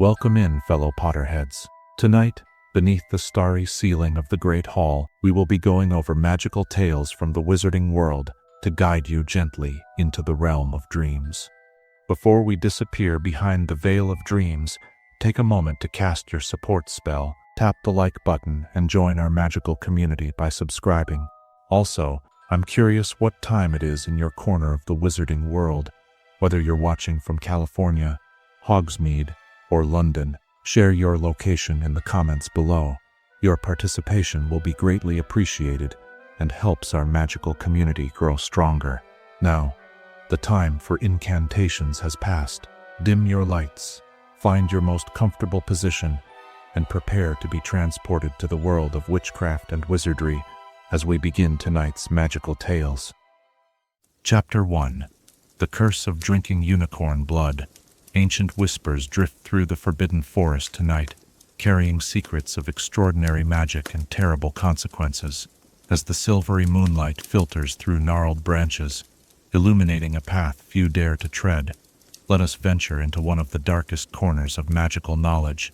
Welcome in, fellow Potterheads. Tonight, beneath the starry ceiling of the Great Hall, we will be going over magical tales from the wizarding world to guide you gently into the realm of dreams. Before we disappear behind the veil of dreams, take a moment to cast your support spell, tap the like button, and join our magical community by subscribing. Also, I'm curious what time it is in your corner of the wizarding world. Whether you're watching from California, Hogsmeade, or London, share your location in the comments below. Your participation will be greatly appreciated and helps our magical community grow stronger. Now, the time for incantations has passed. Dim your lights, find your most comfortable position, and prepare to be transported to the world of witchcraft and wizardry as we begin tonight's magical tales. Chapter 1. The Curse of Drinking Unicorn Blood. Ancient whispers drift through the forbidden forest tonight, carrying secrets of extraordinary magic and terrible consequences. As the silvery moonlight filters through gnarled branches, illuminating a path few dare to tread, let us venture into one of the darkest corners of magical knowledge,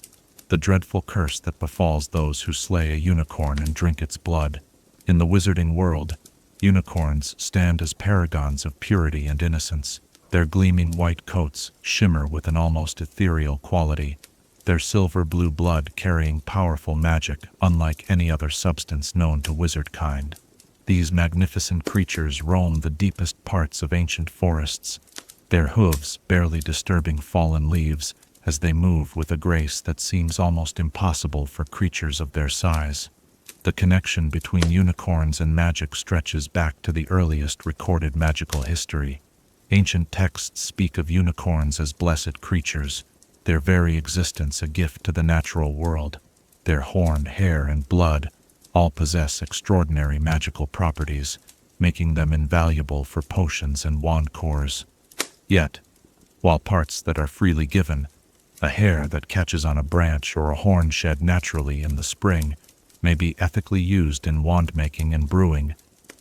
the dreadful curse that befalls those who slay a unicorn and drink its blood. In the wizarding world, unicorns stand as paragons of purity and innocence. Their gleaming white coats shimmer with an almost ethereal quality, their silver-blue blood carrying powerful magic unlike any other substance known to wizardkind. These magnificent creatures roam the deepest parts of ancient forests, their hooves barely disturbing fallen leaves as they move with a grace that seems almost impossible for creatures of their size. The connection between unicorns and magic stretches back to the earliest recorded magical history. Ancient texts speak of unicorns as blessed creatures, their very existence a gift to the natural world. Their horn, hair, and blood all possess extraordinary magical properties, making them invaluable for potions and wand cores. Yet, while parts that are freely given, a hair that catches on a branch or a horn shed naturally in the spring, may be ethically used in wand-making and brewing,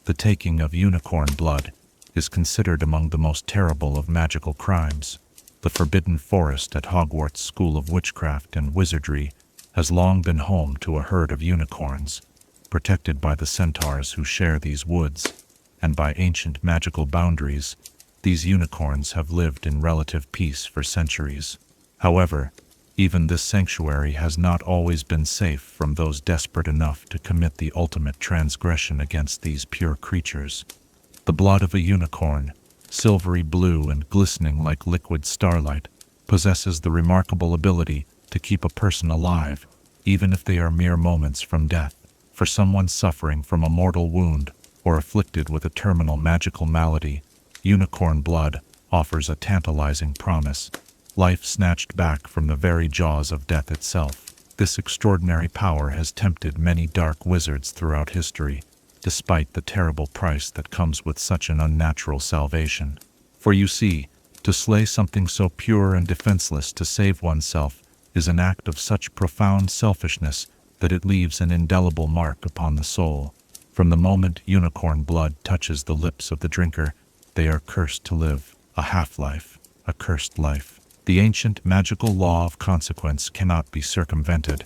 the taking of unicorn blood is considered among the most terrible of magical crimes. The Forbidden Forest at Hogwarts School of Witchcraft and Wizardry has long been home to a herd of unicorns, protected by the centaurs who share these woods, and by ancient magical boundaries. These unicorns have lived in relative peace for centuries. However, even this sanctuary has not always been safe from those desperate enough to commit the ultimate transgression against these pure creatures. The blood of a unicorn, silvery blue and glistening like liquid starlight, possesses the remarkable ability to keep a person alive, even if they are mere moments from death. For someone suffering from a mortal wound or afflicted with a terminal magical malady, unicorn blood offers a tantalizing promise, life snatched back from the very jaws of death itself. This extraordinary power has tempted many dark wizards throughout history, despite the terrible price that comes with such an unnatural salvation. For you see, to slay something so pure and defenseless to save oneself is an act of such profound selfishness that it leaves an indelible mark upon the soul. From the moment unicorn blood touches the lips of the drinker, they are cursed to live a half-life, a cursed life. The ancient magical law of consequence cannot be circumvented.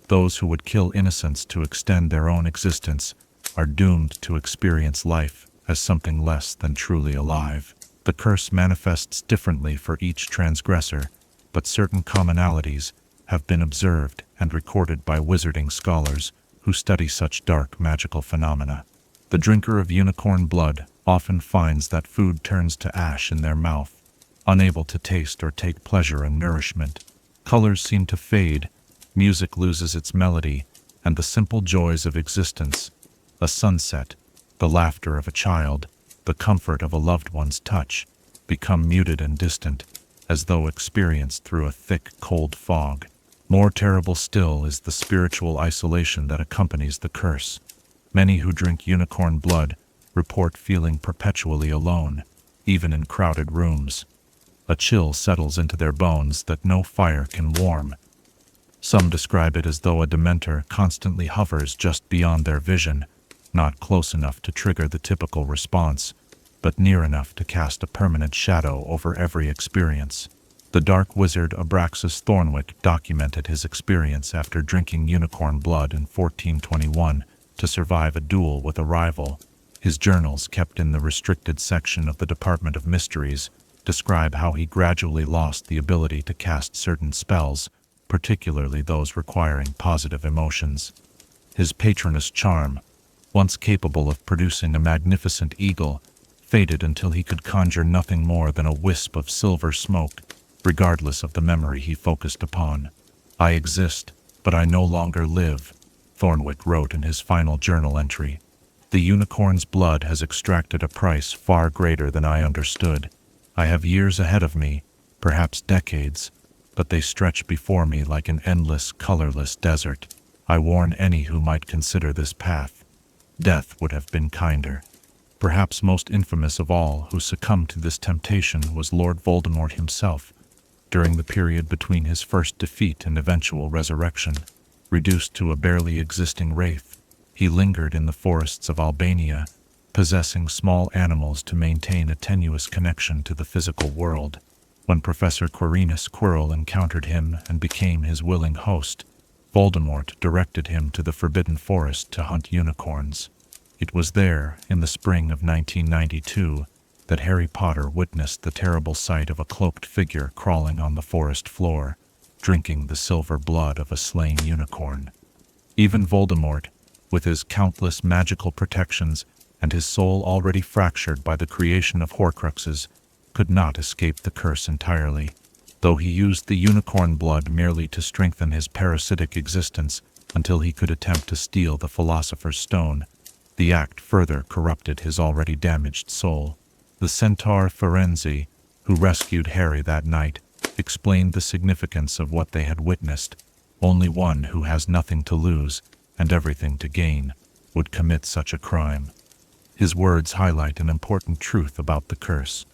Those who would kill innocents to extend their own existence are doomed to experience life as something less than truly alive. The curse manifests differently for each transgressor, but certain commonalities have been observed and recorded by wizarding scholars who study such dark magical phenomena. The drinker of unicorn blood often finds that food turns to ash in their mouth, unable to taste or take pleasure in nourishment. Colors seem to fade, music loses its melody, and the simple joys of existence, a sunset, the laughter of a child, the comfort of a loved one's touch, become muted and distant, as though experienced through a thick, cold fog. More terrible still is the spiritual isolation that accompanies the curse. Many who drink unicorn blood report feeling perpetually alone, even in crowded rooms. A chill settles into their bones that no fire can warm. Some describe it as though a dementor constantly hovers just beyond their vision, not close enough to trigger the typical response, but near enough to cast a permanent shadow over every experience. The dark wizard Abraxas Thornwick documented his experience after drinking unicorn blood in 1421 to survive a duel with a rival. His journals, kept in the restricted section of the Department of Mysteries, describe how he gradually lost the ability to cast certain spells, particularly those requiring positive emotions. His patroness charm, once capable of producing a magnificent eagle, faded until he could conjure nothing more than a wisp of silver smoke, regardless of the memory he focused upon. "I exist, but I no longer live," Thornwick wrote in his final journal entry. "The unicorn's blood has extracted a price far greater than I understood. I have years ahead of me, perhaps decades, but they stretch before me like an endless, colorless desert. I warn any who might consider this path. Death would have been kinder." Perhaps most infamous of all who succumbed to this temptation was Lord Voldemort himself. During the period between his first defeat and eventual resurrection, reduced to a barely existing wraith, he lingered in the forests of Albania, possessing small animals to maintain a tenuous connection to the physical world. When Professor Quirinus Quirrell encountered him and became his willing host, Voldemort directed him to the Forbidden Forest to hunt unicorns. It was there, in the spring of 1992, that Harry Potter witnessed the terrible sight of a cloaked figure crawling on the forest floor, drinking the silver blood of a slain unicorn. Even Voldemort, with his countless magical protections and his soul already fractured by the creation of Horcruxes, could not escape the curse entirely. Though he used the unicorn blood merely to strengthen his parasitic existence until he could attempt to steal the Philosopher's Stone, the act further corrupted his already damaged soul. The centaur Ferenzi, who rescued Harry that night, explained the significance of what they had witnessed. Only one who has nothing to lose and everything to gain would commit such a crime. His words highlight an important truth about the curse.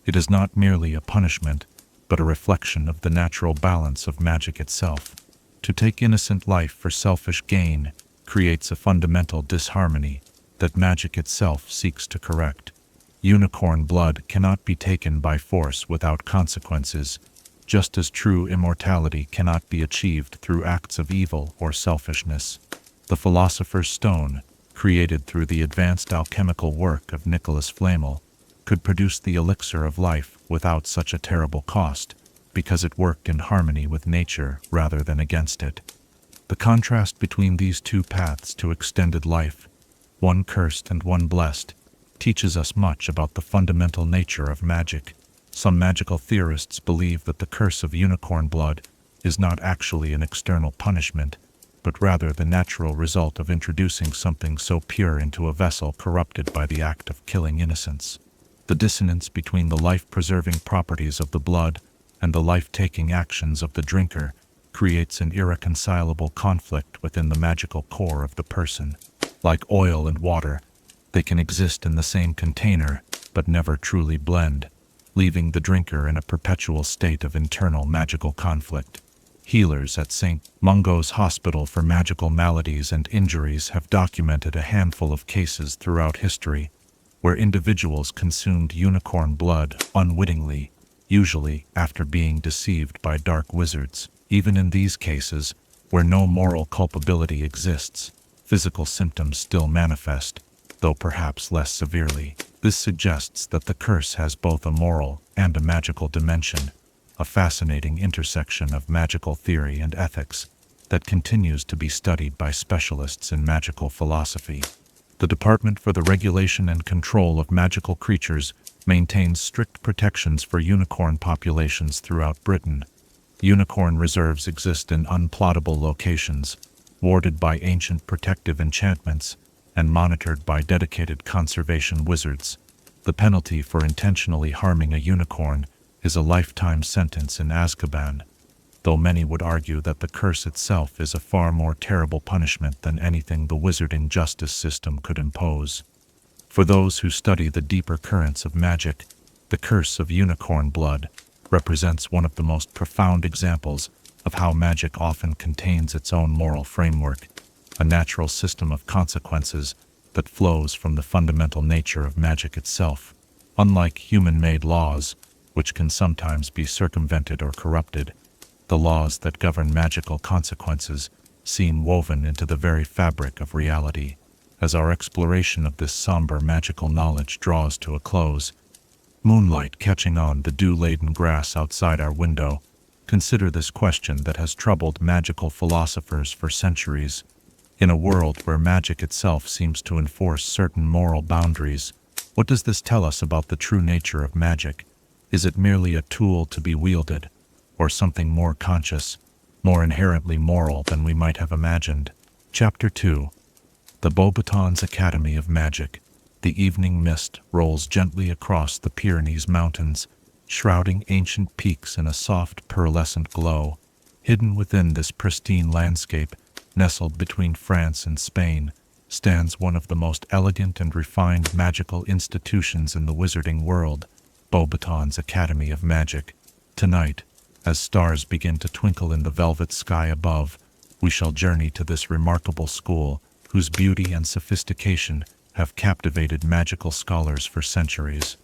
It is not merely a punishment, but a reflection of the natural balance of magic itself. To take innocent life for selfish gain creates a fundamental disharmony that magic itself seeks to correct. Unicorn blood cannot be taken by force without consequences, just as true immortality cannot be achieved through acts of evil or selfishness. The Philosopher's Stone, created through the advanced alchemical work of Nicholas Flamel, could produce the elixir of life without such a terrible cost, because it worked in harmony with nature rather than against it. The contrast between these two paths to extended life, one cursed and one blessed, teaches us much about the fundamental nature of magic. Some magical theorists believe that the curse of unicorn blood is not actually an external punishment, but rather the natural result of introducing something so pure into a vessel corrupted by the act of killing innocents. The dissonance between the life-preserving properties of the blood and the life-taking actions of the drinker creates an irreconcilable conflict within the magical core of the person. Like oil and water, they can exist in the same container, but never truly blend, leaving the drinker in a perpetual state of internal magical conflict. Healers at St. Mungo's Hospital for Magical Maladies and Injuries have documented a handful of cases throughout history where individuals consumed unicorn blood unwittingly, usually after being deceived by dark wizards. Even in these cases, where no moral culpability exists, physical symptoms still manifest, though perhaps less severely. This suggests that the curse has both a moral and a magical dimension, a fascinating intersection of magical theory and ethics that continues to be studied by specialists in magical philosophy. The Department for the Regulation and Control of Magical Creatures maintains strict protections for unicorn populations throughout Britain. Unicorn reserves exist in unplottable locations, warded by ancient protective enchantments, and monitored by dedicated conservation wizards. The penalty for intentionally harming a unicorn is a lifetime sentence in Azkaban, though many would argue that the curse itself is a far more terrible punishment than anything the wizarding justice system could impose. For those who study the deeper currents of magic, the curse of unicorn blood represents one of the most profound examples of how magic often contains its own moral framework, a natural system of consequences that flows from the fundamental nature of magic itself. Unlike human-made laws, which can sometimes be circumvented or corrupted. The laws that govern magical consequences seem woven into the very fabric of reality. As our exploration of this somber magical knowledge draws to a close, moonlight catching on the dew-laden grass outside our window, consider this question that has troubled magical philosophers for centuries. In a world where magic itself seems to enforce certain moral boundaries, what does this tell us about the true nature of magic? Is it merely a tool to be wielded, or something more conscious, more inherently moral than we might have imagined? Chapter 2. The Beauxbatons Academy of Magic. The evening mist rolls gently across the Pyrenees mountains, shrouding ancient peaks in a soft pearlescent glow. Hidden within this pristine landscape, nestled between France and Spain, stands one of the most elegant and refined magical institutions in the wizarding world, Beauxbatons Academy of Magic. Tonight, as stars begin to twinkle in the velvet sky above, we shall journey to this remarkable school, whose beauty and sophistication have captivated magical scholars for centuries.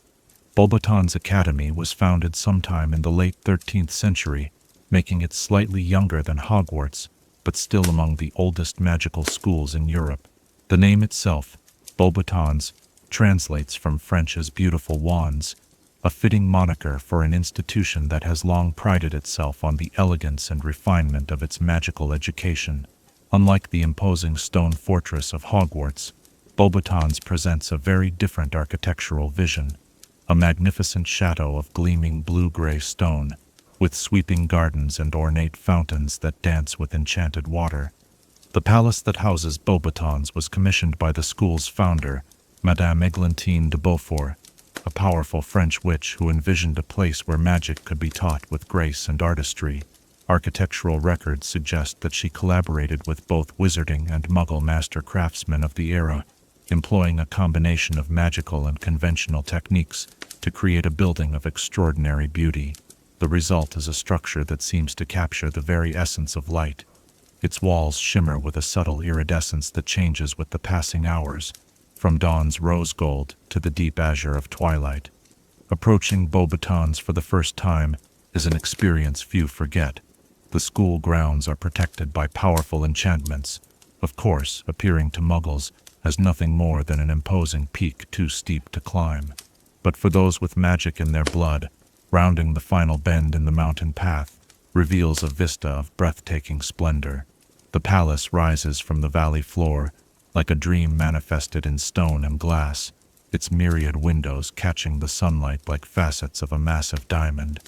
Beauxbatons Academy was founded sometime in the late 13th century, making it slightly younger than Hogwarts, but still among the oldest magical schools in Europe. The name itself, Beauxbatons, translates from French as beautiful wands, a fitting moniker for an institution that has long prided itself on the elegance and refinement of its magical education. Unlike the imposing stone fortress of Hogwarts, Beauxbatons presents a very different architectural vision, a magnificent chateau of gleaming blue-gray stone, with sweeping gardens and ornate fountains that dance with enchanted water. The palace that houses Beauxbatons was commissioned by the school's founder, Madame Églantine de Beaufort, a powerful French witch who envisioned a place where magic could be taught with grace and artistry. Architectural records suggest that she collaborated with both wizarding and Muggle master craftsmen of the era, employing a combination of magical and conventional techniques to create a building of extraordinary beauty. The result is a structure that seems to capture the very essence of light. Its walls shimmer with a subtle iridescence that changes with the passing hours, from dawn's rose gold to the deep azure of twilight. Approaching Beauxbatons for the first time is an experience few forget. The school grounds are protected by powerful enchantments, of course, appearing to Muggles as nothing more than an imposing peak too steep to climb. But for those with magic in their blood, rounding the final bend in the mountain path reveals a vista of breathtaking splendor. The palace rises from the valley floor, like a dream manifested in stone and glass, its myriad windows catching the sunlight like facets of a massive diamond.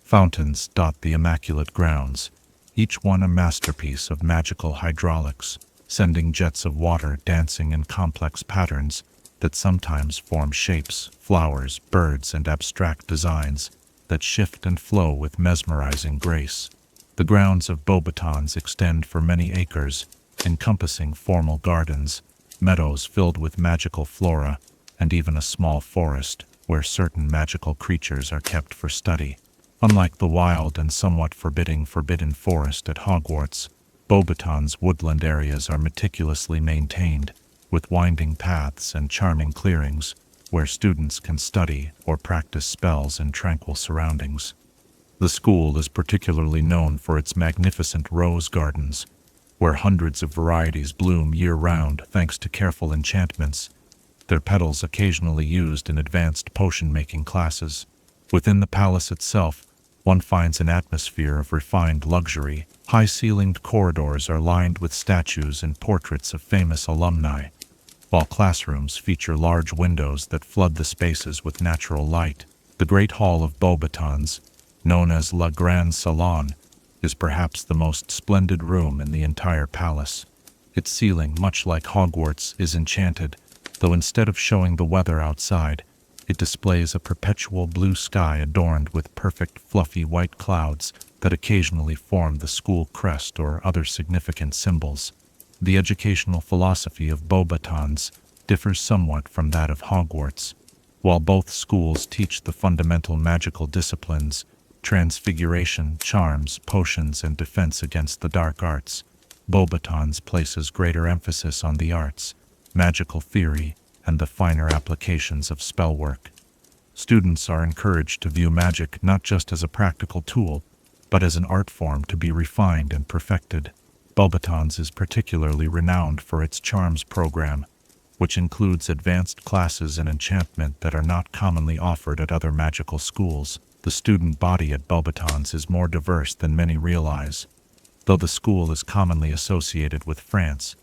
Fountains dot the immaculate grounds, each one a masterpiece of magical hydraulics, sending jets of water dancing in complex patterns that sometimes form shapes, flowers, birds, and abstract designs that shift and flow with mesmerizing grace. The grounds of Beauxbatons extend for many acres, encompassing formal gardens, meadows filled with magical flora, and even a small forest where certain magical creatures are kept for study. Unlike the wild and somewhat forbidden forest at Hogwarts, Beauxbatons' woodland areas are meticulously maintained, with winding paths and charming clearings where students can study or practice spells in tranquil surroundings. The school is particularly known for its magnificent rose gardens, where hundreds of varieties bloom year-round thanks to careful enchantments, their petals occasionally used in advanced potion-making classes. Within the palace itself, one finds an atmosphere of refined luxury. High-ceilinged corridors are lined with statues and portraits of famous alumni, while classrooms feature large windows that flood the spaces with natural light. The Great Hall of Beauxbatons, known as Le Grand Salon, is perhaps the most splendid room in the entire palace. Its ceiling, much like Hogwarts, is enchanted, though instead of showing the weather outside, it displays a perpetual blue sky adorned with perfect fluffy white clouds that occasionally form the school crest or other significant symbols. The educational philosophy of Beauxbatons differs somewhat from that of Hogwarts. While both schools teach the fundamental magical disciplines, transfiguration, charms, potions, and defense against the dark arts, Beauxbatons places greater emphasis on the arts, magical theory, and the finer applications of spellwork. Students are encouraged to view magic not just as a practical tool, but as an art form to be refined and perfected. Beauxbatons is particularly renowned for its charms program, which includes advanced classes in enchantment that are not commonly offered at other magical schools. The student body at Beauxbatons is more diverse than many realize. Though the school is commonly associated with France,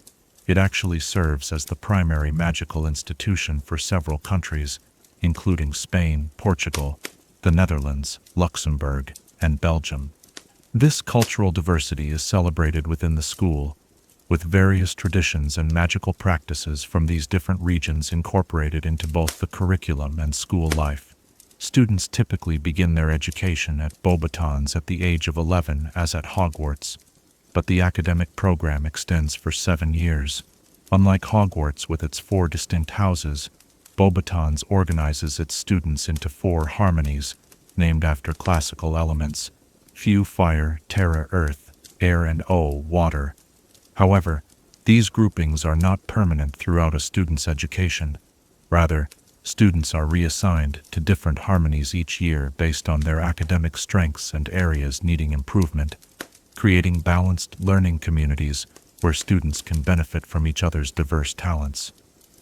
it actually serves as the primary magical institution for several countries, including Spain, Portugal, the Netherlands, Luxembourg, and Belgium. This cultural diversity is celebrated within the school, with various traditions and magical practices from these different regions incorporated into both the curriculum and school life. Students typically begin their education at Beauxbatons at the age of 11 as at Hogwarts, but the academic program extends for 7 years. Unlike Hogwarts with its 4 distinct houses, Beauxbatons organizes its students into 4 harmonies, named after classical elements: Few fire, terra earth, air, and water. However, these groupings are not permanent throughout a student's education. Rather, students are reassigned to different harmonies each year based on their academic strengths and areas needing improvement, creating balanced learning communities where students can benefit from each other's diverse talents.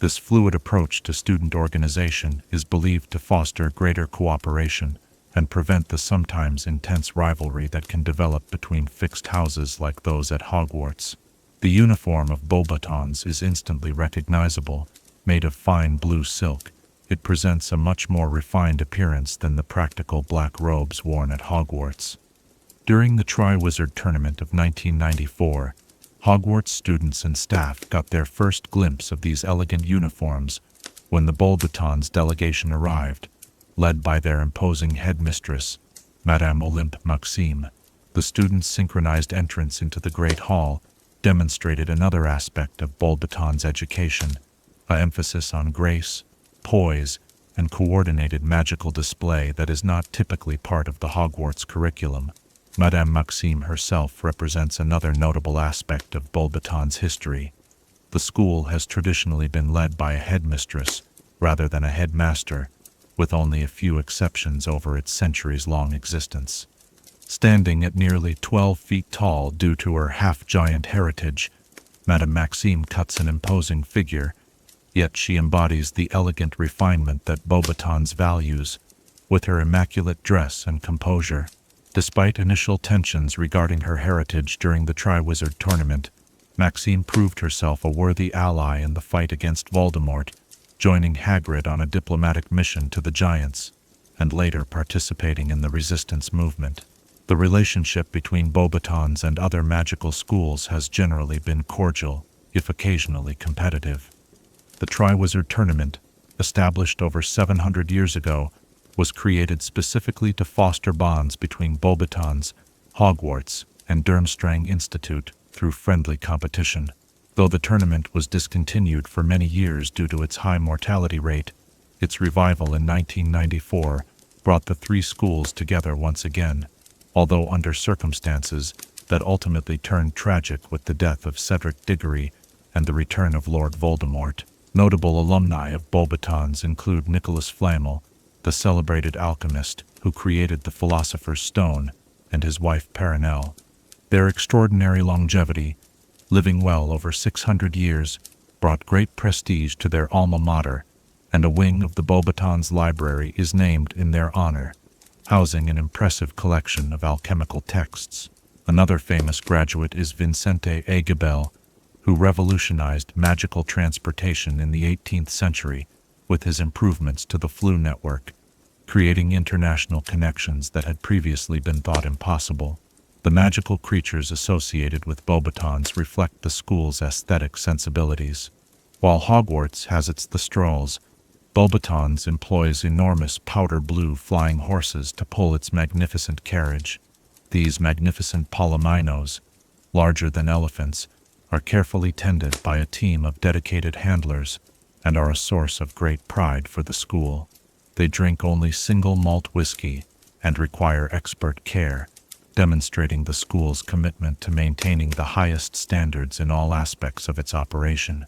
This fluid approach to student organization is believed to foster greater cooperation and prevent the sometimes intense rivalry that can develop between fixed houses like those at Hogwarts. The uniform of Beauxbatons is instantly recognizable. Made of fine blue silk, it presents a much more refined appearance than the practical black robes worn at Hogwarts. During the Triwizard Tournament of 1994, Hogwarts students and staff got their first glimpse of these elegant uniforms when the Beauxbatons delegation arrived, led by their imposing headmistress, Madame Olympe Maxime. The students' synchronized entrance into the Great Hall demonstrated another aspect of Beauxbatons' education, an emphasis on grace, poise, and coordinated magical display that is not typically part of the Hogwarts curriculum. Madame Maxime herself represents another notable aspect of Beauxbatons' history. The school has traditionally been led by a headmistress rather than a headmaster, with only a few exceptions over its centuries-long existence. Standing at nearly 12 feet tall due to her half-giant heritage, Madame Maxime cuts an imposing figure, yet she embodies the elegant refinement that Beauxbatons values, with her immaculate dress and composure. Despite initial tensions regarding her heritage during the Triwizard Tournament, Maxime proved herself a worthy ally in the fight against Voldemort, joining Hagrid on a diplomatic mission to the Giants, and later participating in the Resistance movement. The relationship between Beauxbatons and other magical schools has generally been cordial, if occasionally competitive. The Triwizard Tournament, established over 700 years ago, was created specifically to foster bonds between Beauxbatons, Hogwarts, and Durmstrang Institute through friendly competition. Though the tournament was discontinued for many years due to its high mortality rate, its revival in 1994 brought the 3 schools together once again, although under circumstances that ultimately turned tragic with the death of Cedric Diggory and the return of Lord Voldemort. Notable alumni of Beauxbatons include Nicholas Flamel, the celebrated alchemist who created the Philosopher's Stone, and his wife Perenelle. Their extraordinary longevity, living well over 600 years, brought great prestige to their alma mater, and a wing of the Beauxbatons library is named in their honor, housing an impressive collection of alchemical texts. Another famous graduate is Vincente A. Gabel, who revolutionized magical transportation in the 18th century with his improvements to the Flu network, creating international connections that had previously been thought impossible. The magical creatures associated with Beauxbatons reflect the school's aesthetic sensibilities. While Hogwarts has its Thestrals, Beauxbatons employs enormous powder blue flying horses to pull its magnificent carriage. These magnificent palominos, larger than elephants, are carefully tended by a team of dedicated handlers and are a source of great pride for the school. They drink only single malt whiskey and require expert care, demonstrating the school's commitment to maintaining the highest standards in all aspects of its operation.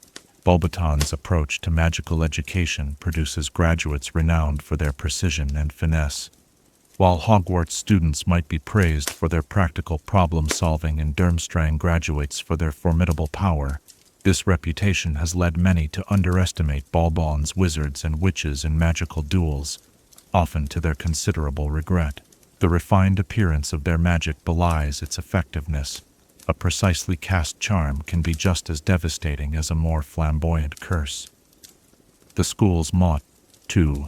Beauxbatons' approach to magical education produces graduates renowned for their precision and finesse. While Hogwarts students might be praised for their practical problem-solving and Durmstrang graduates for their formidable power, this reputation has led many to underestimate Beauxbatons' wizards and witches in magical duels, often to their considerable regret. The refined appearance of their magic belies its effectiveness. A precisely cast charm can be just as devastating as a more flamboyant curse. The school's motto, too,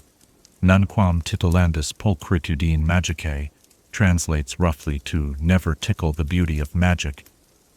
Nunquam titulandis pulchritudine magicae, translates roughly to "never tickle the beauty of magic,"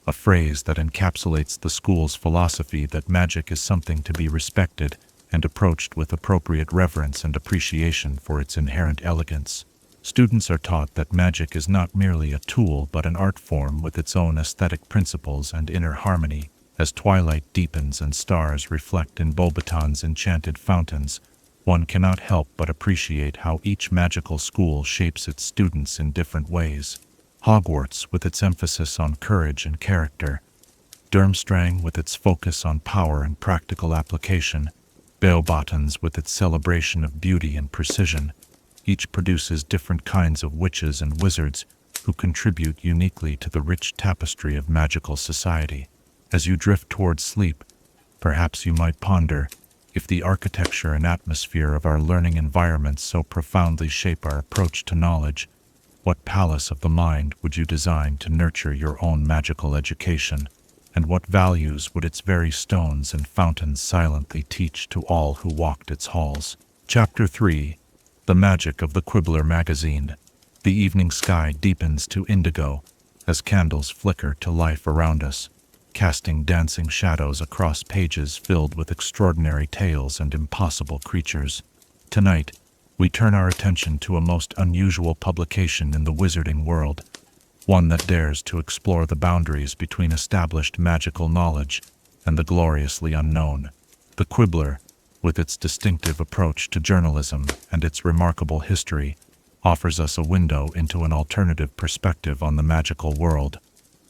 a phrase that encapsulates the school's philosophy that magic is something to be respected and approached with appropriate reverence and appreciation for its inherent elegance. Students are taught that magic is not merely a tool but an art form with its own aesthetic principles and inner harmony. As twilight deepens and stars reflect in Beauxbatons' enchanted fountains, one cannot help but appreciate how each magical school shapes its students in different ways. Hogwarts with its emphasis on courage and character, Durmstrang with its focus on power and practical application, Beauxbatons with its celebration of beauty and precision. Each produces different kinds of witches and wizards who contribute uniquely to the rich tapestry of magical society. As you drift towards sleep, perhaps you might ponder, if the architecture and atmosphere of our learning environments so profoundly shape our approach to knowledge, what palace of the mind would you design to nurture your own magical education, and what values would its very stones and fountains silently teach to all who walked its halls? Chapter 3. The Magic of the Quibbler Magazine. The evening sky deepens to indigo as candles flicker to life around us, casting dancing shadows across pages filled with extraordinary tales and impossible creatures. Tonight, we turn our attention to a most unusual publication in the wizarding world, one that dares to explore the boundaries between established magical knowledge and the gloriously unknown. The Quibbler, with its distinctive approach to journalism and its remarkable history, offers us a window into an alternative perspective on the magical world,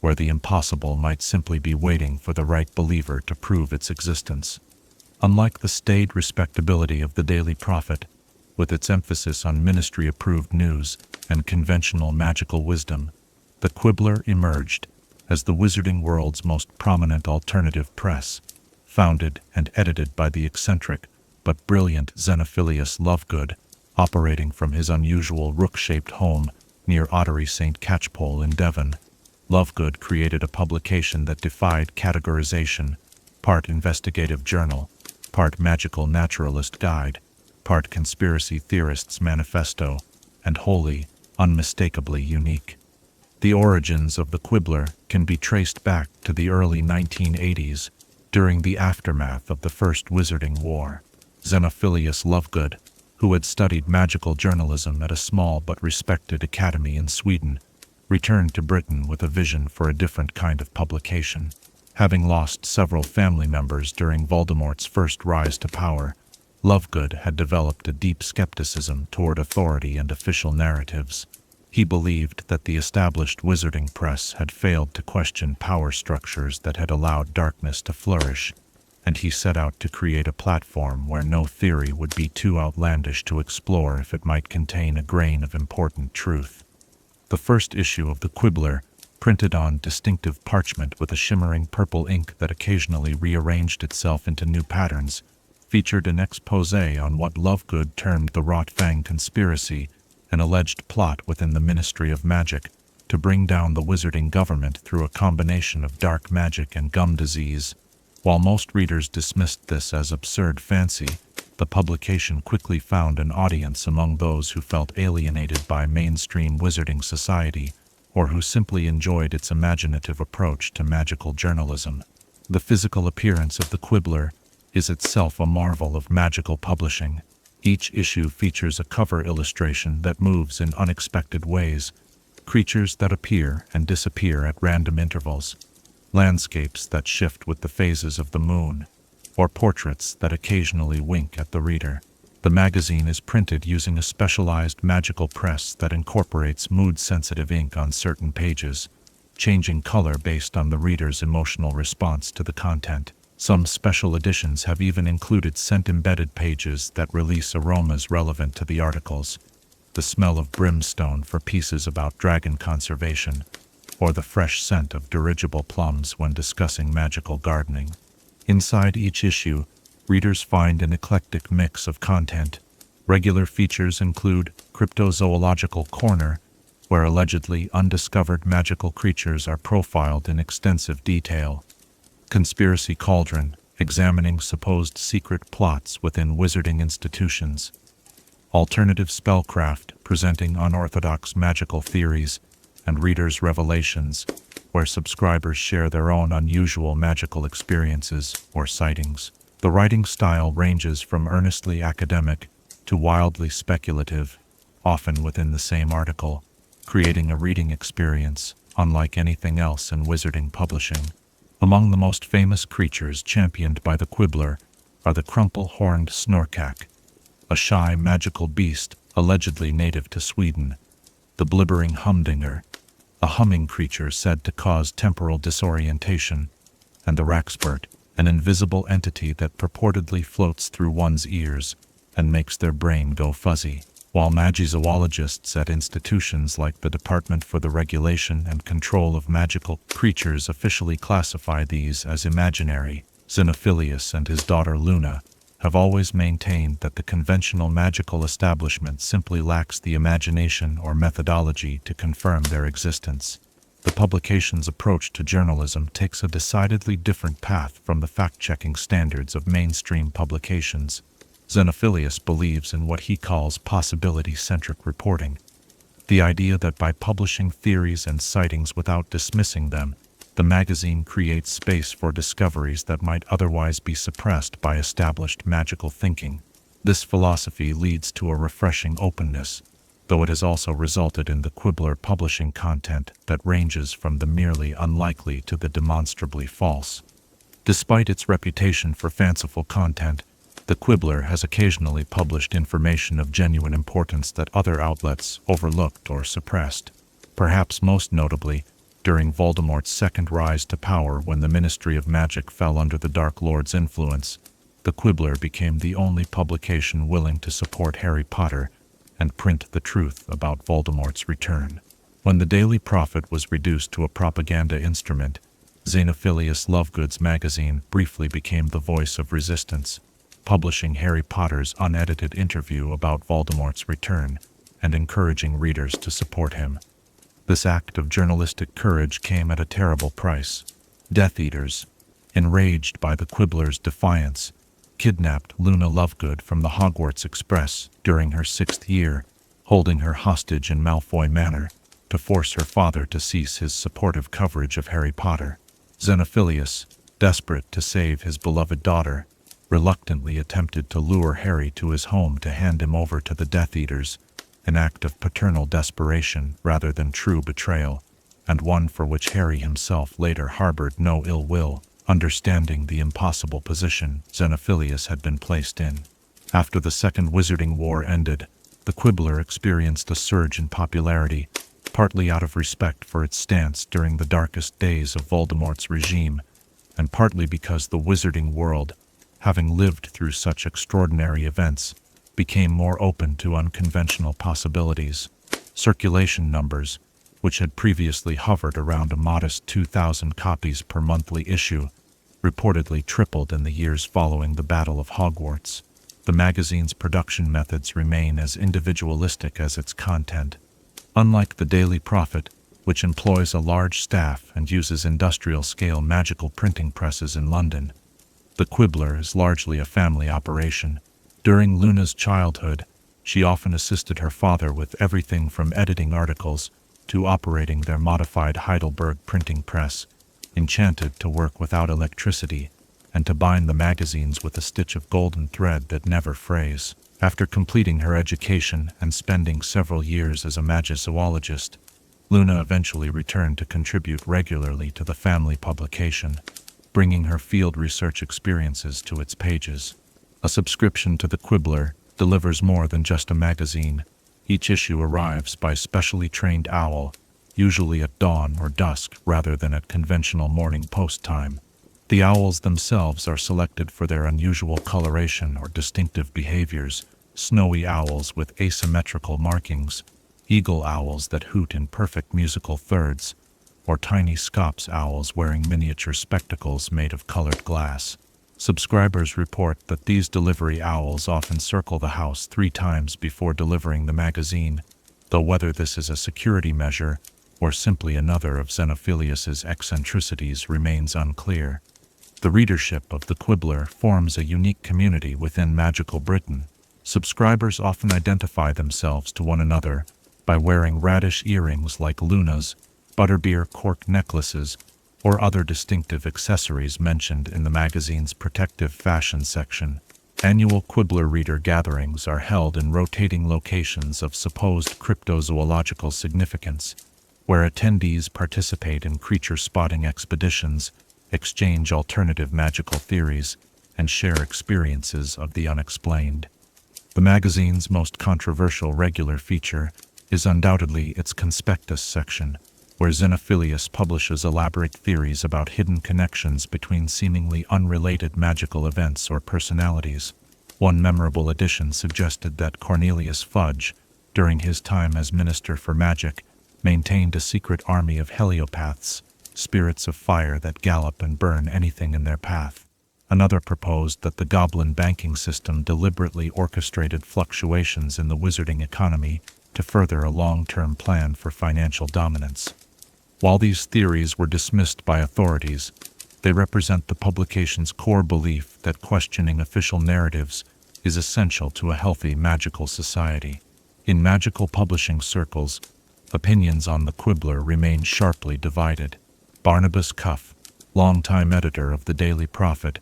where the impossible might simply be waiting for the right believer to prove its existence. Unlike the staid respectability of the Daily Prophet, with its emphasis on ministry-approved news and conventional magical wisdom, the Quibbler emerged as the wizarding world's most prominent alternative press, founded and edited by the eccentric but brilliant Xenophilius Lovegood, operating from his unusual rook-shaped home near Ottery St. Catchpole in Devon. Lovegood created a publication that defied categorization, part investigative journal, part magical naturalist guide, part conspiracy theorist's manifesto, and wholly, unmistakably unique. The origins of the Quibbler can be traced back to the early 1980s, during the aftermath of the First Wizarding War. Xenophilius Lovegood, who had studied magical journalism at a small but respected academy in Sweden, returned to Britain with a vision for a different kind of publication. Having lost several family members during Voldemort's first rise to power, Lovegood had developed a deep skepticism toward authority and official narratives. He believed that the established wizarding press had failed to question power structures that had allowed darkness to flourish, and he set out to create a platform where no theory would be too outlandish to explore if it might contain a grain of important truth. The first issue of the Quibbler, printed on distinctive parchment with a shimmering purple ink that occasionally rearranged itself into new patterns, featured an exposé on what Lovegood termed the Rotfang Conspiracy, an alleged plot within the Ministry of Magic to bring down the wizarding government through a combination of dark magic and gum disease. While most readers dismissed this as absurd fancy, the publication quickly found an audience among those who felt alienated by mainstream wizarding society or who simply enjoyed its imaginative approach to magical journalism. The physical appearance of the Quibbler is itself a marvel of magical publishing. Each issue features a cover illustration that moves in unexpected ways, creatures that appear and disappear at random intervals, landscapes that shift with the phases of the moon, or portraits that occasionally wink at the reader. The magazine is printed using a specialized magical press that incorporates mood-sensitive ink on certain pages, changing color based on the reader's emotional response to the content. Some special editions have even included scent-embedded pages that release aromas relevant to the articles, the smell of brimstone for pieces about dragon conservation, or the fresh scent of dirigible plums when discussing magical gardening. Inside each issue, readers find an eclectic mix of content. Regular features include Cryptozoological Corner, where allegedly undiscovered magical creatures are profiled in extensive detail. Conspiracy Cauldron, examining supposed secret plots within wizarding institutions. Alternative Spellcraft, presenting unorthodox magical theories and readers' revelations, where subscribers share their own unusual magical experiences or sightings. The writing style ranges from earnestly academic to wildly speculative, often within the same article, creating a reading experience unlike anything else in wizarding publishing. Among the most famous creatures championed by the Quibbler are the crumple-horned snorkak, a shy magical beast allegedly native to Sweden, the blibbering humdinger, a humming creature said to cause temporal disorientation, and the Raxpert, an invisible entity that purportedly floats through one's ears and makes their brain go fuzzy. While magizoologists at institutions like the Department for the Regulation and Control of Magical Creatures officially classify these as imaginary, Xenophilius and his daughter Luna have always maintained that the conventional magical establishment simply lacks the imagination or methodology to confirm their existence. The publication's approach to journalism takes a decidedly different path from the fact-checking standards of mainstream publications. Xenophilius believes in what he calls possibility-centric reporting, the idea that by publishing theories and sightings without dismissing them, the magazine creates space for discoveries that might otherwise be suppressed by established magical thinking. This philosophy leads to a refreshing openness, though it has also resulted in the Quibbler publishing content that ranges from the merely unlikely to the demonstrably false. Despite its reputation for fanciful content, the Quibbler has occasionally published information of genuine importance that other outlets overlooked or suppressed. Perhaps most notably, during Voldemort's second rise to power when the Ministry of Magic fell under the Dark Lord's influence, the Quibbler became the only publication willing to support Harry Potter and print the truth about Voldemort's return. When the Daily Prophet was reduced to a propaganda instrument, Xenophilius Lovegood's magazine briefly became the voice of resistance, publishing Harry Potter's unedited interview about Voldemort's return and encouraging readers to support him. This act of journalistic courage came at a terrible price. Death Eaters, enraged by the Quibbler's defiance, kidnapped Luna Lovegood from the Hogwarts Express during her 6th year, holding her hostage in Malfoy Manor to force her father to cease his supportive coverage of Harry Potter. Xenophilius, desperate to save his beloved daughter, reluctantly attempted to lure Harry to his home to hand him over to the Death Eaters, an act of paternal desperation rather than true betrayal, and one for which Harry himself later harbored no ill will, understanding the impossible position Xenophilius had been placed in. After the Second Wizarding War ended, the Quibbler experienced a surge in popularity, partly out of respect for its stance during the darkest days of Voldemort's regime, and partly because the wizarding world, having lived through such extraordinary events, became more open to unconventional possibilities. Circulation numbers, which had previously hovered around a modest 2,000 copies per monthly issue, reportedly tripled in the years following the Battle of Hogwarts. The magazine's production methods remain as individualistic as its content. Unlike the Daily Prophet, which employs a large staff and uses industrial-scale magical printing presses in London, the Quibbler is largely a family operation. During Luna's childhood, she often assisted her father with everything from editing articles to operating their modified Heidelberg printing press, enchanted to work without electricity and to bind the magazines with a stitch of golden thread that never frays. After completing her education and spending several years as a magizoologist, Luna eventually returned to contribute regularly to the family publication, bringing her field research experiences to its pages. A subscription to the Quibbler delivers more than just a magazine. Each issue arrives by specially trained owl, usually at dawn or dusk rather than at conventional morning post time. The owls themselves are selected for their unusual coloration or distinctive behaviors: snowy owls with asymmetrical markings, eagle owls that hoot in perfect musical thirds, or tiny scops owls wearing miniature spectacles made of colored glass. Subscribers report that these delivery owls often circle the house 3 times before delivering the magazine, though whether this is a security measure or simply another of Xenophilius's eccentricities remains unclear. The readership of the Quibbler forms a unique community within magical Britain. Subscribers often identify themselves to one another by wearing radish earrings like Luna's, butterbeer cork necklaces, or other distinctive accessories mentioned in the magazine's protective fashion section. Annual Quibbler reader gatherings are held in rotating locations of supposed cryptozoological significance, where attendees participate in creature spotting expeditions, exchange alternative magical theories, and share experiences of the unexplained. The magazine's most controversial regular feature is undoubtedly its conspectus section, where Xenophilius publishes elaborate theories about hidden connections between seemingly unrelated magical events or personalities. One memorable edition suggested that Cornelius Fudge, during his time as Minister for Magic, maintained a secret army of heliopaths, spirits of fire that gallop and burn anything in their path. Another proposed that the Goblin banking system deliberately orchestrated fluctuations in the wizarding economy to further a long-term plan for financial dominance. While these theories were dismissed by authorities, they represent the publication's core belief that questioning official narratives is essential to a healthy magical society. In magical publishing circles, opinions on the Quibbler remain sharply divided. Barnabas Cuff, longtime editor of the Daily Prophet,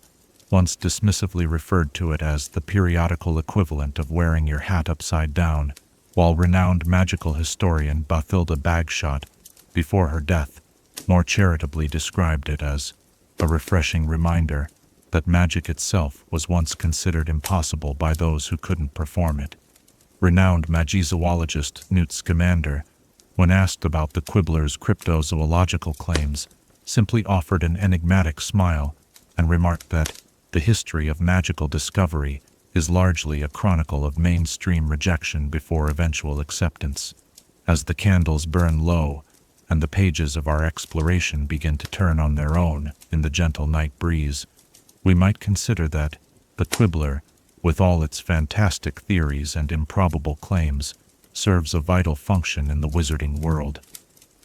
once dismissively referred to it as the periodical equivalent of wearing your hat upside down, while renowned magical historian Bathilda Bagshot, before her death, more charitably described it as a refreshing reminder that magic itself was once considered impossible by those who couldn't perform it. Renowned magizoologist Newt Scamander, when asked about the Quibbler's cryptozoological claims, simply offered an enigmatic smile and remarked that the history of magical discovery is largely a chronicle of mainstream rejection before eventual acceptance. As the candles burn low and the pages of our exploration begin to turn on their own in the gentle night breeze, we might consider that the Quibbler, with all its fantastic theories and improbable claims, serves a vital function in the wizarding world.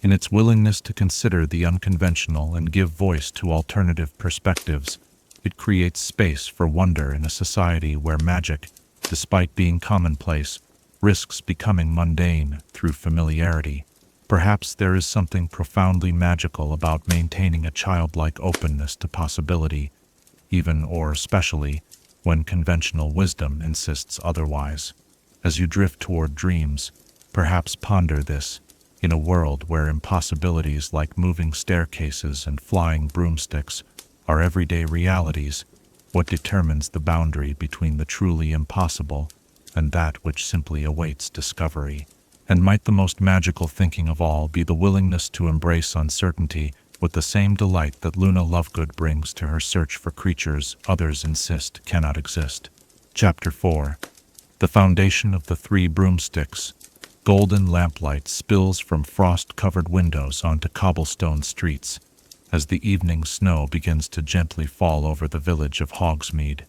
In its willingness to consider the unconventional and give voice to alternative perspectives, it creates space for wonder in a society where magic, despite being commonplace, risks becoming mundane through familiarity. Perhaps there is something profoundly magical about maintaining a childlike openness to possibility, even or especially when conventional wisdom insists otherwise. As you drift toward dreams, perhaps ponder this: in a world where impossibilities like moving staircases and flying broomsticks are everyday realities, what determines the boundary between the truly impossible and that which simply awaits discovery? And might the most magical thinking of all be the willingness to embrace uncertainty with the same delight that Luna Lovegood brings to her search for creatures others insist cannot exist? Chapter 4. The Foundation of the Three Broomsticks. Golden lamplight spills from frost-covered windows onto cobblestone streets as the evening snow begins to gently fall over the village of Hogsmeade.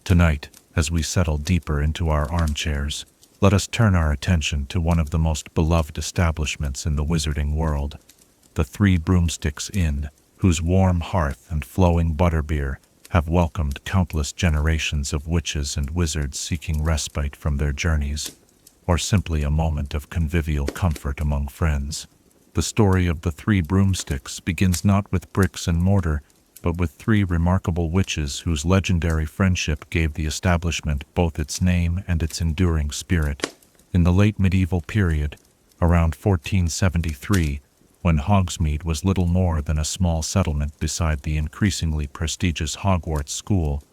Tonight, as we settle deeper into our armchairs, let us turn our attention to one of the most beloved establishments in the wizarding world, the Three Broomsticks Inn, whose warm hearth and flowing butterbeer have welcomed countless generations of witches and wizards seeking respite from their journeys, or simply a moment of convivial comfort among friends. The story of the Three Broomsticks begins not with bricks and mortar, but with 3 remarkable witches whose legendary friendship gave the establishment both its name and its enduring spirit. In the late medieval period, around 1473, when Hogsmeade was little more than a small settlement beside the increasingly prestigious Hogwarts School,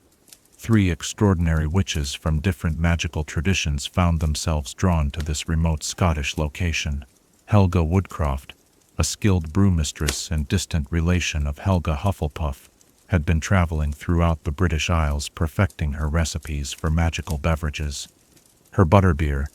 3 extraordinary witches from different magical traditions found themselves drawn to this remote Scottish location. Helga Woodcroft, a skilled brewmistress and distant relation of Helga Hufflepuff, had been traveling throughout the British Isles perfecting her recipes for magical beverages. Her butterbeer,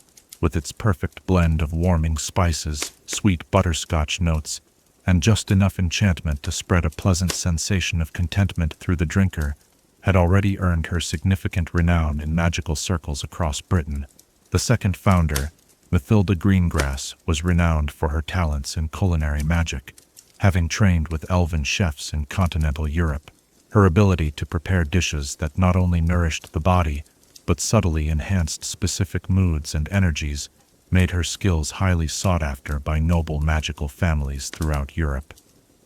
with its perfect blend of warming spices, sweet butterscotch notes, and just enough enchantment to spread a pleasant sensation of contentment through the drinker, had already earned her significant renown in magical circles across Britain. The second founder, Mathilda Greengrass, was renowned for her talents in culinary magic, having trained with elven chefs in continental Europe. Her ability to prepare dishes that not only nourished the body, but subtly enhanced specific moods and energies, made her skills highly sought after by noble magical families throughout Europe.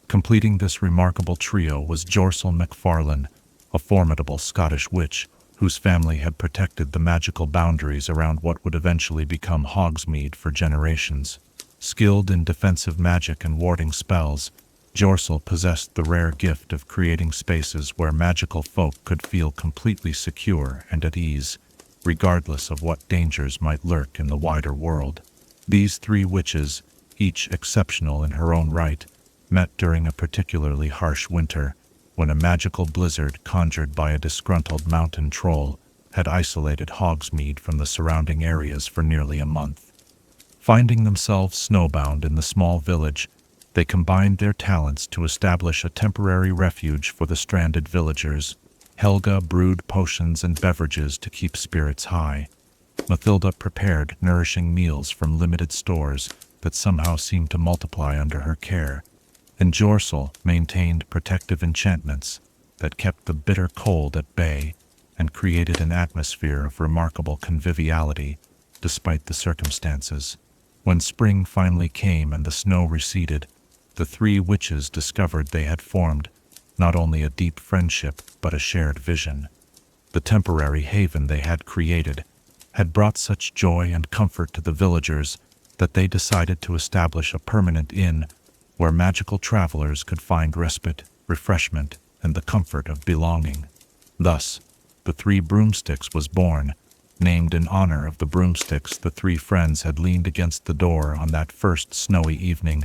Completing this remarkable trio was Jorsel MacFarlane, a formidable Scottish witch, whose family had protected the magical boundaries around what would eventually become Hogsmeade for generations. Skilled in defensive magic and warding spells, Jorsel possessed the rare gift of creating spaces where magical folk could feel completely secure and at ease, regardless of what dangers might lurk in the wider world. These three witches, each exceptional in her own right, met during a particularly harsh winter, when a magical blizzard conjured by a disgruntled mountain troll had isolated Hogsmeade from the surrounding areas for nearly a month. Finding themselves snowbound in the small village, they combined their talents to establish a temporary refuge for the stranded villagers. Helga brewed potions and beverages to keep spirits high. Mathilda prepared nourishing meals from limited stores that somehow seemed to multiply under her care, and Jorsel maintained protective enchantments that kept the bitter cold at bay and created an atmosphere of remarkable conviviality despite the circumstances. When spring finally came and the snow receded, the three witches discovered they had formed not only a deep friendship but a shared vision. The temporary haven they had created had brought such joy and comfort to the villagers that they decided to establish a permanent inn where magical travelers could find respite, refreshment, and the comfort of belonging. Thus, the Three Broomsticks was born, named in honor of the broomsticks the three friends had leaned against the door on that first snowy evening,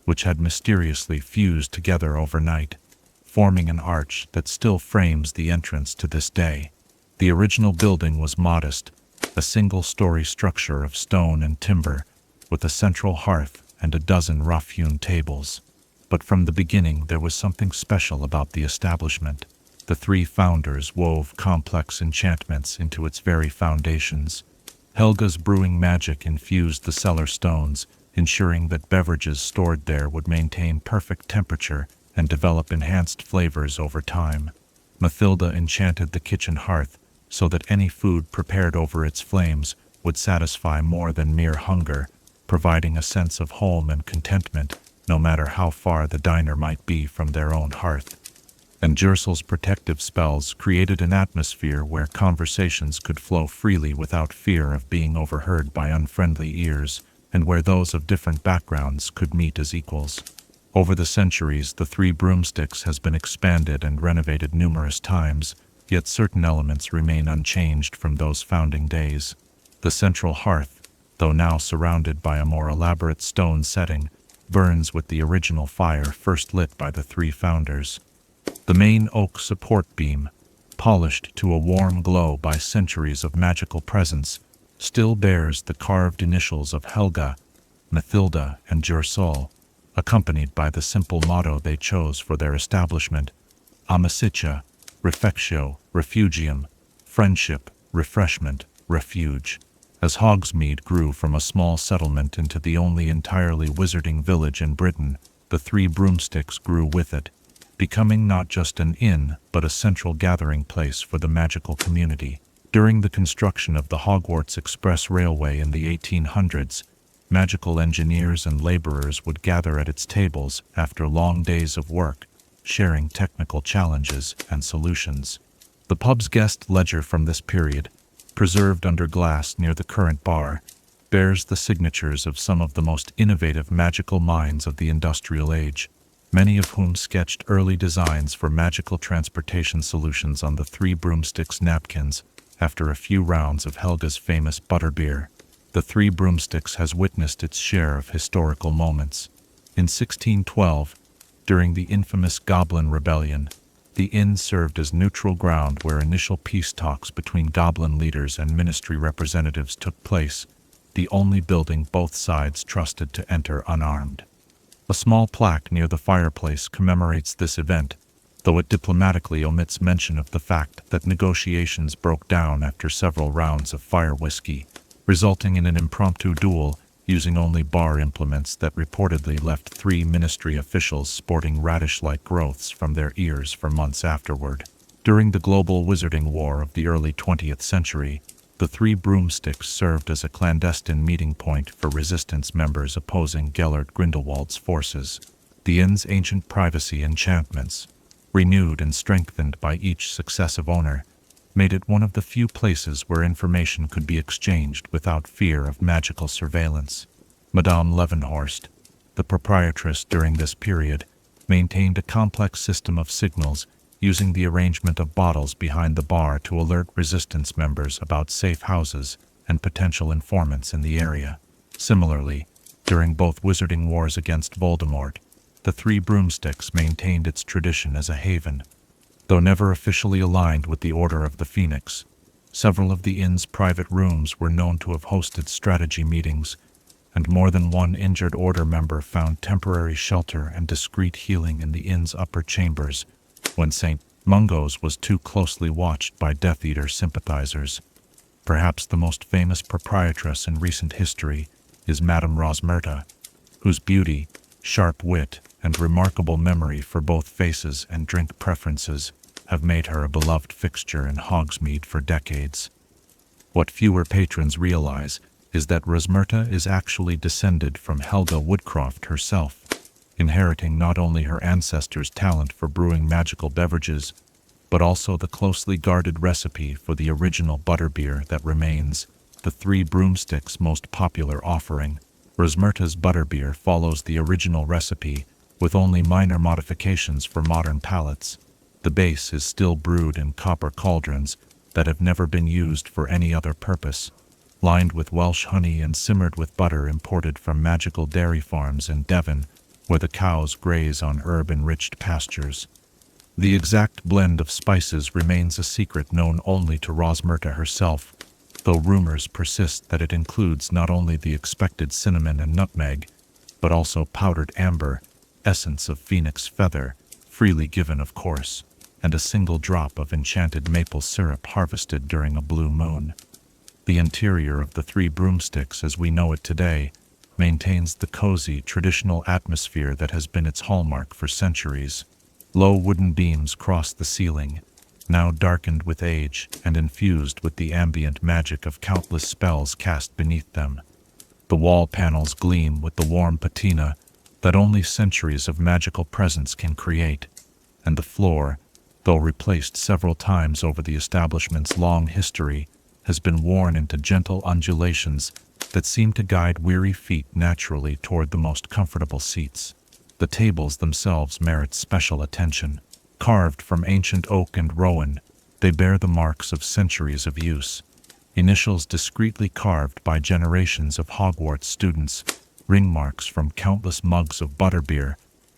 which had mysteriously fused together overnight, forming an arch that still frames the entrance to this day. The original building was modest, a single-story structure of stone and timber, with a central hearth and a dozen rough-hewn tables. But from the beginning there was something special about the establishment. The three founders wove complex enchantments into its very foundations. Helga's brewing magic infused the cellar stones, ensuring that beverages stored there would maintain perfect temperature and develop enhanced flavors over time. Mathilda enchanted the kitchen hearth so that any food prepared over its flames would satisfy more than mere hunger, providing a sense of home and contentment no matter how far the diner might be from their own hearth. And Jersel's protective spells created an atmosphere where conversations could flow freely without fear of being overheard by unfriendly ears, and where those of different backgrounds could meet as equals. Over the centuries, the Three Broomsticks has been expanded and renovated numerous times, yet certain elements remain unchanged from those founding days. The central hearth, though now surrounded by a more elaborate stone setting, burns with the original fire first lit by the three founders. The main oak support beam, polished to a warm glow by centuries of magical presence, still bears the carved initials of Helga, Mathilda, and Jorsel, accompanied by the simple motto they chose for their establishment: Amicitia, Refectio, Refugium, Friendship, Refreshment, Refuge. As Hogsmeade grew from a small settlement into the only entirely wizarding village in Britain, the Three Broomsticks grew with it, becoming not just an inn but a central gathering place for the magical community. During the construction of the Hogwarts Express Railway in the 1800s, magical engineers and laborers would gather at its tables after long days of work, sharing technical challenges and solutions. The pub's guest ledger from this period, preserved under glass near the current bar, bears the signatures of some of the most innovative magical minds of the industrial age, many of whom sketched early designs for magical transportation solutions on the Three Broomsticks napkins after a few rounds of Helga's famous butterbeer. The Three Broomsticks has witnessed its share of historical moments. In 1612, during the infamous Goblin Rebellion, The inn served as neutral ground where initial peace talks between goblin leaders and ministry representatives took place, the only building both sides trusted to enter unarmed. A small plaque near the fireplace commemorates this event, though it diplomatically omits mention of the fact that negotiations broke down after several rounds of fire whiskey, resulting in an impromptu duel using only bar implements that reportedly left 3 ministry officials sporting radish-like growths from their ears for months afterward. During the global wizarding war of the early 20th century, the 3 Broomsticks served as a clandestine meeting point for resistance members opposing Gellert Grindelwald's forces. The inn's ancient privacy enchantments, renewed and strengthened by each successive owner, made it one of the few places where information could be exchanged without fear of magical surveillance. Madame Leavenhorst, the proprietress during this period, maintained a complex system of signals using the arrangement of bottles behind the bar to alert resistance members about safe houses and potential informants in the area. Similarly, during both wizarding wars against Voldemort, the 3 Broomsticks maintained its tradition as a haven. Though never officially aligned with the Order of the Phoenix, several of the inn's private rooms were known to have hosted strategy meetings, and more than one injured Order member found temporary shelter and discreet healing in the inn's upper chambers when St. Mungo's was too closely watched by Death Eater sympathizers. Perhaps the most famous proprietress in recent history is Madame Rosmerta, whose beauty, sharp wit, and remarkable memory for both faces and drink preferences have made her a beloved fixture in Hogsmeade for decades. What fewer patrons realize is that Rosmerta is actually descended from Helga Woodcroft herself, inheriting not only her ancestors' talent for brewing magical beverages, but also the closely guarded recipe for the original butterbeer that remains, the 3 Broomsticks' most popular offering. Rosmerta's butterbeer follows the original recipe, with only minor modifications for modern palates. The base is still brewed in copper cauldrons that have never been used for any other purpose, lined with Welsh honey and simmered with butter imported from magical dairy farms in Devon, where the cows graze on herb-enriched pastures. The exact blend of spices remains a secret known only to Rosmerta herself, though rumors persist that it includes not only the expected cinnamon and nutmeg, but also powdered amber, essence of phoenix feather, freely given of course, and a single drop of enchanted maple syrup harvested during a blue moon. The interior of the 3 Broomsticks as we know it today maintains the cozy, traditional atmosphere that has been its hallmark for centuries. Low wooden beams cross the ceiling, now darkened with age and infused with the ambient magic of countless spells cast beneath them. The wall panels gleam with the warm patina that only centuries of magical presence can create, and the floor, though replaced several times over the establishment's long history, has been worn into gentle undulations that seem to guide weary feet naturally toward the most comfortable seats. The tables themselves merit special attention. Carved from ancient oak and rowan, they bear the marks of centuries of use. Initials discreetly carved by generations of Hogwarts students, ring marks from countless mugs of butterbeer,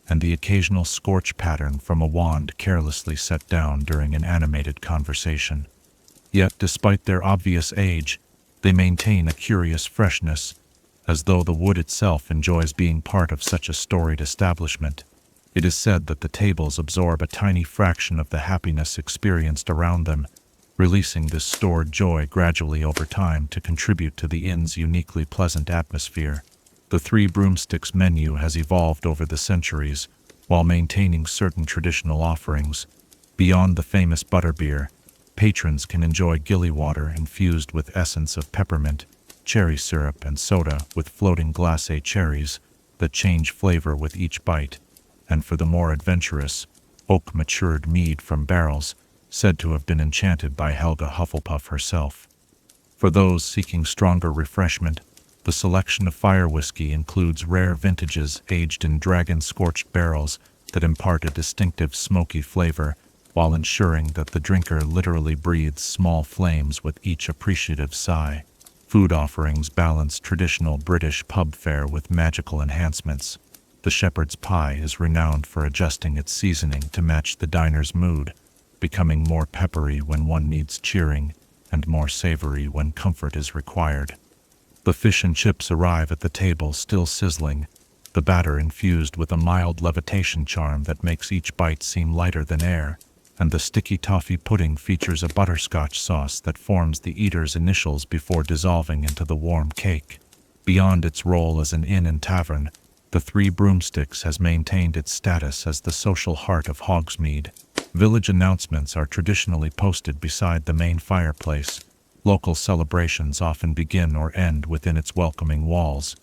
and the occasional scorch pattern from a wand carelessly set down during an animated conversation. Yet, despite their obvious age, they maintain a curious freshness, as though the wood itself enjoys being part of such a storied establishment. It is said that the tables absorb a tiny fraction of the happiness experienced around them, releasing this stored joy gradually over time to contribute to the inn's uniquely pleasant atmosphere. The 3 Broomsticks menu has evolved over the centuries, while maintaining certain traditional offerings. Beyond the famous butterbeer, patrons can enjoy gilly water infused with essence of peppermint, cherry syrup, and soda with floating glacé cherries that change flavor with each bite, and for the more adventurous, oak-matured mead from barrels, said to have been enchanted by Helga Hufflepuff herself. For those seeking stronger refreshment, the selection of fire whiskey includes rare vintages aged in dragon-scorched barrels that impart a distinctive smoky flavor, while ensuring that the drinker literally breathes small flames with each appreciative sigh. Food offerings balance traditional British pub fare with magical enhancements. The shepherd's pie is renowned for adjusting its seasoning to match the diner's mood, becoming more peppery when one needs cheering and more savory when comfort is required. The fish and chips arrive at the table still sizzling, the batter infused with a mild levitation charm that makes each bite seem lighter than air, and the sticky toffee pudding features a butterscotch sauce that forms the eater's initials before dissolving into the warm cake. Beyond its role as an inn and tavern, the Three Broomsticks has maintained its status as the social heart of Hogsmeade. Village announcements are traditionally posted beside the main fireplace. Local celebrations often begin or end within its welcoming walls,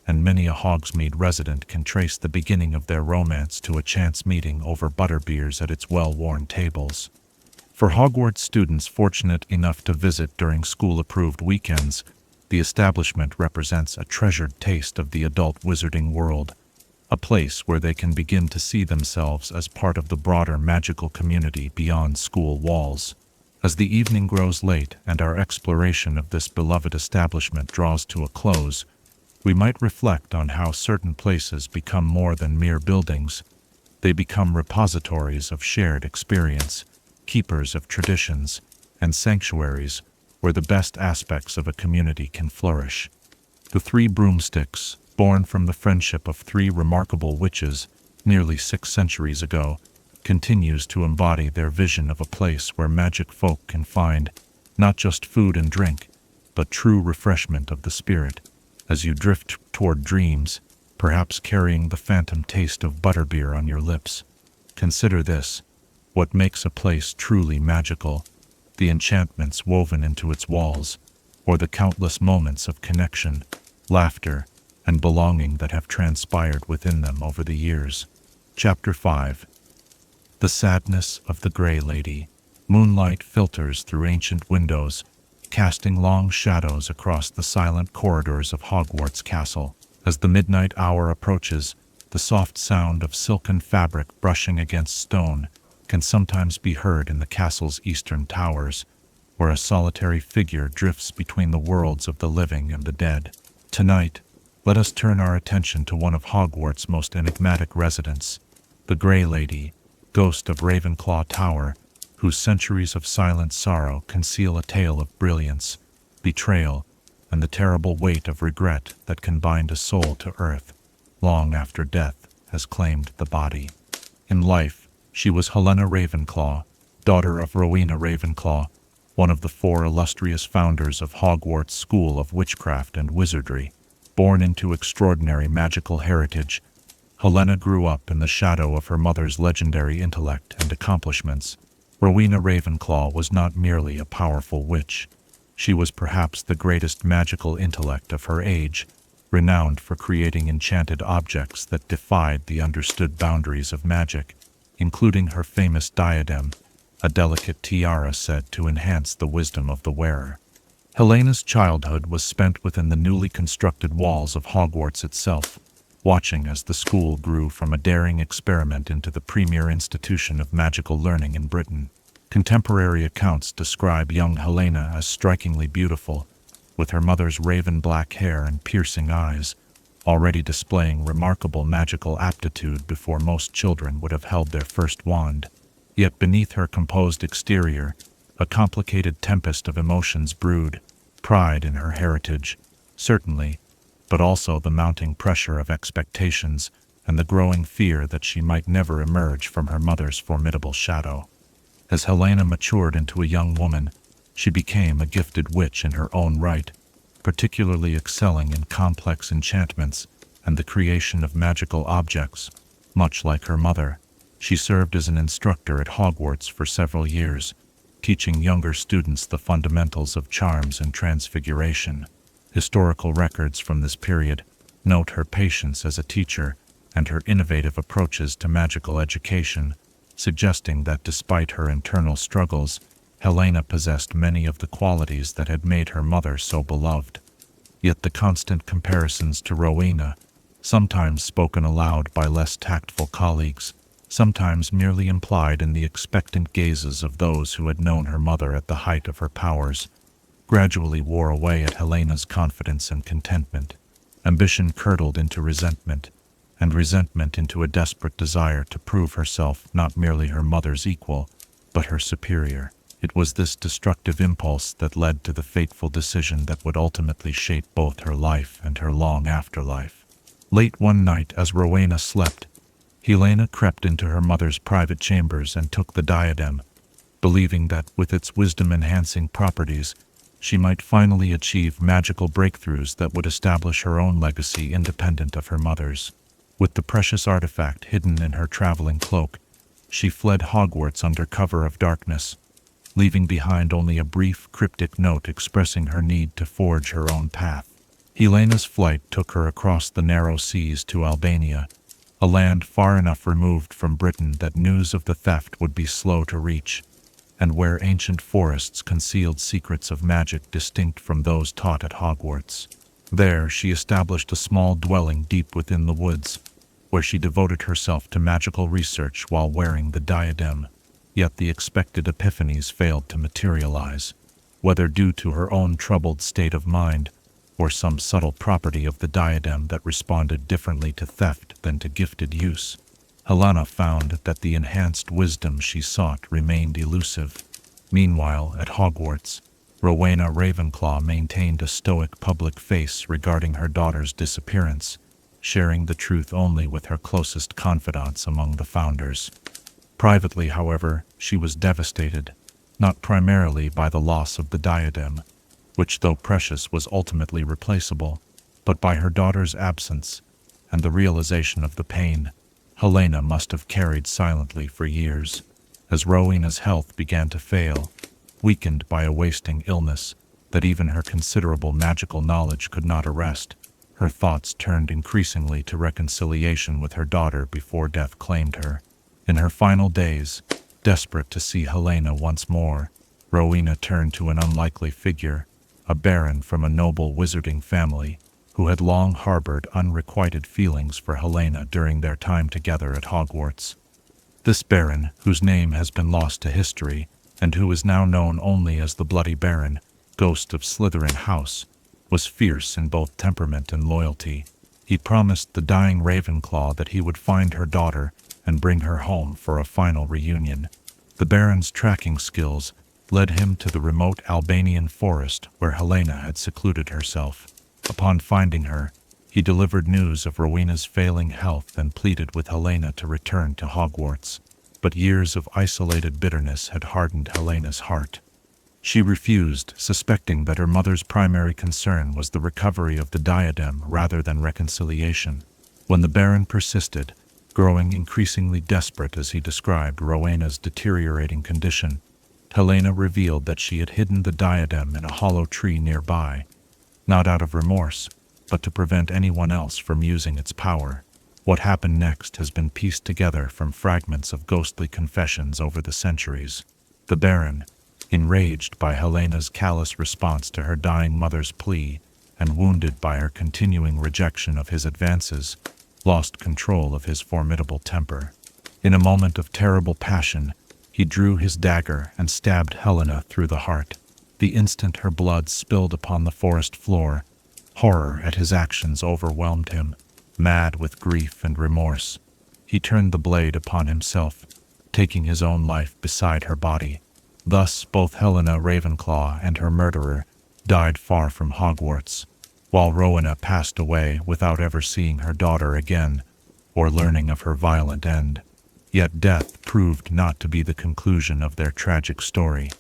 and many a Hogsmeade resident can trace the beginning of their romance to a chance meeting over butterbeers at its well-worn tables. For Hogwarts students fortunate enough to visit during school-approved weekends, the establishment represents a treasured taste of the adult wizarding world, a place where they can begin to see themselves as part of the broader magical community beyond school walls. As the evening grows late and our exploration of this beloved establishment draws to a close, we might reflect on how certain places become more than mere buildings. They become repositories of shared experience, keepers of traditions, and sanctuaries where the best aspects of a community can flourish. The Three Broomsticks, born from the friendship of three remarkable witches nearly 6 centuries ago, continues to embody their vision of a place where magic folk can find not just food and drink, but true refreshment of the spirit. As you drift toward dreams, perhaps carrying the phantom taste of butterbeer on your lips, consider this: what makes a place truly magical? The enchantments woven into its walls, or the countless moments of connection, laughter, and belonging that have transpired within them over the years. Chapter 5. The Sadness of the Grey Lady. Moonlight filters through ancient windows, casting long shadows across the silent corridors of Hogwarts Castle. As the midnight hour approaches, the soft sound of silken fabric brushing against stone can sometimes be heard in the castle's eastern towers, where a solitary figure drifts between the worlds of the living and the dead. Tonight, let us turn our attention to one of Hogwarts' most enigmatic residents, the Grey Lady, ghost of Ravenclaw Tower, whose centuries of silent sorrow conceal a tale of brilliance, betrayal, and the terrible weight of regret that can bind a soul to earth long after death has claimed the body. In life, she was Helena Ravenclaw, daughter of Rowena Ravenclaw, one of the 4 illustrious founders of Hogwarts School of Witchcraft and Wizardry. Born into extraordinary magical heritage, Helena grew up in the shadow of her mother's legendary intellect and accomplishments. Rowena Ravenclaw was not merely a powerful witch. She was perhaps the greatest magical intellect of her age, renowned for creating enchanted objects that defied the understood boundaries of magic, including her famous diadem, a delicate tiara said to enhance the wisdom of the wearer. Helena's childhood was spent within the newly constructed walls of Hogwarts itself, watching as the school grew from a daring experiment into the premier institution of magical learning in Britain. Contemporary accounts describe young Helena as strikingly beautiful, with her mother's raven-black hair and piercing eyes, already displaying remarkable magical aptitude before most children would have held their first wand. Yet beneath her composed exterior, a complicated tempest of emotions brewed: pride in her heritage, certainly, but also the mounting pressure of expectations and the growing fear that she might never emerge from her mother's formidable shadow. As Helena matured into a young woman, she became a gifted witch in her own right, particularly excelling in complex enchantments and the creation of magical objects. Much like her mother, she served as an instructor at Hogwarts for several years, teaching younger students the fundamentals of charms and transfiguration. Historical records from this period note her patience as a teacher and her innovative approaches to magical education, suggesting that despite her internal struggles, Helena possessed many of the qualities that had made her mother so beloved. Yet the constant comparisons to Rowena, sometimes spoken aloud by less tactful colleagues, sometimes merely implied in the expectant gazes of those who had known her mother at the height of her powers, gradually wore away at Helena's confidence and contentment. Ambition curdled into resentment, and resentment into a desperate desire to prove herself not merely her mother's equal, but her superior. It was this destructive impulse that led to the fateful decision that would ultimately shape both her life and her long afterlife. Late one night, as Rowena slept, Helena crept into her mother's private chambers and took the diadem, believing that, with its wisdom-enhancing properties, she might finally achieve magical breakthroughs that would establish her own legacy independent of her mother's. With the precious artifact hidden in her traveling cloak, she fled Hogwarts under cover of darkness, leaving behind only a brief, cryptic note expressing her need to forge her own path. Helena's flight took her across the narrow seas to Albania, a land far enough removed from Britain that news of the theft would be slow to reach, and where ancient forests concealed secrets of magic distinct from those taught at Hogwarts. There she established a small dwelling deep within the woods, where she devoted herself to magical research while wearing the diadem. Yet the expected epiphanies failed to materialize, whether due to her own troubled state of mind, or some subtle property of the diadem that responded differently to theft than to gifted use. Helena found that the enhanced wisdom she sought remained elusive. Meanwhile, at Hogwarts, Rowena Ravenclaw maintained a stoic public face regarding her daughter's disappearance, sharing the truth only with her closest confidants among the founders. Privately, however, she was devastated, not primarily by the loss of the diadem, which, though precious, was ultimately replaceable, but by her daughter's absence and the realization of the pain Helena must have carried silently for years. As Rowena's health began to fail, weakened by a wasting illness that even her considerable magical knowledge could not arrest, her thoughts turned increasingly to reconciliation with her daughter before death claimed her. In her final days, desperate to see Helena once more, Rowena turned to an unlikely figure, a baron from a noble wizarding family, who had long harbored unrequited feelings for Helena during their time together at Hogwarts. This baron, whose name has been lost to history, and who is now known only as the Bloody Baron, ghost of Slytherin House, was fierce in both temperament and loyalty. He promised the dying Ravenclaw that he would find her daughter and bring her home for a final reunion. The Baron's tracking skills led him to the remote Albanian forest where Helena had secluded herself. Upon finding her, he delivered news of Rowena's failing health and pleaded with Helena to return to Hogwarts. But years of isolated bitterness had hardened Helena's heart. She refused, suspecting that her mother's primary concern was the recovery of the diadem rather than reconciliation. When the Baron persisted, growing increasingly desperate as he described Rowena's deteriorating condition, Helena revealed that she had hidden the diadem in a hollow tree nearby, not out of remorse, but to prevent anyone else from using its power. What happened next has been pieced together from fragments of ghostly confessions over the centuries. The Baron, enraged by Helena's callous response to her dying mother's plea, and wounded by her continuing rejection of his advances, lost control of his formidable temper. In a moment of terrible passion, he drew his dagger and stabbed Helena through the heart. The instant her blood spilled upon the forest floor, horror at his actions overwhelmed him. Mad with grief and remorse, he turned the blade upon himself, taking his own life beside her body. Thus both Helena Ravenclaw and her murderer died far from Hogwarts, while Rowena passed away without ever seeing her daughter again or learning of her violent end. Yet death proved not to be the conclusion of their tragic story.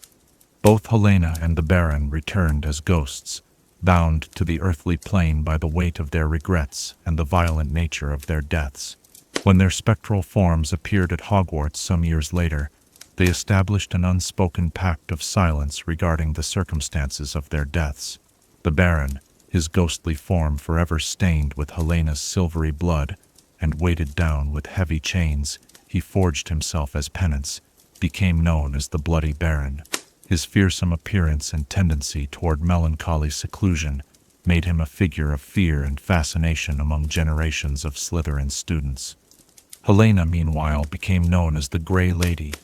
Both Helena and the Baron returned as ghosts, bound to the earthly plane by the weight of their regrets and the violent nature of their deaths. When their spectral forms appeared at Hogwarts some years later, they established an unspoken pact of silence regarding the circumstances of their deaths. The Baron, his ghostly form forever stained with Helena's silvery blood and weighted down with heavy chains he forged himself as penance, became known as the Bloody Baron. His fearsome appearance and tendency toward melancholy seclusion made him a figure of fear and fascination among generations of Slytherin students. Helena, meanwhile, became known as the Grey Lady,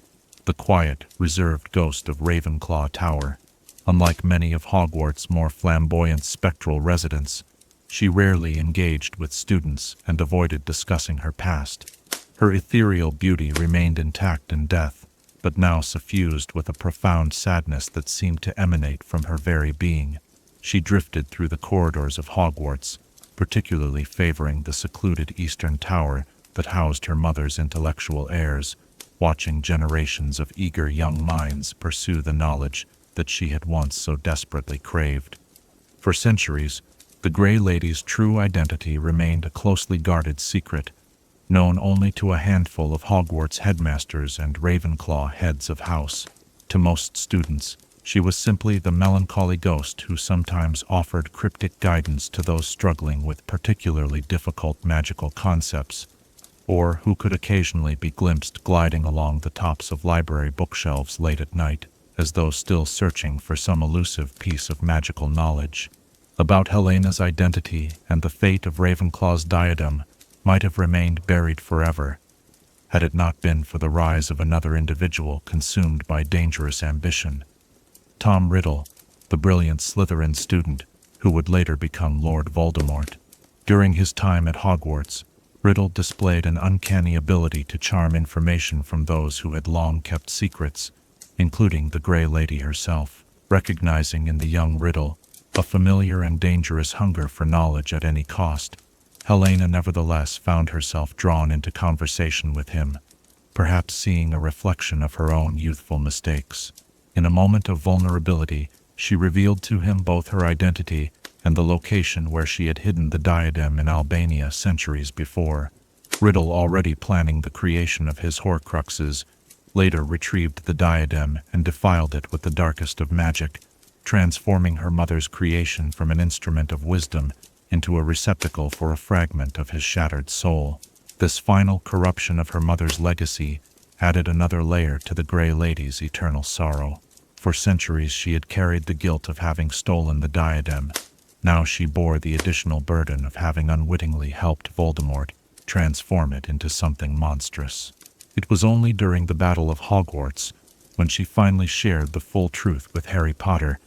the quiet, reserved ghost of Ravenclaw Tower. Unlike many of Hogwarts' more flamboyant spectral residents, She rarely engaged with students and avoided discussing her past. Her ethereal beauty remained intact in death, but now suffused with a profound sadness that seemed to emanate from her very being. She drifted through the corridors of Hogwarts, particularly favoring the secluded eastern tower that housed her mother's intellectual heirs, watching generations of eager young minds pursue the knowledge that she had once so desperately craved. For centuries, the Grey Lady's true identity remained a closely guarded secret, known only to a handful of Hogwarts headmasters and Ravenclaw heads of house. To most students, she was simply the melancholy ghost who sometimes offered cryptic guidance to those struggling with particularly difficult magical concepts, or who could occasionally be glimpsed gliding along the tops of library bookshelves late at night, as though still searching for some elusive piece of magical knowledge. About Helena's identity and the fate of Ravenclaw's diadem might have remained buried forever, had it not been for the rise of another individual consumed by dangerous ambition. Tom Riddle, the brilliant Slytherin student who would later become Lord Voldemort. During his time at Hogwarts, Riddle displayed an uncanny ability to charm information from those who had long kept secrets, including the Grey Lady herself. Recognizing in the young Riddle a familiar and dangerous hunger for knowledge at any cost, Helena nevertheless found herself drawn into conversation with him, perhaps seeing a reflection of her own youthful mistakes. In a moment of vulnerability, she revealed to him both her identity and the location where she had hidden the diadem in Albania centuries before. Riddle, already planning the creation of his Horcruxes, later retrieved the diadem and defiled it with the darkest of magic, transforming her mother's creation from an instrument of wisdom into a receptacle for a fragment of his shattered soul. This final corruption of her mother's legacy added another layer to the Grey Lady's eternal sorrow. For centuries she had carried the guilt of having stolen the diadem. Now she bore the additional burden of having unwittingly helped Voldemort transform it into something monstrous. It was only during the Battle of Hogwarts, when she finally shared the full truth with Harry Potter,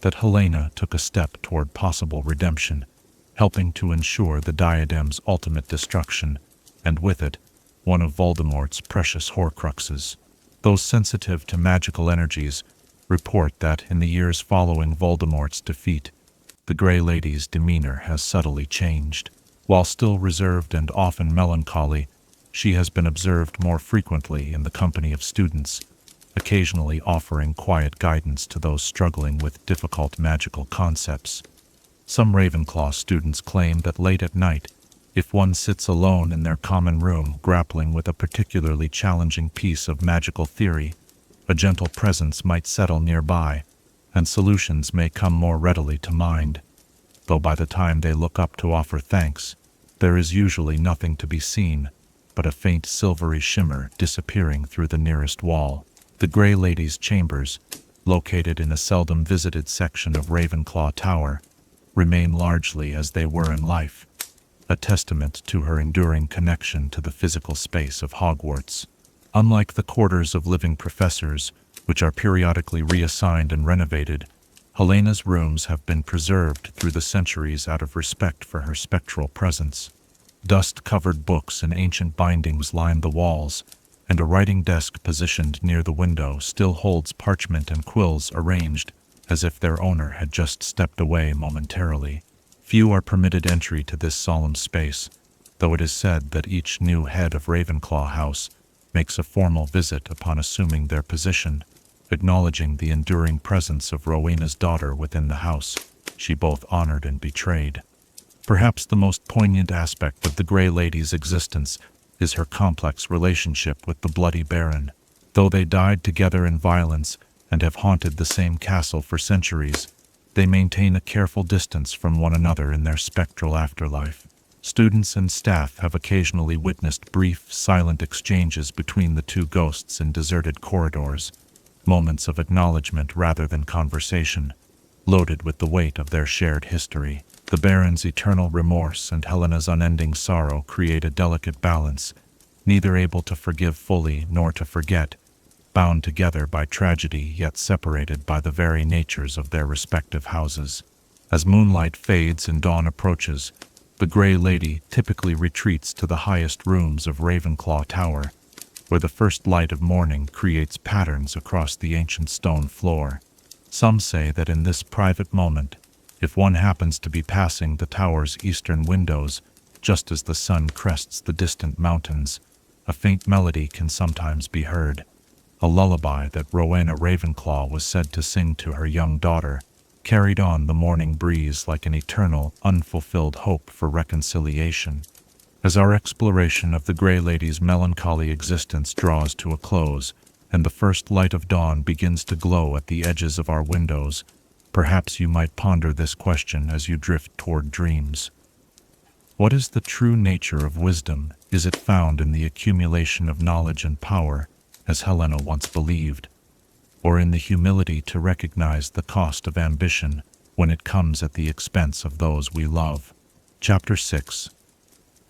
that Helena took a step toward possible redemption, helping to ensure the diadem's ultimate destruction, and with it, one of Voldemort's precious Horcruxes. Those sensitive to magical energies report that in the years following Voldemort's defeat, the Grey Lady's demeanor has subtly changed. While still reserved and often melancholy, she has been observed more frequently in the company of students, occasionally offering quiet guidance to those struggling with difficult magical concepts. Some Ravenclaw students claim that late at night, if one sits alone in their common room grappling with a particularly challenging piece of magical theory, a gentle presence might settle nearby, and solutions may come more readily to mind. Though by the time they look up to offer thanks, there is usually nothing to be seen but a faint silvery shimmer disappearing through the nearest wall. The Grey Lady's chambers, located in a seldom visited section of Ravenclaw Tower, remain largely as they were in life, a testament to her enduring connection to the physical space of Hogwarts. Unlike the quarters of living professors, which are periodically reassigned and renovated, Helena's rooms have been preserved through the centuries out of respect for her spectral presence. Dust-covered books and ancient bindings line the walls, and a writing desk positioned near the window still holds parchment and quills arranged as if their owner had just stepped away momentarily. Few are permitted entry to this solemn space, though it is said that each new head of Ravenclaw House makes a formal visit upon assuming their position, acknowledging the enduring presence of Rowena's daughter within the house she both honored and betrayed. Perhaps the most poignant aspect of the Grey Lady's existence is her complex relationship with the Bloody Baron. Though they died together in violence and have haunted the same castle for centuries, they maintain a careful distance from one another in their spectral afterlife. Students and staff have occasionally witnessed brief, silent exchanges between the two ghosts in deserted corridors, moments of acknowledgement rather than conversation, loaded with the weight of their shared history. The Baron's eternal remorse and Helena's unending sorrow create a delicate balance, neither able to forgive fully nor to forget, bound together by tragedy yet separated by the very natures of their respective houses. As moonlight fades and dawn approaches, the Grey Lady typically retreats to the highest rooms of Ravenclaw Tower, where the first light of morning creates patterns across the ancient stone floor. Some say that in this private moment, if one happens to be passing the tower's eastern windows, just as the sun crests the distant mountains, a faint melody can sometimes be heard, a lullaby that Rowena Ravenclaw was said to sing to her young daughter, carried on the morning breeze like an eternal, unfulfilled hope for reconciliation. As our exploration of the Grey Lady's melancholy existence draws to a close, and the first light of dawn begins to glow at the edges of our windows, perhaps you might ponder this question as you drift toward dreams. What is the true nature of wisdom? Is it found in the accumulation of knowledge and power, as Helena once believed, or in the humility to recognize the cost of ambition when it comes at the expense of those we love? Chapter 6.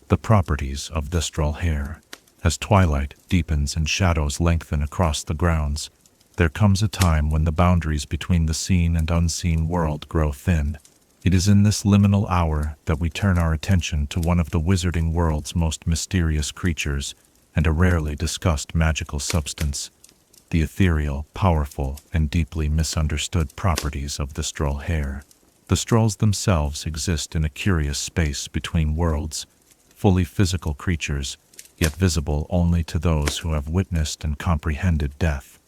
The Properties of Thestral Hair. As twilight deepens and shadows lengthen across the grounds, there comes a time when the boundaries between the seen and unseen world grow thin. It is in this liminal hour that we turn our attention to one of the wizarding world's most mysterious creatures and a rarely discussed magical substance, the ethereal, powerful, and deeply misunderstood properties of Thestral Hair. Thestrals themselves exist in a curious space between worlds, fully physical creatures, yet visible only to those who have witnessed and comprehended death.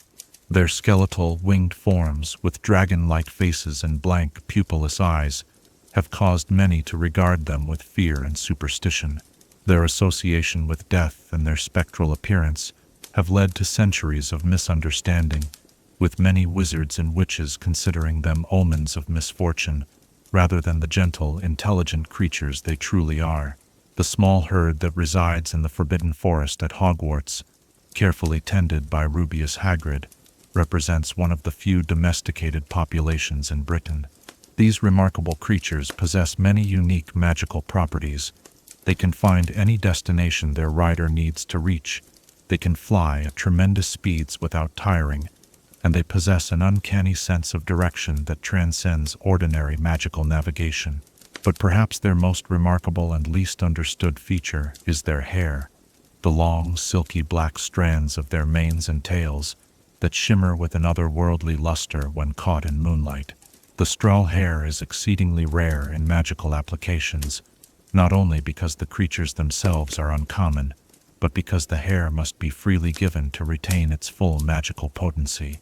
Their skeletal, winged forms, with dragon-like faces and blank, pupilless eyes, have caused many to regard them with fear and superstition. Their association with death and their spectral appearance have led to centuries of misunderstanding, with many wizards and witches considering them omens of misfortune, rather than the gentle, intelligent creatures they truly are. The small herd that resides in the Forbidden Forest at Hogwarts, carefully tended by Rubeus Hagrid, represents one of the few domesticated populations in Britain. These remarkable creatures possess many unique magical properties. They can find any destination their rider needs to reach. They can fly at tremendous speeds without tiring, and they possess an uncanny sense of direction that transcends ordinary magical navigation. But perhaps their most remarkable and least understood feature is their hair, the long, silky black strands of their manes and tails that shimmer with an otherworldly luster when caught in moonlight. Thestral hair is exceedingly rare in magical applications, not only because the creatures themselves are uncommon, but because the hair must be freely given to retain its full magical potency.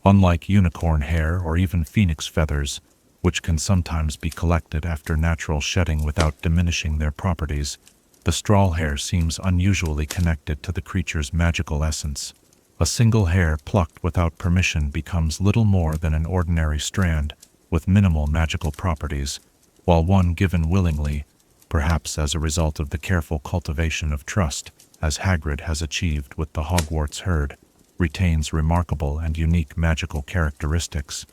Unlike unicorn hair or even phoenix feathers, which can sometimes be collected after natural shedding without diminishing their properties, Thestral hair seems unusually connected to the creature's magical essence. A single hair plucked without permission becomes little more than an ordinary strand with minimal magical properties, while one given willingly, perhaps as a result of the careful cultivation of trust, as Hagrid has achieved with the Hogwarts herd, retains remarkable and unique magical characteristics.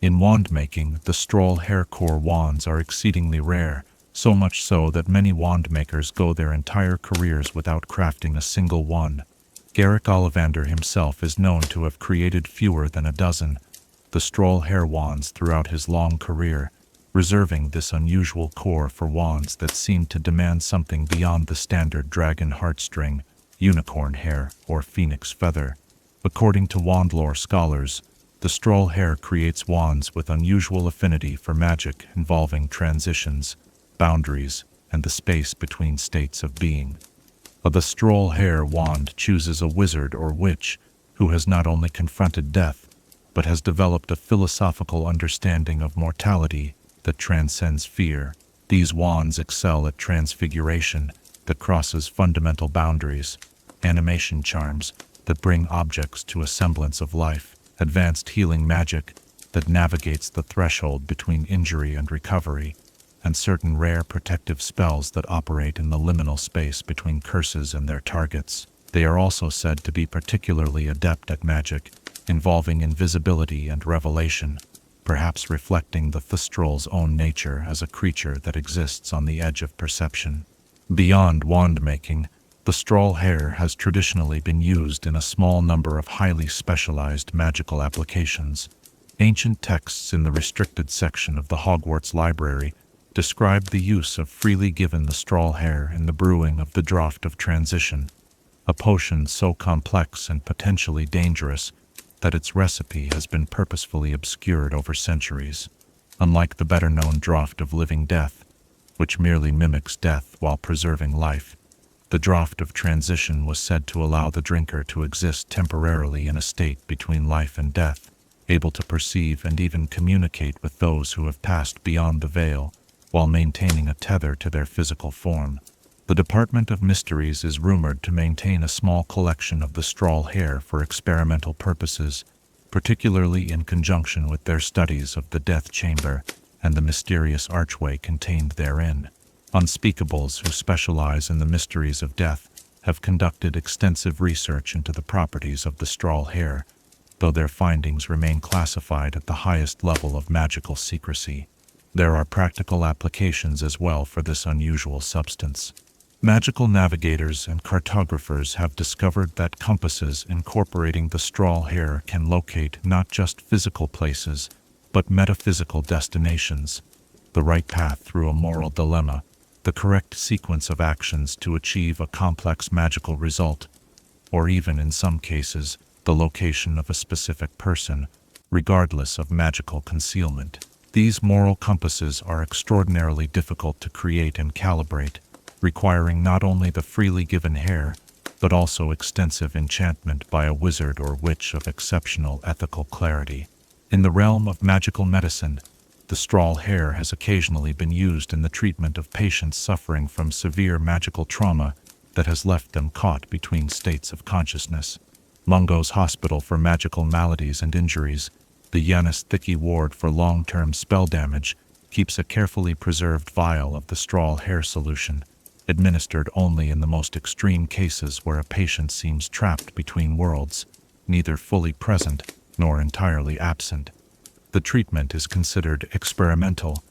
In wand-making, Thestral hair core wands are exceedingly rare, so much so that many wand-makers go their entire careers without crafting a single one. Garrick Ollivander himself is known to have created fewer than a dozen Thestral hair wands throughout his long career, reserving this unusual core for wands that seem to demand something beyond the standard dragon heartstring, unicorn hair, or phoenix feather. According to wand lore scholars, Thestral hair creates wands with unusual affinity for magic involving transitions, boundaries, and the space between states of being. A Thestral hair wand chooses a wizard or witch who has not only confronted death, but has developed a philosophical understanding of mortality that transcends fear. These wands excel at transfiguration that crosses fundamental boundaries, animation charms that bring objects to a semblance of life, advanced healing magic that navigates the threshold between injury and recovery, and certain rare protective spells that operate in the liminal space between curses and their targets. They are also said to be particularly adept at magic involving invisibility and revelation, perhaps reflecting the Thestral's own nature as a creature that exists on the edge of perception. Beyond wand-making, Thestral hair has traditionally been used in a small number of highly specialized magical applications. Ancient texts in the restricted section of the Hogwarts library describe the use of freely given the straw hair in the brewing of the draught of transition, a potion so complex and potentially dangerous that its recipe has been purposefully obscured over centuries. Unlike the better-known draught of living death, which merely mimics death while preserving life, the draught of transition was said to allow the drinker to exist temporarily in a state between life and death, able to perceive and even communicate with those who have passed beyond the veil, while maintaining a tether to their physical form. The Department of Mysteries is rumored to maintain a small collection of the straw hair for experimental purposes, particularly in conjunction with their studies of the Death Chamber and the mysterious archway contained therein. Unspeakables who specialize in the mysteries of death have conducted extensive research into the properties of the straw hair, though their findings remain classified at the highest level of magical secrecy. There are practical applications as well for this unusual substance. Magical navigators and cartographers have discovered that compasses incorporating the straw hair can locate not just physical places, but metaphysical destinations, the right path through a moral dilemma, the correct sequence of actions to achieve a complex magical result, or even in some cases, the location of a specific person, regardless of magical concealment. These moral compasses are extraordinarily difficult to create and calibrate, requiring not only the freely given hair, but also extensive enchantment by a wizard or witch of exceptional ethical clarity. In the realm of magical medicine, the straw hair has occasionally been used in the treatment of patients suffering from severe magical trauma that has left them caught between states of consciousness. Mungo's Hospital for Magical Maladies and Injuries, the Yanis Thicke ward for long-term spell damage, keeps a carefully preserved vial of the straw hair solution, administered only in the most extreme cases where a patient seems trapped between worlds, neither fully present nor entirely absent. The treatment is considered experimental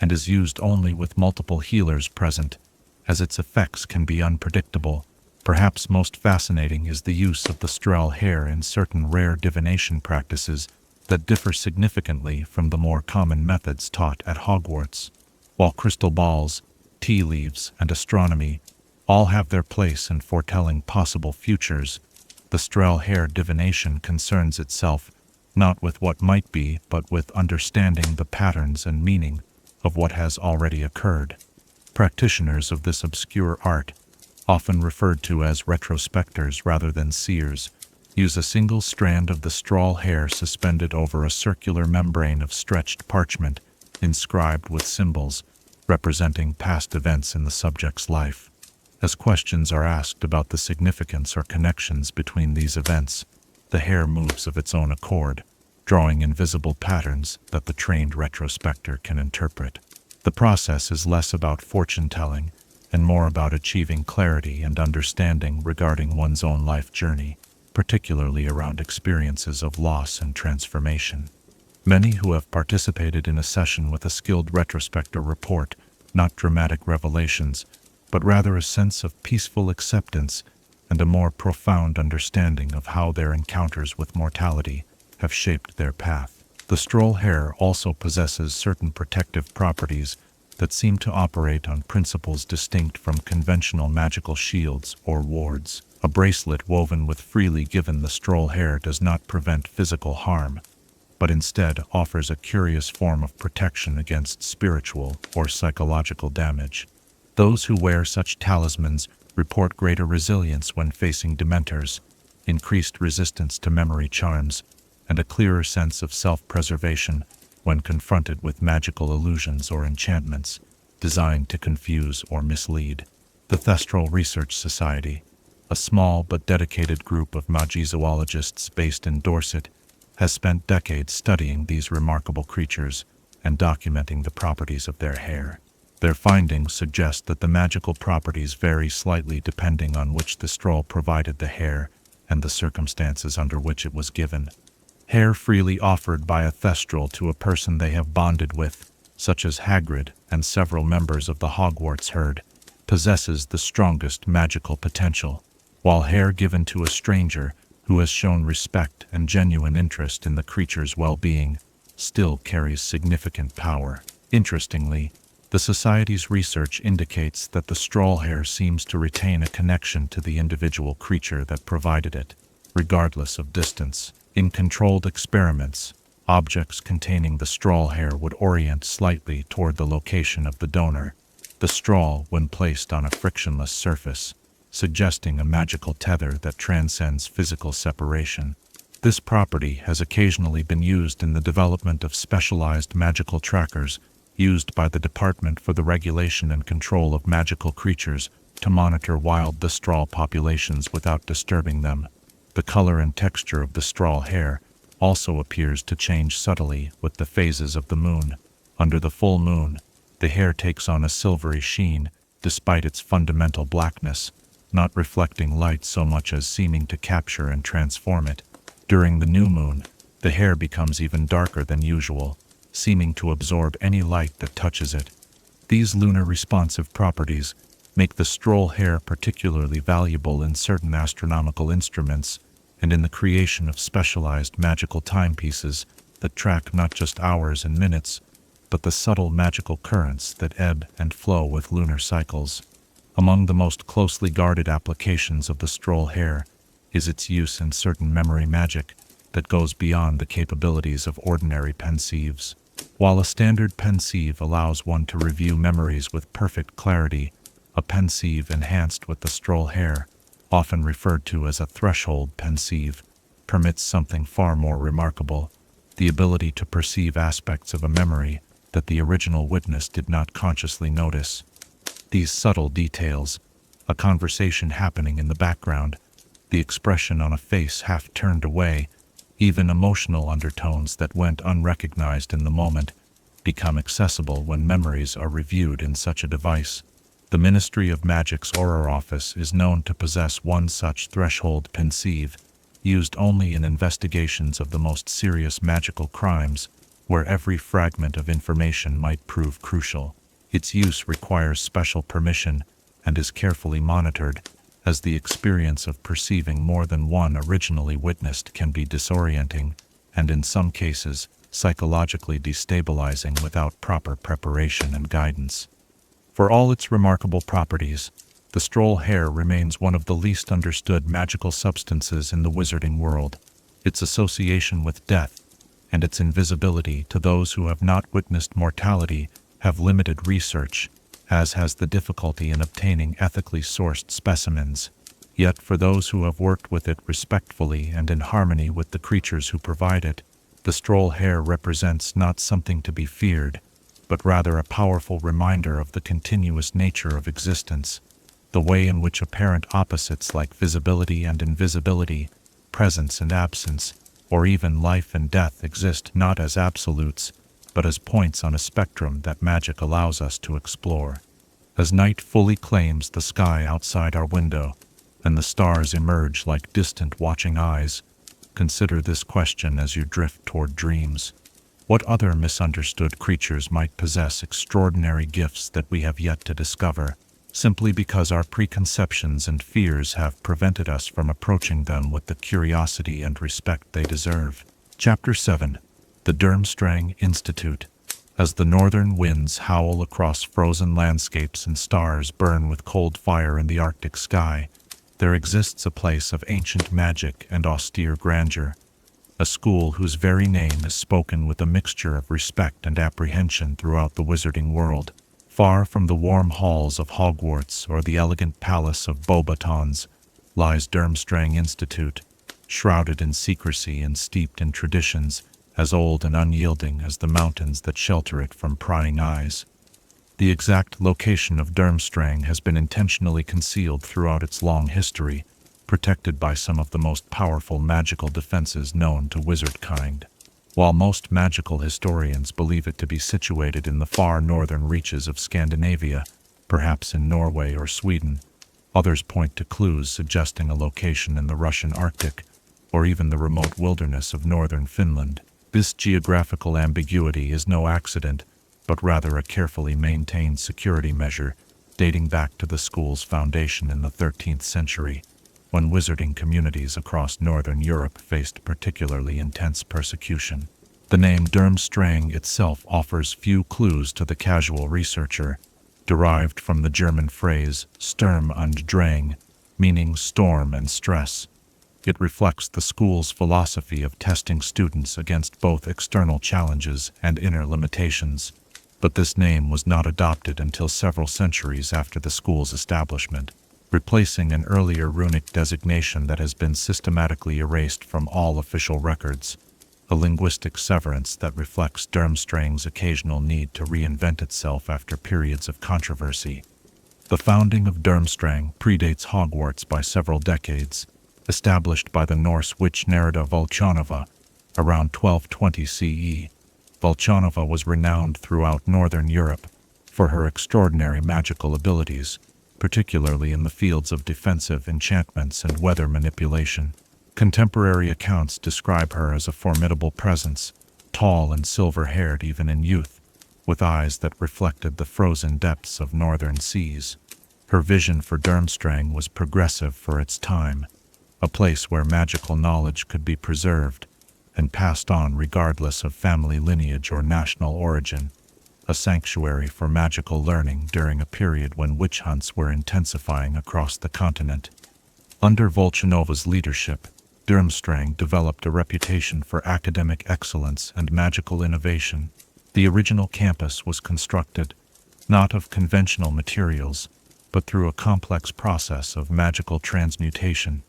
and is used only with multiple healers present, as its effects can be unpredictable. Perhaps most fascinating is the use of the straw hair in certain rare divination practices that differ significantly from the more common methods taught at Hogwarts. While crystal balls, tea leaves, and astronomy all have their place in foretelling possible futures, the straw hair divination concerns itself not with what might be, but with understanding the patterns and meaning of what has already occurred. Practitioners of this obscure art, often referred to as retrospectors rather than seers, use a single strand of the straw hair suspended over a circular membrane of stretched parchment, inscribed with symbols representing past events in the subject's life. As questions are asked about the significance or connections between these events, the hair moves of its own accord, drawing invisible patterns that the trained retrospector can interpret. The process is less about fortune-telling and more about achieving clarity and understanding regarding one's own life journey, particularly around experiences of loss and transformation. Many who have participated in a session with a skilled retrospector report not dramatic revelations, but rather a sense of peaceful acceptance and a more profound understanding of how their encounters with mortality have shaped their path. The straw hair also possesses certain protective properties that seem to operate on principles distinct from conventional magical shields or wards. A bracelet woven with freely given the straw hair does not prevent physical harm, but instead offers a curious form of protection against spiritual or psychological damage. Those who wear such talismans report greater resilience when facing dementors, increased resistance to memory charms, and a clearer sense of self-preservation when confronted with magical illusions or enchantments designed to confuse or mislead. The Thestral Research Society, a small but dedicated group of magizoologists based in Dorset, has spent decades studying these remarkable creatures and documenting the properties of their hair. Their findings suggest that the magical properties vary slightly depending on which thestral provided the hair and the circumstances under which it was given. Hair freely offered by a thestral to a person they have bonded with, such as Hagrid and several members of the Hogwarts herd, possesses the strongest magical potential, while hair given to a stranger who has shown respect and genuine interest in the creature's well-being still carries significant power. Interestingly, the Society's research indicates that the straw hair seems to retain a connection to the individual creature that provided it, regardless of distance. In controlled experiments, objects containing the straw hair would orient slightly toward the location of the donor, the straw when placed on a frictionless surface, suggesting a magical tether that transcends physical separation. This property has occasionally been used in the development of specialized magical trackers used by the Department for the Regulation and Control of Magical Creatures to monitor wild Thestral populations without disturbing them. The color and texture of the straw hair also appears to change subtly with the phases of the moon. Under the full moon, the hair takes on a silvery sheen despite its fundamental blackness, not reflecting light so much as seeming to capture and transform it. During the new moon, the hair becomes even darker than usual, seeming to absorb any light that touches it. These lunar responsive properties make the straw hair particularly valuable in certain astronomical instruments and in the creation of specialized magical timepieces that track not just hours and minutes, but the subtle magical currents that ebb and flow with lunar cycles. Among the most closely guarded applications of the straw hair is its use in certain memory magic that goes beyond the capabilities of ordinary pensieves. While a standard pensieve allows one to review memories with perfect clarity, a pensieve enhanced with the straw hair, often referred to as a threshold pensieve, permits something far more remarkable: the ability to perceive aspects of a memory that the original witness did not consciously notice. These subtle details, a conversation happening in the background, the expression on a face half turned away, even emotional undertones that went unrecognized in the moment, become accessible when memories are reviewed in such a device. The Ministry of Magic's Auror Office is known to possess one such threshold pensieve, used only in investigations of the most serious magical crimes, where every fragment of information might prove crucial. Its use requires special permission and is carefully monitored, as the experience of perceiving more than one originally witnessed can be disorienting and, in some cases, psychologically destabilizing without proper preparation and guidance. For all its remarkable properties, the straw hair remains one of the least understood magical substances in the wizarding world. Its association with death and its invisibility to those who have not witnessed mortality have limited research, as has the difficulty in obtaining ethically sourced specimens. Yet for those who have worked with it respectfully and in harmony with the creatures who provide it, the straw hair represents not something to be feared, but rather a powerful reminder of the continuous nature of existence, the way in which apparent opposites like visibility and invisibility, presence and absence, or even life and death exist not as absolutes, but as points on a spectrum that magic allows us to explore. As night fully claims the sky outside our window, and the stars emerge like distant watching eyes, consider this question as you drift toward dreams. What other misunderstood creatures might possess extraordinary gifts that we have yet to discover, simply because our preconceptions and fears have prevented us from approaching them with the curiosity and respect they deserve? Chapter 7. The Durmstrang Institute. As the northern winds howl across frozen landscapes and stars burn with cold fire in the Arctic sky, there exists a place of ancient magic and austere grandeur, a school whose very name is spoken with a mixture of respect and apprehension throughout the wizarding world. Far from the warm halls of Hogwarts or the elegant palace of Beauxbatons lies Durmstrang Institute, shrouded in secrecy and steeped in traditions as old and unyielding as the mountains that shelter it from prying eyes. The exact location of Durmstrang has been intentionally concealed throughout its long history, protected by some of the most powerful magical defenses known to wizardkind. While most magical historians believe it to be situated in the far northern reaches of Scandinavia, perhaps in Norway or Sweden, others point to clues suggesting a location in the Russian Arctic, or even the remote wilderness of northern Finland. This geographical ambiguity is no accident, but rather a carefully maintained security measure dating back to the school's foundation in the 13th century, when wizarding communities across northern Europe faced particularly intense persecution. The name Durmstrang itself offers few clues to the casual researcher, derived from the German phrase Sturm und Drang, meaning storm and stress. It reflects the school's philosophy of testing students against both external challenges and inner limitations. But this name was not adopted until several centuries after the school's establishment, replacing an earlier runic designation that has been systematically erased from all official records, a linguistic severance that reflects Durmstrang's occasional need to reinvent itself after periods of controversy. The founding of Durmstrang predates Hogwarts by several decades, established by the Norse witch Nerida Volchanova around 1220 CE. Volchanova was renowned throughout northern Europe for her extraordinary magical abilities, particularly in the fields of defensive enchantments and weather manipulation. Contemporary accounts describe her as a formidable presence, tall and silver-haired even in youth, with eyes that reflected the frozen depths of northern seas. Her vision for Durmstrang was progressive for its time, a place where magical knowledge could be preserved and passed on regardless of family lineage or national origin, a sanctuary for magical learning during a period when witch hunts were intensifying across the continent. Under Volchanova's leadership, Durmstrang developed a reputation for academic excellence and magical innovation. The original campus was constructed, not of conventional materials, but through a complex process of magical transmutation.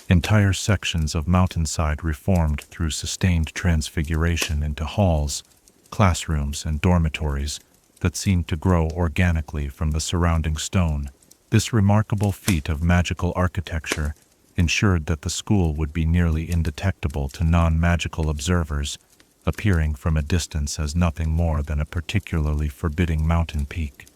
Entire sections of mountainside reformed through sustained transfiguration into halls, classrooms, and dormitories that seemed to grow organically from the surrounding stone. This remarkable feat of magical architecture ensured that the school would be nearly indetectable to non-magical observers, appearing from a distance as nothing more than a particularly forbidding mountain peak.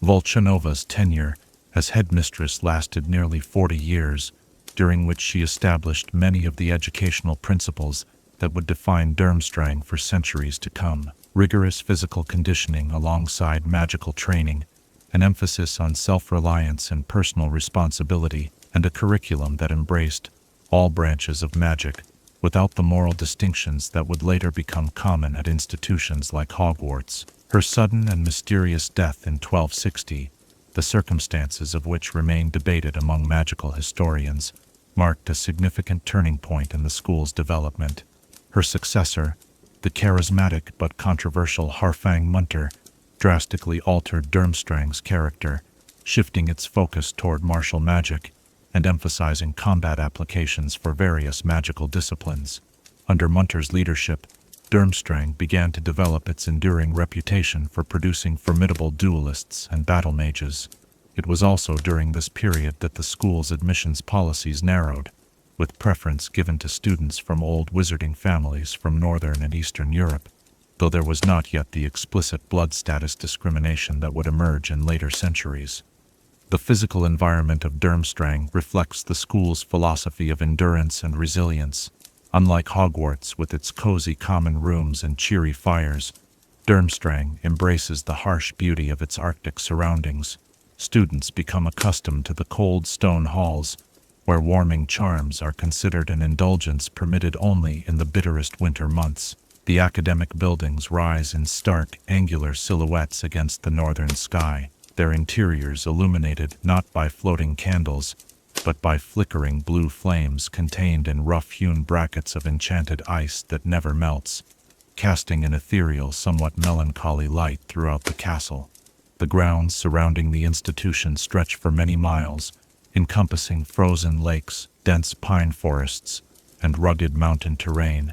Volchanova's tenure as headmistress lasted nearly 40 years, during which she established many of the educational principles that would define Durmstrang for centuries to come. Rigorous physical conditioning alongside magical training, an emphasis on self-reliance and personal responsibility, and a curriculum that embraced all branches of magic, without the moral distinctions that would later become common at institutions like Hogwarts. Her sudden and mysterious death in 1260, the circumstances of which remain debated among magical historians, marked a significant turning point in the school's development. Her successor, the charismatic but controversial Harfang Munter, drastically altered Durmstrang's character, shifting its focus toward martial magic and emphasizing combat applications for various magical disciplines. Under Munter's leadership, Durmstrang began to develop its enduring reputation for producing formidable duelists and battle mages. It was also during this period that the school's admissions policies narrowed, with preference given to students from old wizarding families from Northern and Eastern Europe, though there was not yet the explicit blood status discrimination that would emerge in later centuries. The physical environment of Durmstrang reflects the school's philosophy of endurance and resilience. Unlike Hogwarts with its cozy common rooms and cheery fires, Durmstrang embraces the harsh beauty of its Arctic surroundings. Students become accustomed to the cold stone halls, where warming charms are considered an indulgence permitted only in the bitterest winter months. The academic buildings rise in stark, angular silhouettes against the northern sky, their interiors illuminated not by floating candles, but by flickering blue flames contained in rough-hewn brackets of enchanted ice that never melts, casting an ethereal, somewhat melancholy light throughout the castle. The grounds surrounding the institution stretch for many miles, encompassing frozen lakes, dense pine forests, and rugged mountain terrain,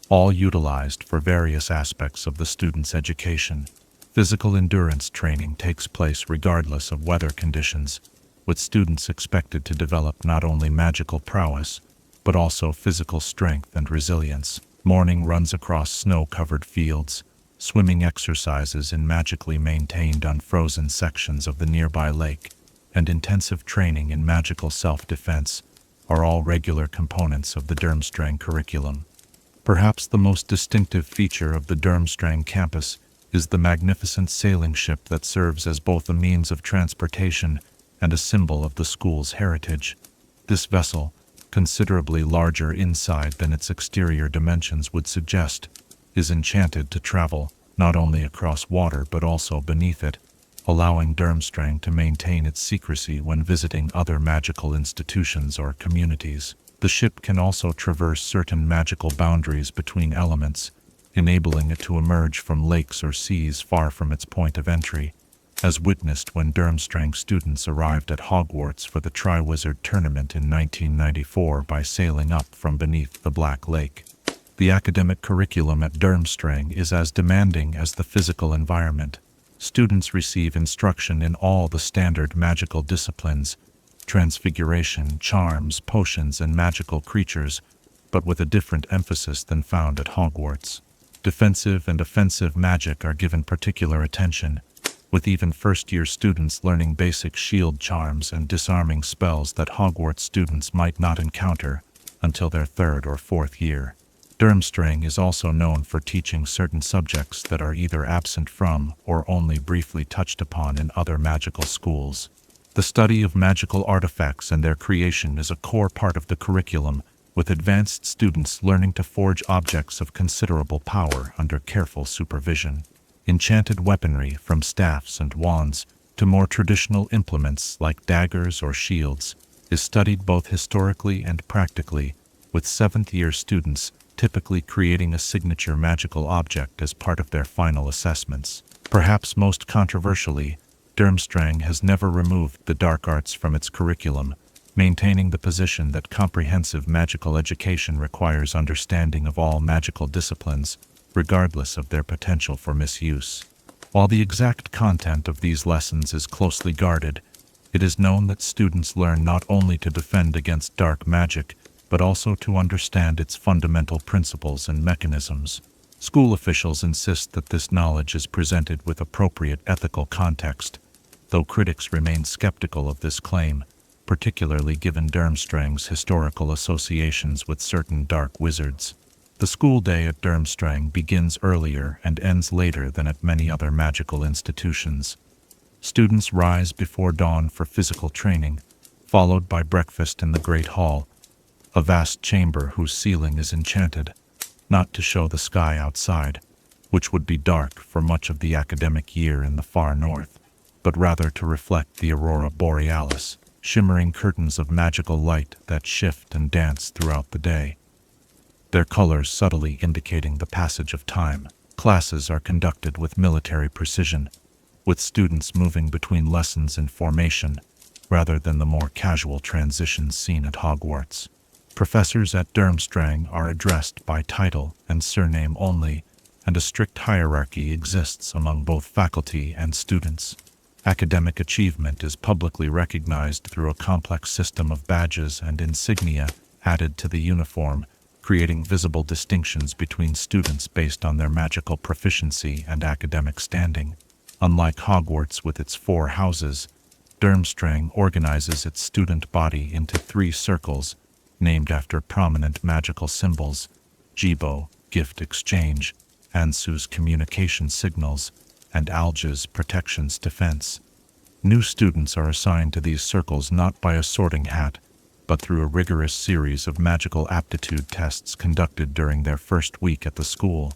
all utilized for various aspects of the student's education. Physical endurance training takes place regardless of weather conditions, with students expected to develop not only magical prowess, but also physical strength and resilience. Morning runs across snow-covered fields, swimming exercises in magically maintained unfrozen sections of the nearby lake, and intensive training in magical self-defense are all regular components of the Durmstrang curriculum. Perhaps the most distinctive feature of the Durmstrang campus is the magnificent sailing ship that serves as both a means of transportation and a symbol of the school's heritage. This vessel, considerably larger inside than its exterior dimensions would suggest, is enchanted to travel, not only across water but also beneath it, allowing Durmstrang to maintain its secrecy when visiting other magical institutions or communities. The ship can also traverse certain magical boundaries between elements, enabling it to emerge from lakes or seas far from its point of entry, as witnessed when Durmstrang students arrived at Hogwarts for the Triwizard Tournament in 1994 by sailing up from beneath the Black Lake. The academic curriculum at Durmstrang is as demanding as the physical environment. Students receive instruction in all the standard magical disciplines, transfiguration, charms, potions, and magical creatures, but with a different emphasis than found at Hogwarts. Defensive and offensive magic are given particular attention, with even first-year students learning basic shield charms and disarming spells that Hogwarts students might not encounter until their third or fourth year. Durmstrang is also known for teaching certain subjects that are either absent from or only briefly touched upon in other magical schools. The study of magical artifacts and their creation is a core part of the curriculum, with advanced students learning to forge objects of considerable power under careful supervision. Enchanted weaponry, from staffs and wands to more traditional implements like daggers or shields, is studied both historically and practically, with seventh-year students typically creating a signature magical object as part of their final assessments. Perhaps most controversially, Durmstrang has never removed the dark arts from its curriculum, maintaining the position that comprehensive magical education requires understanding of all magical disciplines, regardless of their potential for misuse. While the exact content of these lessons is closely guarded, it is known that students learn not only to defend against dark magic, but also to understand its fundamental principles and mechanisms. School officials insist that this knowledge is presented with appropriate ethical context, though critics remain skeptical of this claim, particularly given Durmstrang's historical associations with certain dark wizards. The school day at Durmstrang begins earlier and ends later than at many other magical institutions. Students rise before dawn for physical training, followed by breakfast in the Great Hall, a vast chamber whose ceiling is enchanted, not to show the sky outside, which would be dark for much of the academic year in the far north, but rather to reflect the aurora borealis, shimmering curtains of magical light that shift and dance throughout the day, their colors subtly indicating the passage of time. Classes are conducted with military precision, with students moving between lessons in formation, rather than the more casual transitions seen at Hogwarts. Professors at Durmstrang are addressed by title and surname only, and a strict hierarchy exists among both faculty and students. Academic achievement is publicly recognized through a complex system of badges and insignia added to the uniform, creating visible distinctions between students based on their magical proficiency and academic standing. Unlike Hogwarts with its 4 houses, Durmstrang organizes its student body into 3 circles, named after prominent magical symbols: Jibo, gift exchange; Ansu's communication signals; and Alge's protection's defense. New students are assigned to these circles not by a sorting hat, but through a rigorous series of magical aptitude tests conducted during their first week at the school.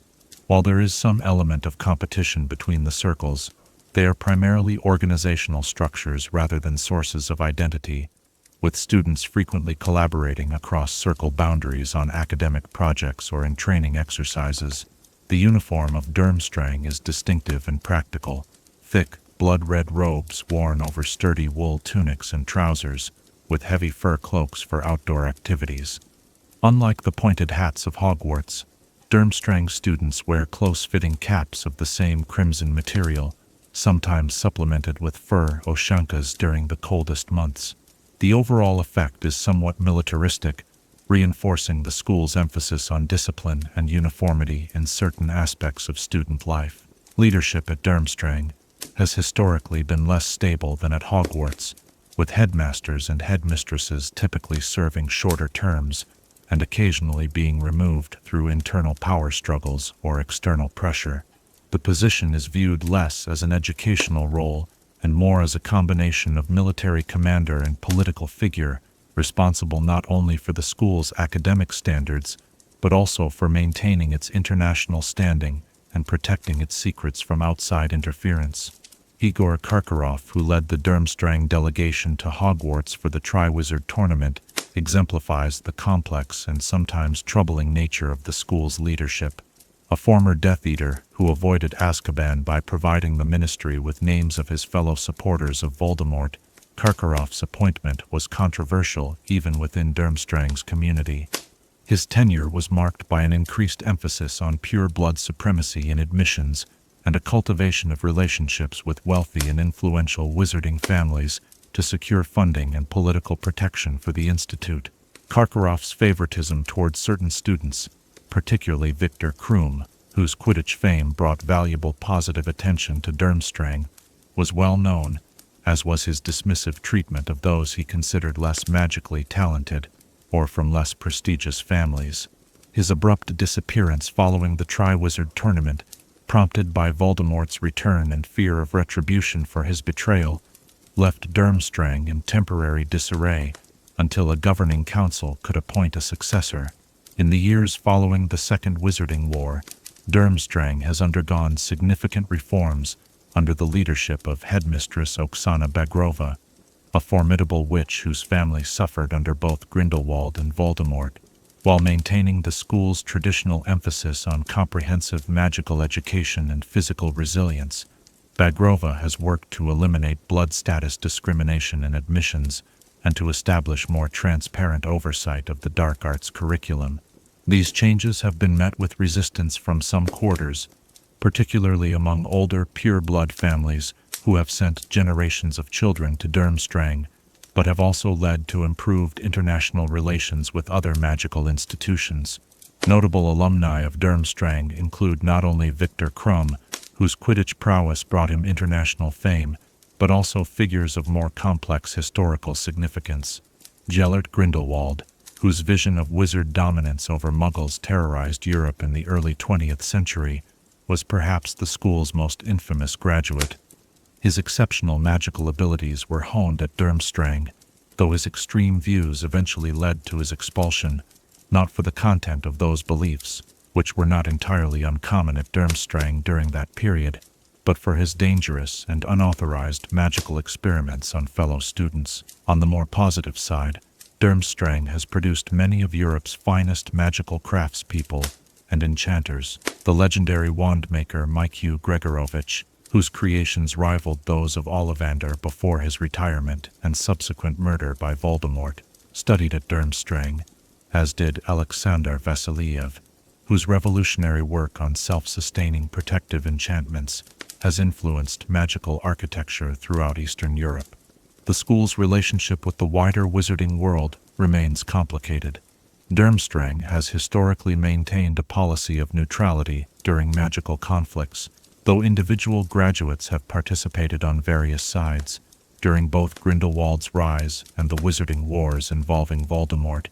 While there is some element of competition between the circles, they are primarily organizational structures rather than sources of identity, with students frequently collaborating across circle boundaries on academic projects or in training exercises. The uniform of Durmstrang is distinctive and practical: thick, blood-red robes worn over sturdy wool tunics and trousers, with heavy fur cloaks for outdoor activities. Unlike the pointed hats of Hogwarts, Durmstrang students wear close-fitting caps of the same crimson material, sometimes supplemented with fur oshankas during the coldest months. The overall effect is somewhat militaristic, reinforcing the school's emphasis on discipline and uniformity in certain aspects of student life. Leadership at Durmstrang has historically been less stable than at Hogwarts, with headmasters and headmistresses typically serving shorter terms and occasionally being removed through internal power struggles or external pressure. The position is viewed less as an educational role and more as a combination of military commander and political figure, responsible not only for the school's academic standards, but also for maintaining its international standing and protecting its secrets from outside interference. Igor Karkaroff, who led the Durmstrang delegation to Hogwarts for the Triwizard Tournament, exemplifies the complex and sometimes troubling nature of the school's leadership. A former Death Eater who avoided Azkaban by providing the Ministry with names of his fellow supporters of Voldemort, Karkaroff's appointment was controversial even within Durmstrang's community. His tenure was marked by an increased emphasis on pure blood supremacy in admissions and a cultivation of relationships with wealthy and influential wizarding families to secure funding and political protection for the institute. Karkaroff's favoritism towards certain students, particularly Victor Krum, whose Quidditch fame brought valuable positive attention to Durmstrang, was well known, as was his dismissive treatment of those he considered less magically talented or from less prestigious families. His abrupt disappearance following the Triwizard Tournament, prompted by Voldemort's return and fear of retribution for his betrayal, left Durmstrang in temporary disarray until a governing council could appoint a successor. In the years following the Second Wizarding War, Durmstrang has undergone significant reforms under the leadership of Headmistress Oksana Bagrova, a formidable witch whose family suffered under both Grindelwald and Voldemort. While maintaining the school's traditional emphasis on comprehensive magical education and physical resilience, Bagrova has worked to eliminate blood status discrimination in admissions and to establish more transparent oversight of the dark arts curriculum. These changes have been met with resistance from some quarters, particularly among older pure-blood families who have sent generations of children to Durmstrang, but have also led to improved international relations with other magical institutions. Notable alumni of Durmstrang include not only Victor Krum, whose Quidditch prowess brought him international fame, but also figures of more complex historical significance. Gellert Grindelwald, whose vision of wizard dominance over Muggles terrorized Europe in the early 20th century, was perhaps the school's most infamous graduate. His exceptional magical abilities were honed at Durmstrang, though his extreme views eventually led to his expulsion, not for the content of those beliefs, which were not entirely uncommon at Durmstrang during that period, but for his dangerous and unauthorized magical experiments on fellow students. On the more positive side, Durmstrang has produced many of Europe's finest magical craftspeople and enchanters. The legendary wandmaker Mikhail Gregorovich, whose creations rivaled those of Ollivander before his retirement and subsequent murder by Voldemort, studied at Durmstrang, as did Alexander Vasiliev, whose revolutionary work on self-sustaining protective enchantments has influenced magical architecture throughout Eastern Europe. The school's relationship with the wider wizarding world remains complicated. Durmstrang has historically maintained a policy of neutrality during magical conflicts, though individual graduates have participated on various sides. During both Grindelwald's rise and the Wizarding Wars involving Voldemort,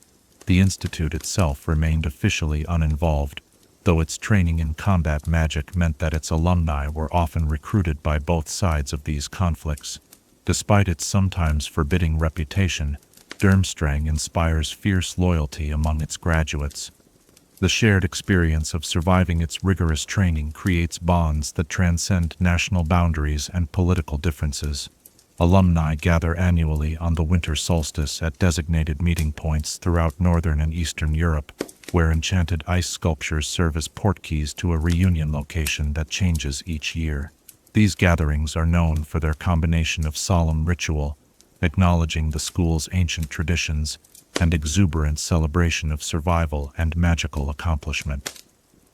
the Institute itself remained officially uninvolved, though its training in combat magic meant that its alumni were often recruited by both sides of these conflicts. Despite its sometimes forbidding reputation, Durmstrang inspires fierce loyalty among its graduates. The shared experience of surviving its rigorous training creates bonds that transcend national boundaries and political differences. Alumni gather annually on the winter solstice at designated meeting points throughout northern and eastern Europe, where enchanted ice sculptures serve as portkeys to a reunion location that changes each year. These gatherings are known for their combination of solemn ritual, acknowledging the school's ancient traditions, and exuberant celebration of survival and magical accomplishment.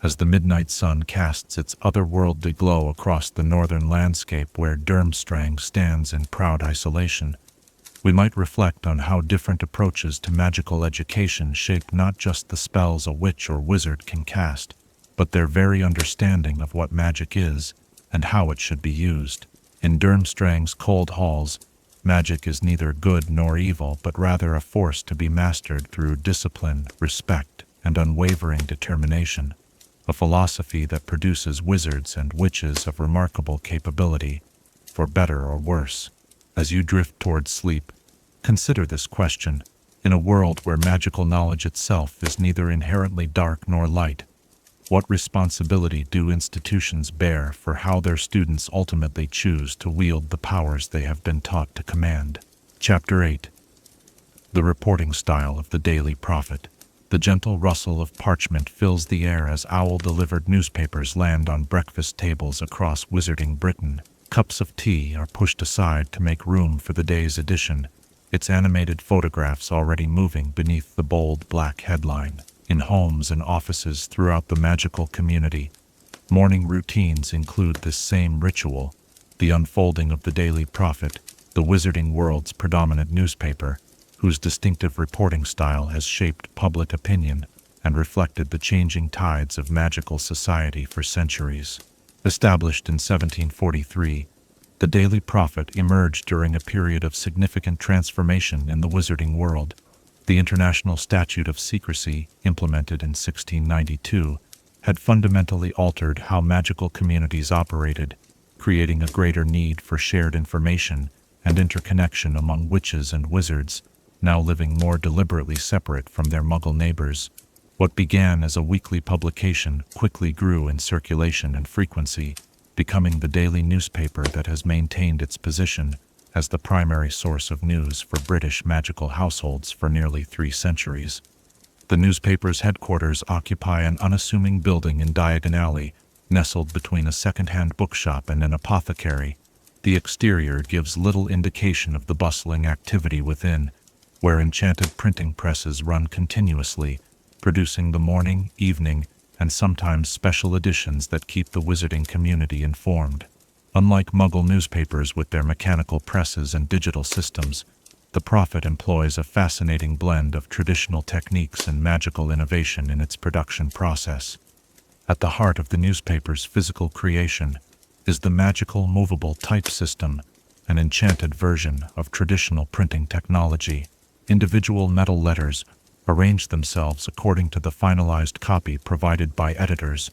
As the midnight sun casts its otherworldly glow across the northern landscape where Durmstrang stands in proud isolation, we might reflect on how different approaches to magical education shape not just the spells a witch or wizard can cast, but their very understanding of what magic is and how it should be used. In Durmstrang's cold halls, magic is neither good nor evil, but rather a force to be mastered through discipline, respect, and unwavering determination, a philosophy that produces wizards and witches of remarkable capability, for better or worse. As you drift towards sleep, consider this question: In a world where magical knowledge itself is neither inherently dark nor light, what responsibility do institutions bear for how their students ultimately choose to wield the powers they have been taught to command? Chapter 8. The reporting style of the Daily Prophet. The gentle rustle of parchment fills the air as owl-delivered newspapers land on breakfast tables across Wizarding Britain. Cups of tea are pushed aside to make room for the day's edition, its animated photographs already moving beneath the bold black headline. In homes and offices throughout the magical community, morning routines include this same ritual, the unfolding of the Daily Prophet, the Wizarding world's predominant newspaper, whose distinctive reporting style has shaped public opinion and reflected the changing tides of magical society for centuries. Established in 1743, the Daily Prophet emerged during a period of significant transformation in the Wizarding world. The International Statute of Secrecy, implemented in 1692, had fundamentally altered how magical communities operated, creating a greater need for shared information and interconnection among witches and wizards, now living more deliberately separate from their Muggle neighbors. What began as a weekly publication quickly grew in circulation and frequency, becoming the daily newspaper that has maintained its position as the primary source of news for British magical households for nearly 3 centuries. The newspaper's headquarters occupy an unassuming building in Diagon Alley, nestled between a second-hand bookshop and an apothecary. The exterior gives little indication of the bustling activity within, where enchanted printing presses run continuously, producing the morning, evening, and sometimes special editions that keep the Wizarding community informed. Unlike Muggle newspapers with their mechanical presses and digital systems, the Prophet employs a fascinating blend of traditional techniques and magical innovation in its production process. At the heart of the newspaper's physical creation is the magical movable type system, an enchanted version of traditional printing technology. Individual metal letters arrange themselves according to the finalized copy provided by editors,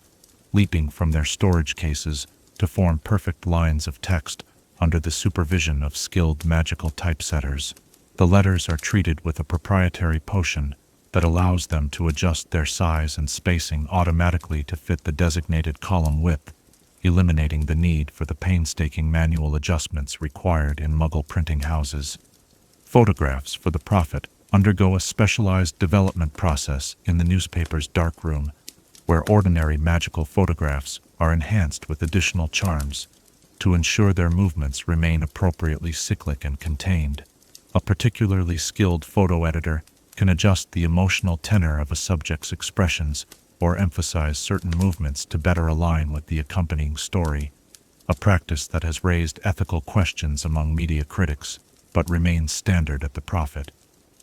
leaping from their storage cases to form perfect lines of text under the supervision of skilled magical typesetters. The letters are treated with a proprietary potion that allows them to adjust their size and spacing automatically to fit the designated column width, eliminating the need for the painstaking manual adjustments required in Muggle printing houses. Photographs for the Prophet undergo a specialized development process in the newspaper's darkroom, where ordinary magical photographs are enhanced with additional charms to ensure their movements remain appropriately cyclic and contained. A particularly skilled photo editor can adjust the emotional tenor of a subject's expressions or emphasize certain movements to better align with the accompanying story, a practice that has raised ethical questions among media critics, but remains standard at the Prophet.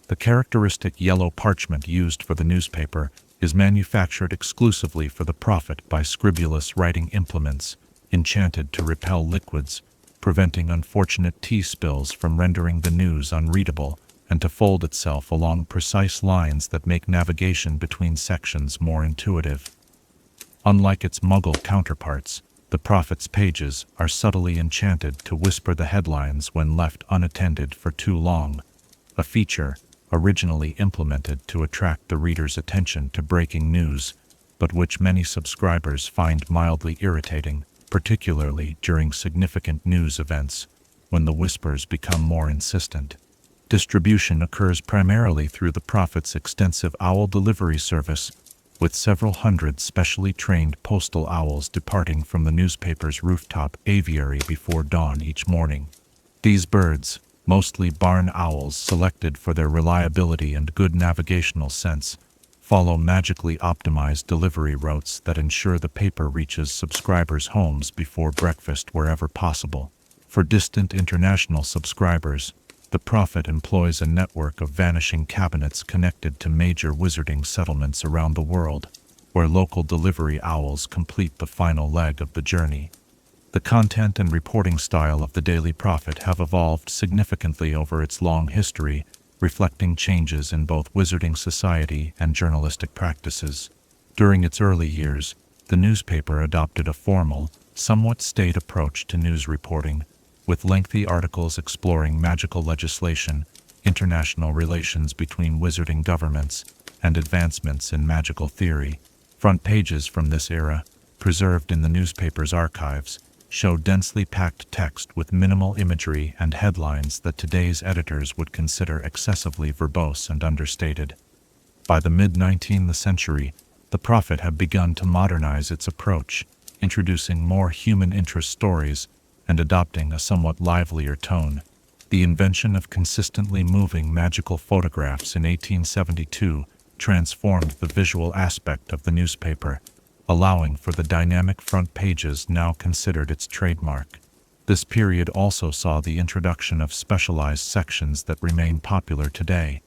The characteristic yellow parchment used for the newspaper is manufactured exclusively for the Prophet by scribulous writing implements, enchanted to repel liquids, preventing unfortunate tea spills from rendering the news unreadable, and to fold itself along precise lines that make navigation between sections more intuitive. Unlike its Muggle counterparts, the Prophet's pages are subtly enchanted to whisper the headlines when left unattended for too long, a feature originally implemented to attract the reader's attention to breaking news, but which many subscribers find mildly irritating, particularly during significant news events, when the whispers become more insistent. Distribution occurs primarily through the Prophet's extensive owl delivery service, with several hundred specially trained postal owls departing from the newspaper's rooftop aviary before dawn each morning. These birds, mostly barn owls selected for their reliability and good navigational sense, follow magically optimized delivery routes that ensure the paper reaches subscribers' homes before breakfast wherever possible. For distant international subscribers, the Prophet employs a network of vanishing cabinets connected to major wizarding settlements around the world, where local delivery owls complete the final leg of the journey. The content and reporting style of the Daily Prophet have evolved significantly over its long history, reflecting changes in both wizarding society and journalistic practices. During its early years, the newspaper adopted a formal, somewhat staid approach to news reporting, with lengthy articles exploring magical legislation, international relations between wizarding governments, and advancements in magical theory. Front pages from this era, preserved in the newspaper's archives, show densely packed text with minimal imagery and headlines that today's editors would consider excessively verbose and understated. By the mid-19th century, the Prophet had begun to modernize its approach, introducing more human interest stories and adopting a somewhat livelier tone. The invention of consistently moving magical photographs in 1872 transformed the visual aspect of the newspaper, allowing for the dynamic front pages now considered its trademark. This period also saw the introduction of specialized sections that remain popular today.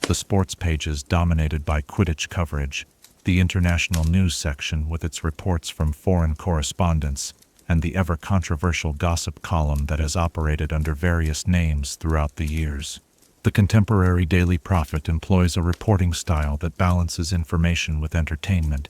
The sports pages dominated by Quidditch coverage, the international news section with its reports from foreign correspondents, and the ever-controversial gossip column that has operated under various names throughout the years. The contemporary Daily Prophet employs a reporting style that balances information with entertainment,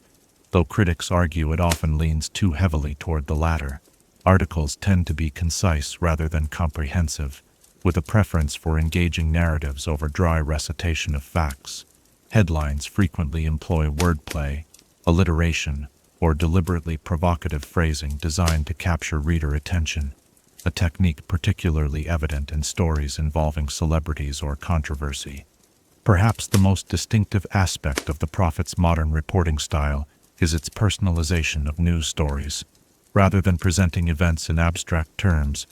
though critics argue it often leans too heavily toward the latter. Articles tend to be concise rather than comprehensive, with a preference for engaging narratives over dry recitation of facts. Headlines frequently employ wordplay, alliteration, or deliberately provocative phrasing designed to capture reader attention, a technique particularly evident in stories involving celebrities or controversy. Perhaps the most distinctive aspect of the Prophet's modern reporting style is its personalization of news stories. Rather than presenting events in abstract terms,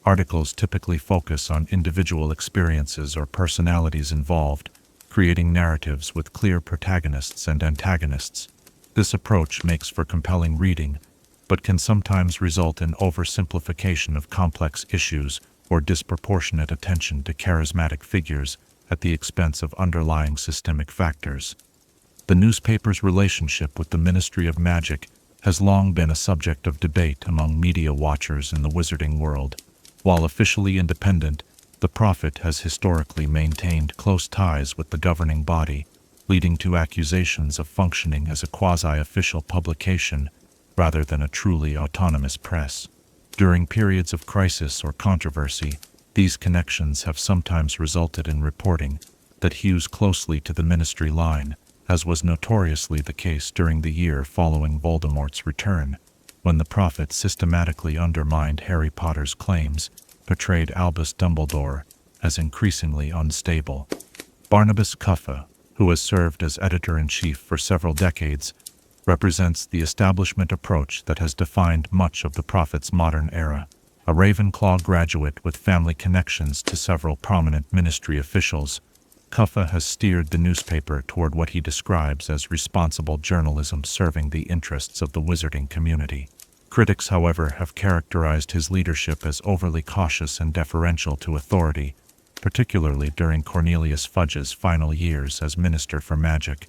articles typically focus on individual experiences or personalities involved, creating narratives with clear protagonists and antagonists. This approach makes for compelling reading, but can sometimes result in oversimplification of complex issues or disproportionate attention to charismatic figures at the expense of underlying systemic factors. The newspaper's relationship with the Ministry of Magic has long been a subject of debate among media watchers in the wizarding world. While officially independent, the Prophet has historically maintained close ties with the governing body, leading to accusations of functioning as a quasi-official publication rather than a truly autonomous press. During periods of crisis or controversy, these connections have sometimes resulted in reporting that hews closely to the ministry line, as was notoriously the case during the year following Voldemort's return, when the Prophet systematically undermined Harry Potter's claims, portrayed Albus Dumbledore as increasingly unstable. Barnabas Cuffa, who has served as editor-in-chief for several decades, represents the establishment approach that has defined much of the Prophet's modern era. A Ravenclaw graduate with family connections to several prominent ministry officials, Cuffa has steered the newspaper toward what he describes as responsible journalism serving the interests of the wizarding community. Critics, however, have characterized his leadership as overly cautious and deferential to authority, particularly during Cornelius Fudge's final years as Minister for Magic.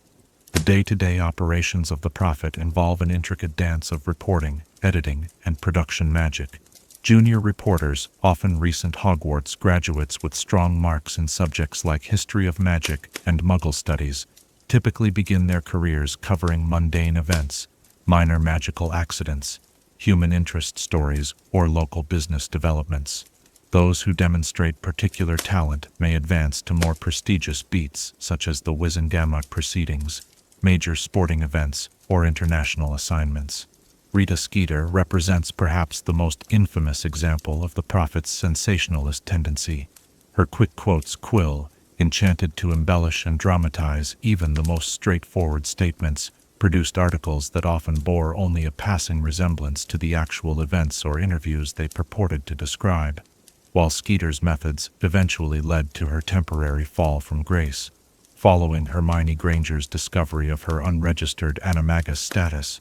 The day-to-day operations of the Prophet involve an intricate dance of reporting, editing, and production magic. Junior reporters, often recent Hogwarts graduates with strong marks in subjects like history of magic and Muggle studies, typically begin their careers covering mundane events, minor magical accidents, human interest stories, or local business developments. Those who demonstrate particular talent may advance to more prestigious beats such as the Wizengamot proceedings, major sporting events, or international assignments. Rita Skeeter represents perhaps the most infamous example of the Prophet's sensationalist tendency. Her quick quotes Quill, enchanted to embellish and dramatize even the most straightforward statements, produced articles that often bore only a passing resemblance to the actual events or interviews they purported to describe, while Skeeter's methods eventually led to her temporary fall from grace. Following Hermione Granger's discovery of her unregistered animagus status,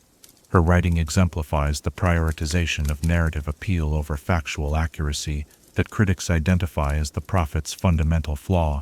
her writing exemplifies the prioritization of narrative appeal over factual accuracy that critics identify as the Prophet's fundamental flaw.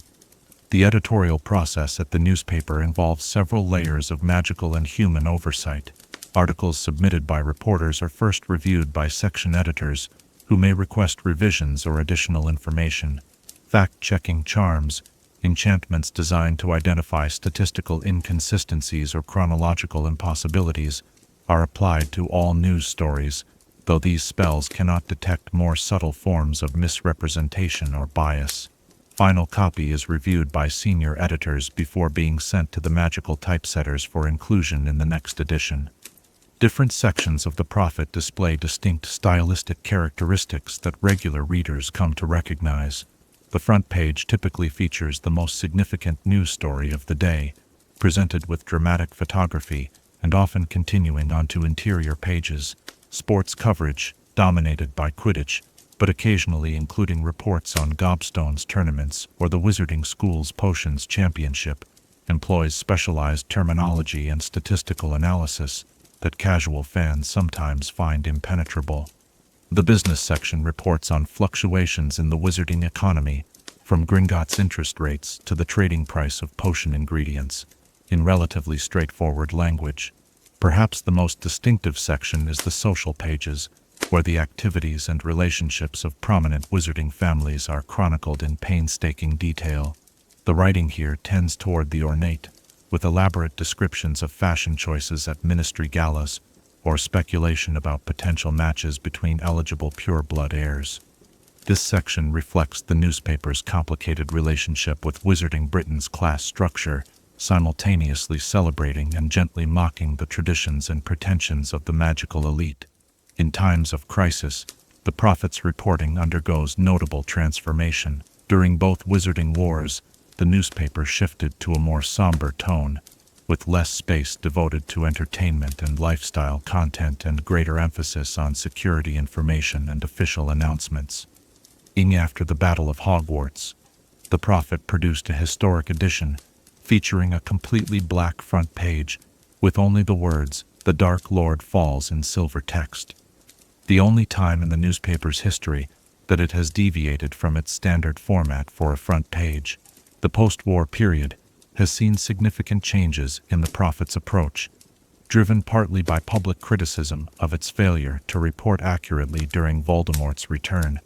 The editorial process at the newspaper involves several layers of magical and human oversight. Articles submitted by reporters are first reviewed by section editors, who may request revisions or additional information. Fact-checking charms, enchantments designed to identify statistical inconsistencies or chronological impossibilities, are applied to all news stories, though these spells cannot detect more subtle forms of misrepresentation or bias. Final copy is reviewed by senior editors before being sent to the magical typesetters for inclusion in the next edition. Different sections of the Prophet display distinct stylistic characteristics that regular readers come to recognize. The front page typically features the most significant news story of the day, presented with dramatic photography and often continuing onto interior pages. Sports coverage, dominated by Quidditch, but occasionally including reports on Gobstones tournaments or the Wizarding School's Potions Championship, employs specialized terminology and statistical analysis that casual fans sometimes find impenetrable. The business section reports on fluctuations in the wizarding economy, from Gringotts interest rates to the trading price of potion ingredients, in relatively straightforward language. Perhaps the most distinctive section is the social pages, where the activities and relationships of prominent wizarding families are chronicled in painstaking detail. The writing here tends toward the ornate, with elaborate descriptions of fashion choices at ministry galas, or speculation about potential matches between eligible pure-blood heirs. This section reflects the newspaper's complicated relationship with Wizarding Britain's class structure, simultaneously celebrating and gently mocking the traditions and pretensions of the magical elite. In times of crisis, the Prophet's reporting undergoes notable transformation. During both Wizarding Wars, the newspaper shifted to a more somber tone, with less space devoted to entertainment and lifestyle content and greater emphasis on security information and official announcements. After the Battle of Hogwarts, the Prophet produced a historic edition featuring a completely black front page with only the words, "The Dark Lord Falls" in silver text. The only time in the newspaper's history that it has deviated from its standard format for a front page. The post-war period has seen significant changes in the Prophet's approach, driven partly by public criticism of its failure to report accurately during Voldemort's return,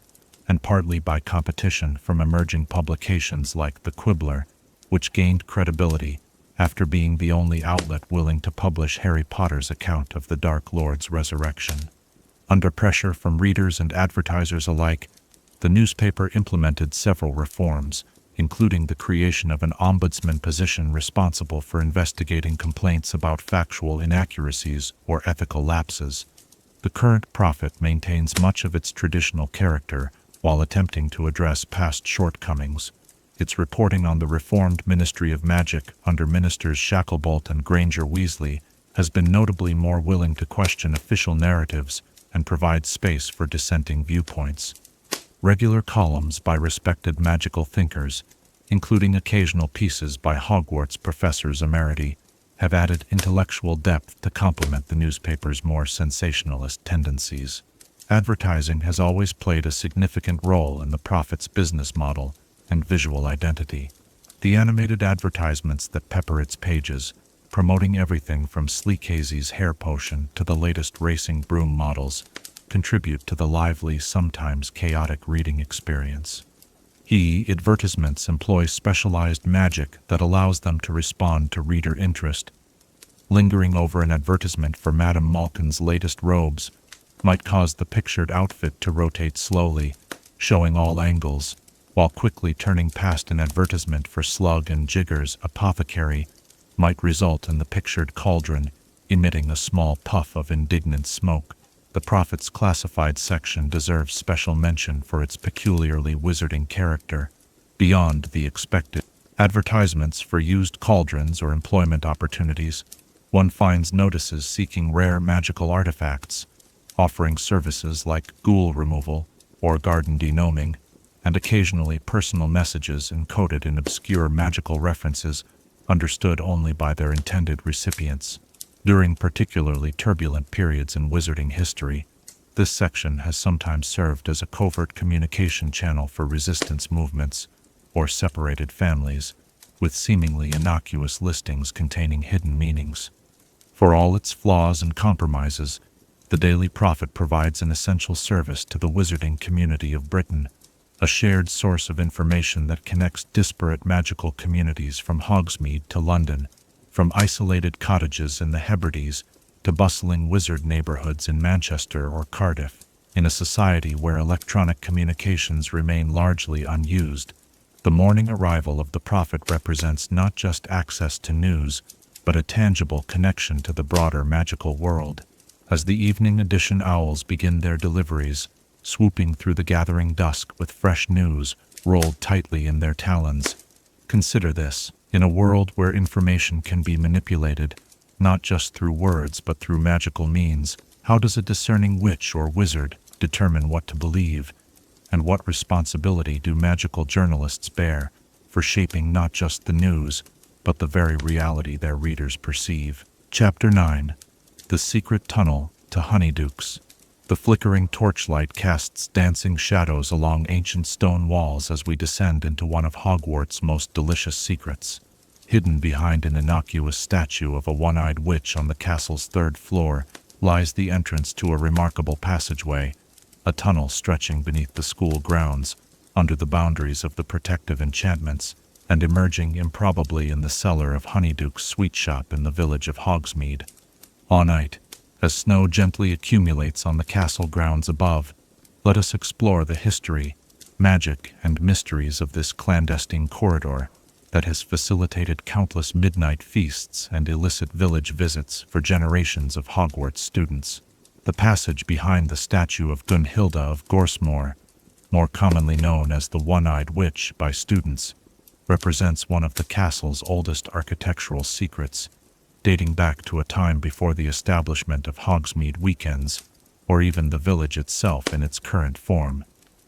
and partly by competition from emerging publications like the Quibbler, which gained credibility after being the only outlet willing to publish Harry Potter's account of the Dark Lord's resurrection. Under pressure from readers and advertisers alike, the newspaper implemented several reforms, including the creation of an ombudsman position responsible for investigating complaints about factual inaccuracies or ethical lapses. The current Prophet maintains much of its traditional character while attempting to address past shortcomings. Its reporting on the reformed Ministry of Magic under Ministers Shacklebolt and Granger Weasley has been notably more willing to question official narratives and provide space for dissenting viewpoints. Regular columns by respected magical thinkers, including occasional pieces by Hogwarts professors emeriti, have added intellectual depth to complement the newspaper's more sensationalist tendencies. Advertising has always played a significant role in the Prophet's business model and visual identity. The animated advertisements that pepper its pages, promoting everything from Sleek Hazy's hair potion to the latest racing broom models, contribute to the lively, sometimes chaotic reading experience. Advertisements employ specialized magic that allows them to respond to reader interest. Lingering over an advertisement for Madame Malkin's latest robes might cause the pictured outfit to rotate slowly, showing all angles, while quickly turning past an advertisement for Slug and Jigger's apothecary might result in the pictured cauldron emitting a small puff of indignant smoke. The Prophet's classified section deserves special mention for its peculiarly wizarding character. Beyond the expected advertisements for used cauldrons or employment opportunities, one finds notices seeking rare magical artifacts, offering services like ghoul removal or garden denoming, and occasionally personal messages encoded in obscure magical references understood only by their intended recipients. During particularly turbulent periods in wizarding history, this section has sometimes served as a covert communication channel for resistance movements or separated families, with seemingly innocuous listings containing hidden meanings. For all its flaws and compromises, the Daily Prophet provides an essential service to the wizarding community of Britain, a shared source of information that connects disparate magical communities from Hogsmeade to London, from isolated cottages in the Hebrides to bustling wizard neighborhoods in Manchester or Cardiff. In a society where electronic communications remain largely unused, The morning arrival of the prophet represents not just access to news, but a tangible connection to the broader magical world. As the evening edition owls begin their deliveries, swooping through the gathering dusk with fresh news rolled tightly in their talons. Consider this: in a world where information can be manipulated, not just through words but through magical means, how does a discerning witch or wizard determine what to believe? And what responsibility do magical journalists bear for shaping not just the news, but the very reality their readers perceive? Chapter 9. The Secret Tunnel to Honeydukes. The flickering torchlight casts dancing shadows along ancient stone walls as we descend into one of Hogwarts' most delicious secrets. Hidden behind an innocuous statue of a one-eyed witch on the castle's 3rd floor lies the entrance to a remarkable passageway, a tunnel stretching beneath the school grounds, under the boundaries of the protective enchantments, and emerging improbably in the cellar of Honeydukes' sweet shop in the village of Hogsmeade. All night, as snow gently accumulates on the castle grounds above, let us explore the history, magic, and mysteries of this clandestine corridor that has facilitated countless midnight feasts and illicit village visits for generations of Hogwarts students. The passage behind the statue of Gunhilda of Gorsmore, more commonly known as the One-Eyed Witch by students, represents one of the castle's oldest architectural secrets, dating back to a time before the establishment of Hogsmeade weekends, or even the village itself in its current form.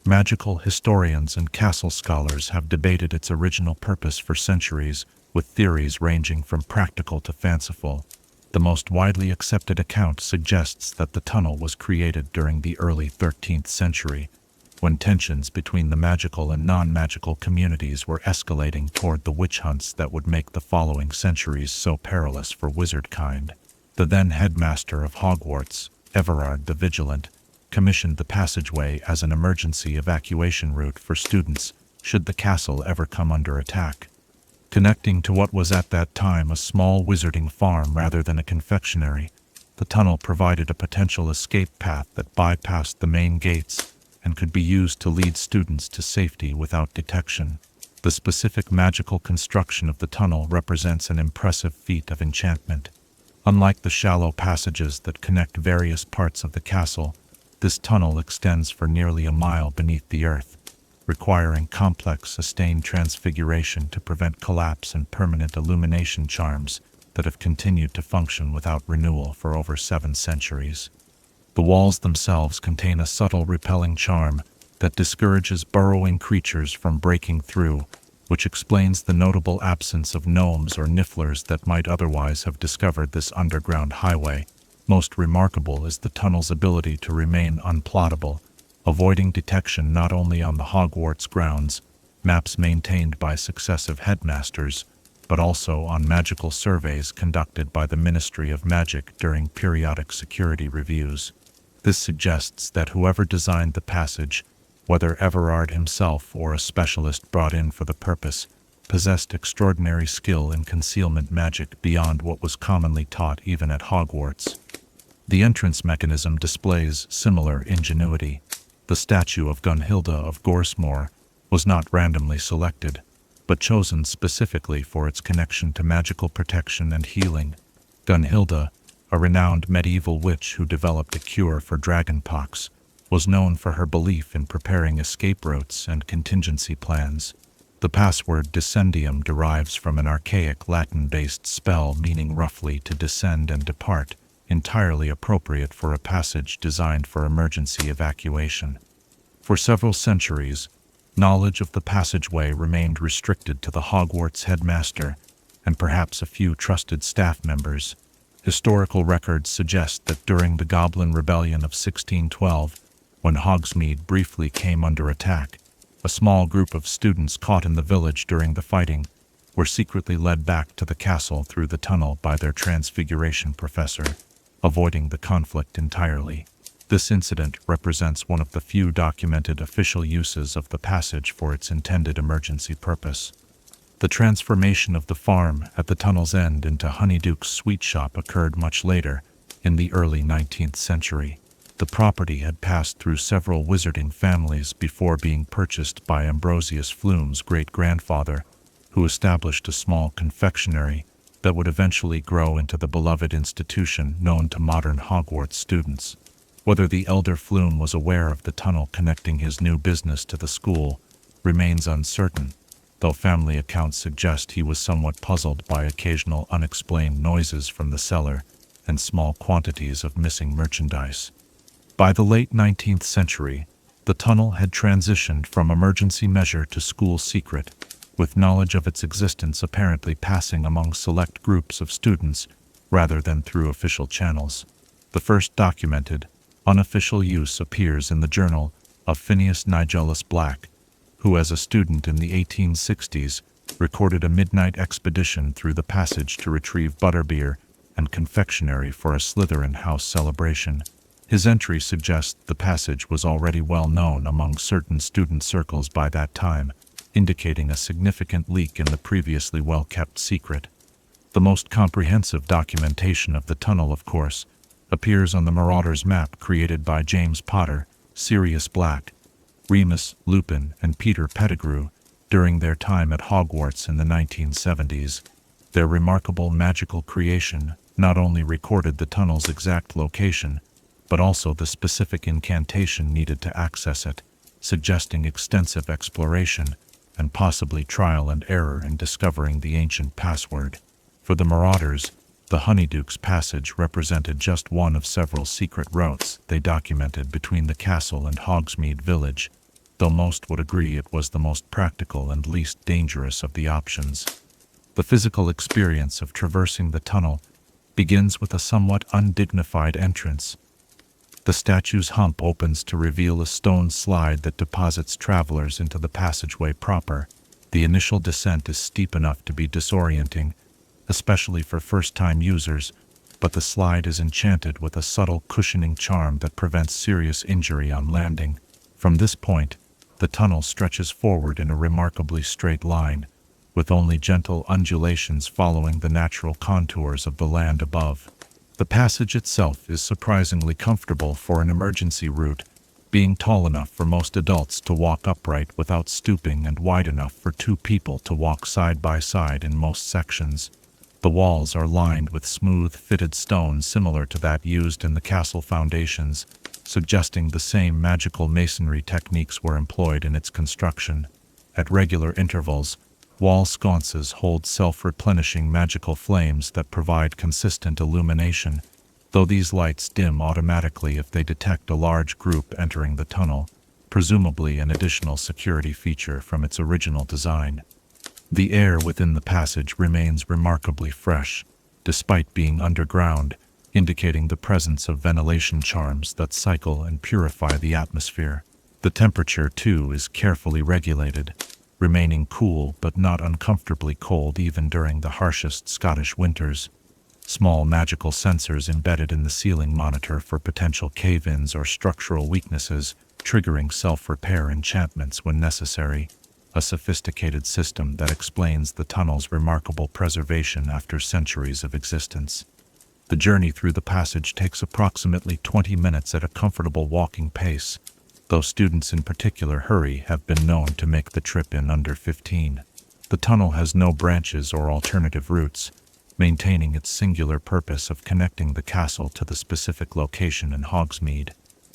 Magical historians and castle scholars have debated its original purpose for centuries, with theories ranging from practical to fanciful. The most widely accepted account suggests that the tunnel was created during the early 13th century, when tensions between the magical and non-magical communities were escalating toward the witch hunts that would make the following centuries so perilous for wizardkind. The then headmaster of Hogwarts, Everard the Vigilant, commissioned the passageway as an emergency evacuation route for students should the castle ever come under attack. Connecting to what was at that time a small wizarding farm rather than a confectionery, the tunnel provided a potential escape path that bypassed the main gates and could be used to lead students to safety without detection. The specific magical construction of the tunnel represents an impressive feat of enchantment. Unlike the shallow passages that connect various parts of the castle, this tunnel extends for nearly a mile beneath the earth, requiring complex sustained transfiguration to prevent collapse and permanent illumination charms that have continued to function without renewal for over 7 centuries. The walls themselves contain a subtle repelling charm that discourages burrowing creatures from breaking through, which explains the notable absence of gnomes or nifflers that might otherwise have discovered this underground highway. Most remarkable is the tunnel's ability to remain unplottable, avoiding detection not only on the Hogwarts grounds, maps maintained by successive headmasters, but also on magical surveys conducted by the Ministry of Magic during periodic security reviews. This suggests that whoever designed the passage, whether Everard himself or a specialist brought in for the purpose, possessed extraordinary skill in concealment magic beyond what was commonly taught even at Hogwarts. The entrance mechanism displays similar ingenuity. The statue of Gunhilda of Gorsmore was not randomly selected, but chosen specifically for its connection to magical protection and healing. Gunhilda, a renowned medieval witch who developed a cure for dragonpox, was known for her belief in preparing escape routes and contingency plans. The password Descendium derives from an archaic Latin-based spell meaning roughly to descend and depart, entirely appropriate for a passage designed for emergency evacuation. For several centuries, knowledge of the passageway remained restricted to the Hogwarts headmaster and perhaps a few trusted staff members. Historical records suggest that during the Goblin Rebellion of 1612, when Hogsmeade briefly came under attack, a small group of students caught in the village during the fighting were secretly led back to the castle through the tunnel by their transfiguration professor, avoiding the conflict entirely. This incident represents one of the few documented official uses of the passage for its intended emergency purpose. The transformation of the farm at the tunnel's end into Honeydukes' sweet shop occurred much later, in the early 19th century. The property had passed through several wizarding families before being purchased by Ambrosius Flume's great-grandfather, who established a small confectionery that would eventually grow into the beloved institution known to modern Hogwarts students. Whether the elder Flume was aware of the tunnel connecting his new business to the school remains uncertain, though family accounts suggest he was somewhat puzzled by occasional unexplained noises from the cellar and small quantities of missing merchandise. By the late 19th century, the tunnel had transitioned from emergency measure to school secret, with knowledge of its existence apparently passing among select groups of students rather than through official channels. The first documented, unofficial use appears in the journal of Phineas Nigellus Black, who as a student in the 1860s recorded a midnight expedition through the passage to retrieve butterbeer and confectionery for a Slytherin house celebration. His entry suggests the passage was already well known among certain student circles by that time, indicating a significant leak in the previously well-kept secret. The most comprehensive documentation of the tunnel, of course, appears on the Marauders map created by James Potter, Sirius Black, Remus Lupin, and Peter Pettigrew during their time at Hogwarts in the 1970s. Their remarkable magical creation not only recorded the tunnel's exact location, but also the specific incantation needed to access it, suggesting extensive exploration and possibly trial and error in discovering the ancient password. For the Marauders, the Honeydukes passage represented just one of several secret routes they documented between the castle and Hogsmeade village, though most would agree it was the most practical and least dangerous of the options. The physical experience of traversing the tunnel begins with a somewhat undignified entrance. The statue's hump opens to reveal a stone slide that deposits travelers into the passageway proper. The initial descent is steep enough to be disorienting, especially for first-time users, but the slide is enchanted with a subtle cushioning charm that prevents serious injury on landing. From this point, the tunnel stretches forward in a remarkably straight line, with only gentle undulations following the natural contours of the land above. The passage itself is surprisingly comfortable for an emergency route, being tall enough for most adults to walk upright without stooping and wide enough for two people to walk side by side in most sections. The walls are lined with smooth-fitted stone similar to that used in the castle foundations, suggesting the same magical masonry techniques were employed in its construction. At regular intervals, wall sconces hold self-replenishing magical flames that provide consistent illumination, though these lights dim automatically if they detect a large group entering the tunnel, presumably an additional security feature from its original design. The air within the passage remains remarkably fresh, despite being underground, indicating the presence of ventilation charms that cycle and purify the atmosphere. The temperature, too, is carefully regulated, remaining cool but not uncomfortably cold even during the harshest Scottish winters. Small magical sensors embedded in the ceiling monitor for potential cave-ins or structural weaknesses, triggering self-repair enchantments when necessary, a sophisticated system that explains the tunnel's remarkable preservation after centuries of existence. The journey through the passage takes approximately 20 minutes at a comfortable walking pace, though students in particular hurry have been known to make the trip in under 15. The tunnel has no branches or alternative routes, maintaining its singular purpose of connecting the castle to the specific location in Hogsmeade.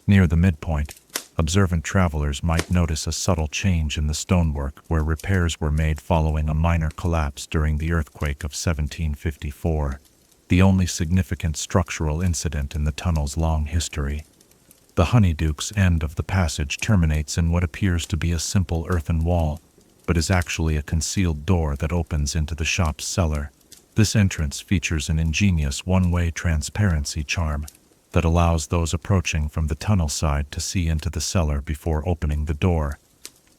Near the midpoint, observant travelers might notice a subtle change in the stonework where repairs were made following a minor collapse during the earthquake of 1754, the only significant structural incident in the tunnel's long history. The Honeydukes' end of the passage terminates in what appears to be a simple earthen wall, but is actually a concealed door that opens into the shop's cellar. This entrance features an ingenious one-way transparency charm that allows those approaching from the tunnel side to see into the cellar before opening the door,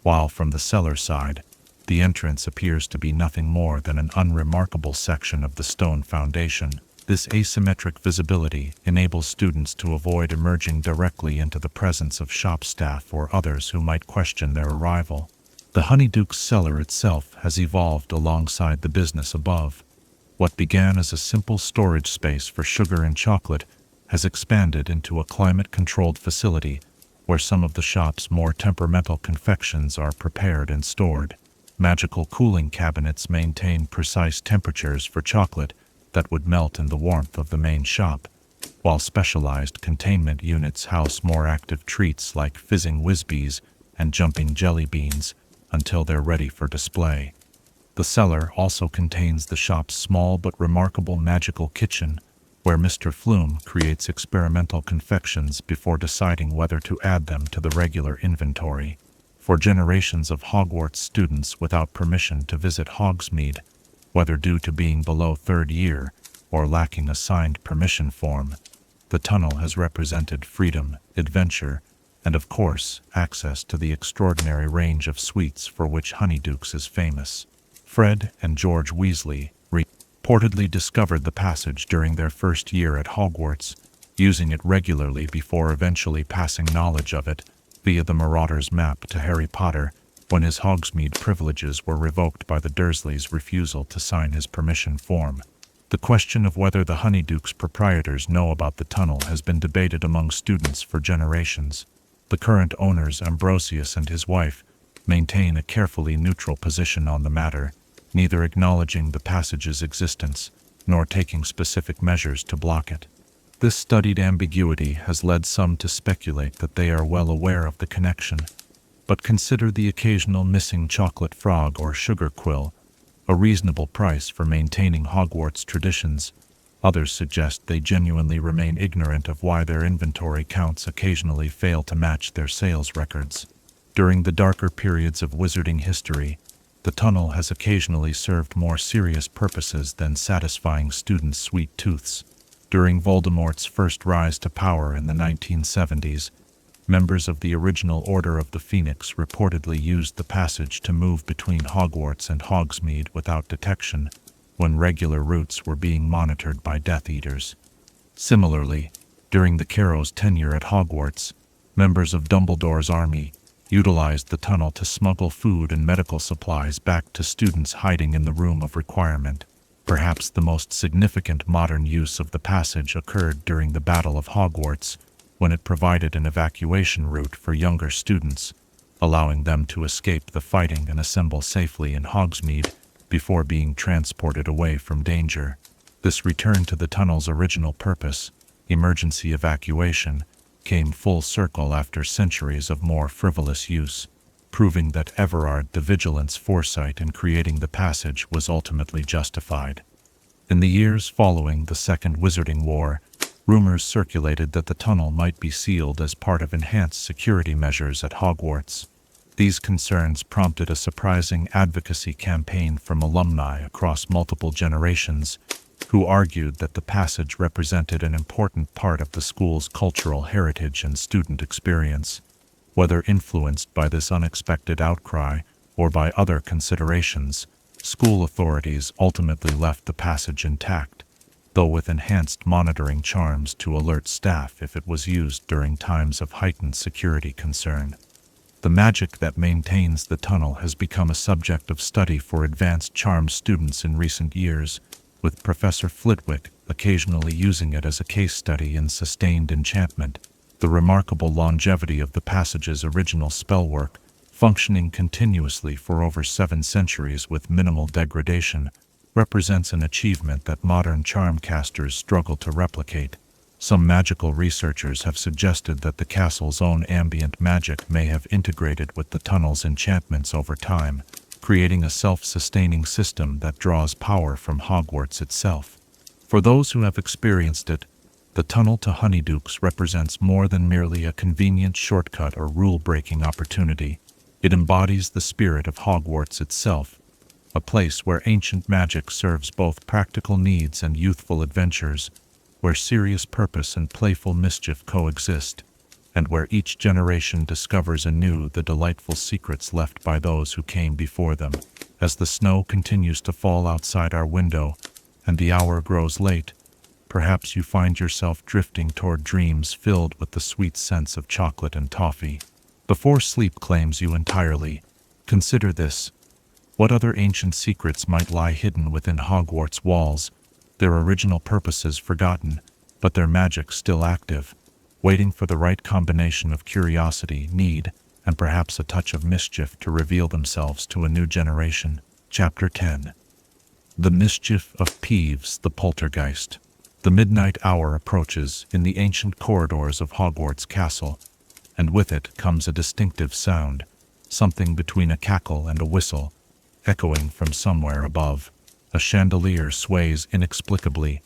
while from the cellar side, the entrance appears to be nothing more than an unremarkable section of the stone foundation. This asymmetric visibility enables students to avoid emerging directly into the presence of shop staff or others who might question their arrival. The Honeydukes cellar itself has evolved alongside the business above. What began as a simple storage space for sugar and chocolate has expanded into a climate-controlled facility where some of the shop's more temperamental confections are prepared and stored. Magical cooling cabinets maintain precise temperatures for chocolate that would melt in the warmth of the main shop, while specialized containment units house more active treats like fizzing whizbees and jumping jelly beans until they're ready for display. The cellar also contains the shop's small but remarkable magical kitchen, where Mr. Flume creates experimental confections before deciding whether to add them to the regular inventory. For generations of Hogwarts students without permission to visit Hogsmeade, whether due to being below third year or lacking a signed permission form, the tunnel has represented freedom, adventure, and of course, access to the extraordinary range of sweets for which Honeydukes is famous. Fred and George Weasley reportedly discovered the passage during their first year at Hogwarts, using it regularly before eventually passing knowledge of it via the Marauder's map to Harry Potter when his Hogsmeade privileges were revoked by the Dursleys' refusal to sign his permission form. The question of whether the Honeydukes proprietors know about the tunnel has been debated among students for generations. The current owners, Ambrosius and his wife, maintain a carefully neutral position on the matter, neither acknowledging the passage's existence nor taking specific measures to block it. This studied ambiguity has led some to speculate that they are well aware of the connection, but consider the occasional missing chocolate frog or sugar quill a reasonable price for maintaining Hogwarts traditions. Others suggest they genuinely remain ignorant of why their inventory counts occasionally fail to match their sales records. During the darker periods of wizarding history, the tunnel has occasionally served more serious purposes than satisfying students' sweet tooths. During Voldemort's first rise to power in the 1970s, members of the original Order of the Phoenix reportedly used the passage to move between Hogwarts and Hogsmeade without detection when regular routes were being monitored by Death Eaters. Similarly, during the Carrow's tenure at Hogwarts, members of Dumbledore's army utilized the tunnel to smuggle food and medical supplies back to students hiding in the Room of Requirement. Perhaps the most significant modern use of the passage occurred during the Battle of Hogwarts, when it provided an evacuation route for younger students, allowing them to escape the fighting and assemble safely in Hogsmeade before being transported away from danger. This return to the tunnel's original purpose, emergency evacuation, came full circle after centuries of more frivolous use, proving that Everard the Vigilant's foresight in creating the passage was ultimately justified. In the years following the Second Wizarding War, rumors circulated that the tunnel might be sealed as part of enhanced security measures at Hogwarts. These concerns prompted a surprising advocacy campaign from alumni across multiple generations, who argued that the passage represented an important part of the school's cultural heritage and student experience. Whether influenced by this unexpected outcry or by other considerations, school authorities ultimately left the passage intact, though with enhanced monitoring charms to alert staff if it was used during times of heightened security concern. The magic that maintains the tunnel has become a subject of study for advanced charm students in recent years, with Professor Flitwick occasionally using it as a case study in sustained enchantment. The remarkable longevity of the passage's original spellwork, functioning continuously for over 7 centuries with minimal degradation, represents an achievement that modern charm casters struggle to replicate. Some magical researchers have suggested that the castle's own ambient magic may have integrated with the tunnel's enchantments over time, creating a self-sustaining system that draws power from Hogwarts itself. For those who have experienced it, the tunnel to Honeydukes represents more than merely a convenient shortcut or rule-breaking opportunity. It embodies the spirit of Hogwarts itself, a place where ancient magic serves both practical needs and youthful adventures, where serious purpose and playful mischief coexist, and where each generation discovers anew the delightful secrets left by those who came before them. As the snow continues to fall outside our window, and the hour grows late, perhaps you find yourself drifting toward dreams filled with the sweet scents of chocolate and toffee. Before sleep claims you entirely, consider this. What other ancient secrets might lie hidden within Hogwarts walls, their original purposes forgotten, but their magic still active, waiting for the right combination of curiosity, need, and perhaps a touch of mischief to reveal themselves to a new generation. Chapter 10. The Mischief of Peeves the Poltergeist. The midnight hour approaches in the ancient corridors of Hogwarts Castle, and with it comes a distinctive sound, something between a cackle and a whistle, echoing from somewhere above. A chandelier sways inexplicably,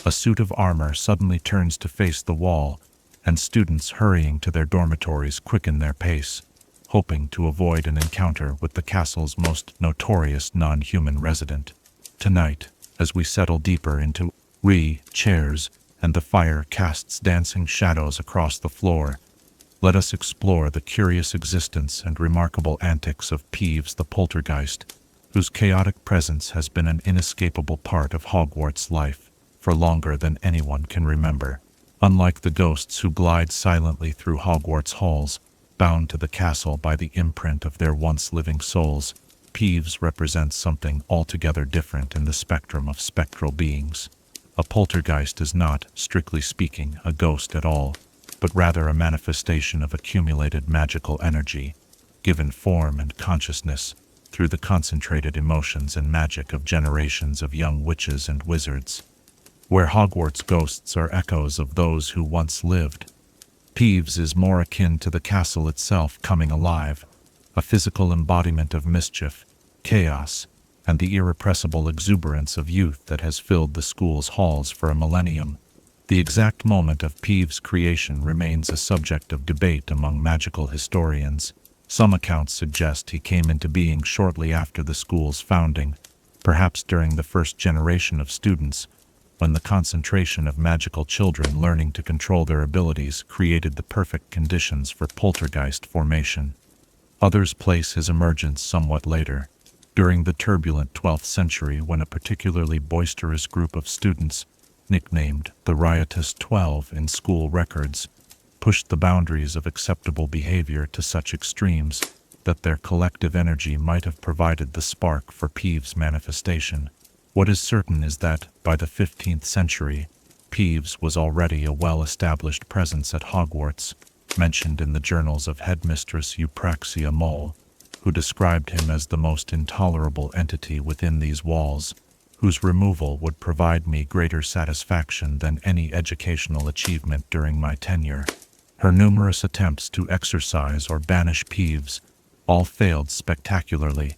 a suit of armor suddenly turns to face the wall, and students hurrying to their dormitories quicken their pace, hoping to avoid an encounter with the castle's most notorious non-human resident. Tonight, as we settle deeper into chairs and the fire casts dancing shadows across the floor, let us explore the curious existence and remarkable antics of Peeves the Poltergeist, whose chaotic presence has been an inescapable part of Hogwarts life for longer than anyone can remember. Unlike the ghosts who glide silently through Hogwarts halls, bound to the castle by the imprint of their once living souls, Peeves represents something altogether different in the spectrum of spectral beings. A poltergeist is not, strictly speaking, a ghost at all, but rather a manifestation of accumulated magical energy, given form and consciousness through the concentrated emotions and magic of generations of young witches and wizards. Where Hogwarts ghosts are echoes of those who once lived, Peeves is more akin to the castle itself coming alive, a physical embodiment of mischief, chaos, and the irrepressible exuberance of youth that has filled the school's halls for a millennium. The exact moment of Peeves' creation remains a subject of debate among magical historians. Some accounts suggest he came into being shortly after the school's founding, perhaps during the first generation of students, when the concentration of magical children learning to control their abilities created the perfect conditions for poltergeist formation. Others place his emergence somewhat later, during the turbulent 12th century, when a particularly boisterous group of students, nicknamed the Riotous 12 in school records, pushed the boundaries of acceptable behavior to such extremes that their collective energy might have provided the spark for Peeves' manifestation. What is certain is that, by the 15th century, Peeves was already a well-established presence at Hogwarts, mentioned in the journals of Headmistress Eupraxia Mole, who described him as the most intolerable entity within these walls, whose removal would provide me greater satisfaction than any educational achievement during my tenure. Her numerous attempts to exorcise or banish Peeves all failed spectacularly,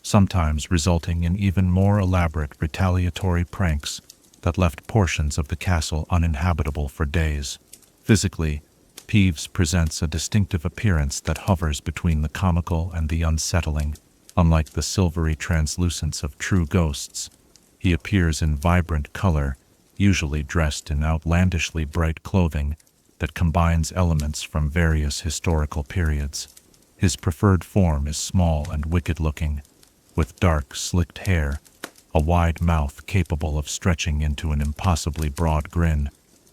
sometimes resulting in even more elaborate retaliatory pranks that left portions of the castle uninhabitable for days. Physically, Peeves presents a distinctive appearance that hovers between the comical and the unsettling. Unlike the silvery translucence of true ghosts, he appears in vibrant color, usually dressed in outlandishly bright clothing that combines elements from various historical periods. His preferred form is small and wicked-looking, with dark, slicked hair, a wide mouth capable of stretching into an impossibly broad grin,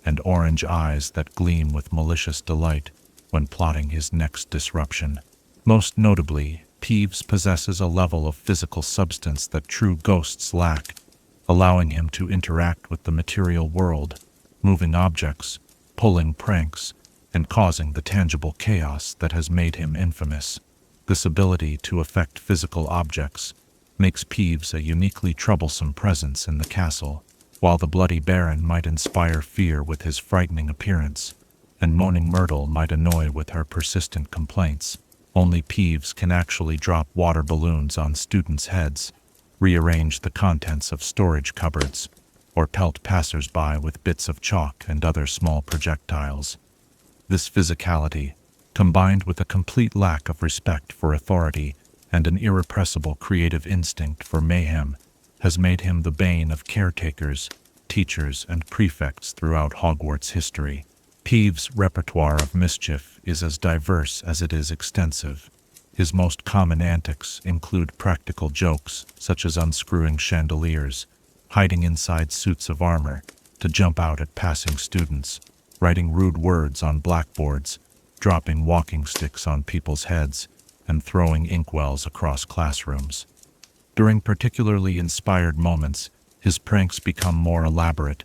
and orange eyes that gleam with malicious delight when plotting his next disruption. Most notably, Peeves possesses a level of physical substance that true ghosts lack, allowing him to interact with the material world, moving objects, pulling pranks, and causing the tangible chaos that has made him infamous. This ability to affect physical objects makes Peeves a uniquely troublesome presence in the castle. While the Bloody Baron might inspire fear with his frightening appearance, and Moaning Myrtle might annoy with her persistent complaints, only Peeves can actually drop water balloons on students' heads, rearrange the contents of storage cupboards, or pelt passers-by with bits of chalk and other small projectiles. This physicality, combined with a complete lack of respect for authority and an irrepressible creative instinct for mayhem, has made him the bane of caretakers, teachers, and prefects throughout Hogwarts history. Peeves' repertoire of mischief is as diverse as it is extensive. His most common antics include practical jokes such as unscrewing chandeliers, hiding inside suits of armor to jump out at passing students, writing rude words on blackboards, dropping walking sticks on people's heads, and throwing inkwells across classrooms. During particularly inspired moments, his pranks become more elaborate,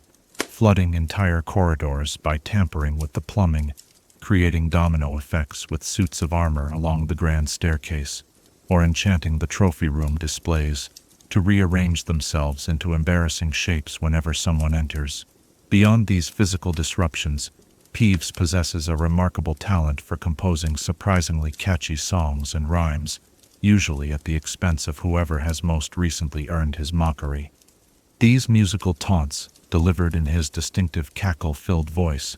flooding entire corridors by tampering with the plumbing, creating domino effects with suits of armor along the grand staircase, or enchanting the trophy room displays to rearrange themselves into embarrassing shapes whenever someone enters. Beyond these physical disruptions, Peeves possesses a remarkable talent for composing surprisingly catchy songs and rhymes, usually at the expense of whoever has most recently earned his mockery. These musical taunts, delivered in his distinctive cackle-filled voice,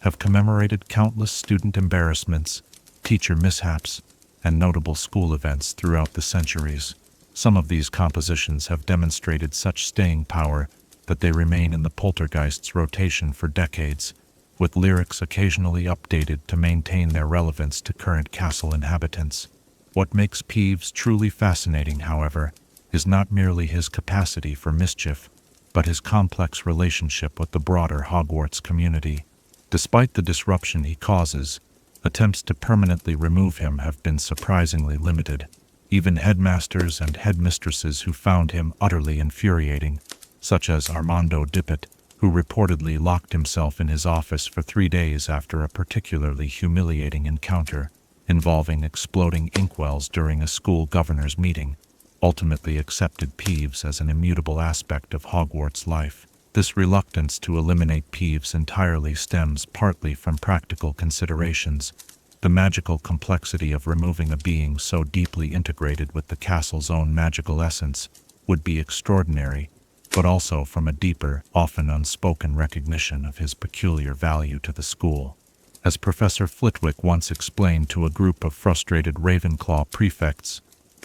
have commemorated countless student embarrassments, teacher mishaps, and notable school events throughout the centuries. Some of these compositions have demonstrated such staying power that they remain in the Poltergeist's rotation for decades, with lyrics occasionally updated to maintain their relevance to current castle inhabitants. What makes Peeves truly fascinating, however, is not merely his capacity for mischief, but his complex relationship with the broader Hogwarts community. Despite the disruption he causes, attempts to permanently remove him have been surprisingly limited. Even headmasters and headmistresses who found him utterly infuriating, such as Armando Dippet, who reportedly locked himself in his office for 3 days after a particularly humiliating encounter involving exploding inkwells during a school governor's meeting, ultimately accepted Peeves as an immutable aspect of Hogwarts life. This reluctance to eliminate Peeves entirely stems partly from practical considerations. The magical complexity of removing a being so deeply integrated with the castle's own magical essence would be extraordinary, but also from a deeper, often unspoken recognition of his peculiar value to the school. As Professor Flitwick once explained to a group of frustrated Ravenclaw prefects,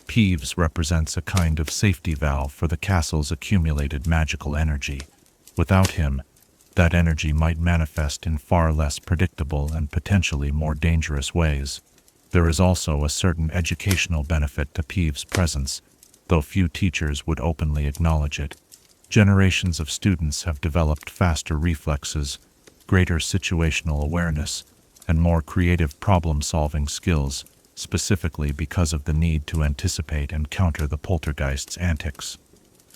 Peeves represents a kind of safety valve for the castle's accumulated magical energy. Without him, that energy might manifest in far less predictable and potentially more dangerous ways. There is also a certain educational benefit to Peeves' presence, though few teachers would openly acknowledge it. Generations of students have developed faster reflexes, greater situational awareness, and more creative problem-solving skills, specifically because of the need to anticipate and counter the Poltergeist's antics.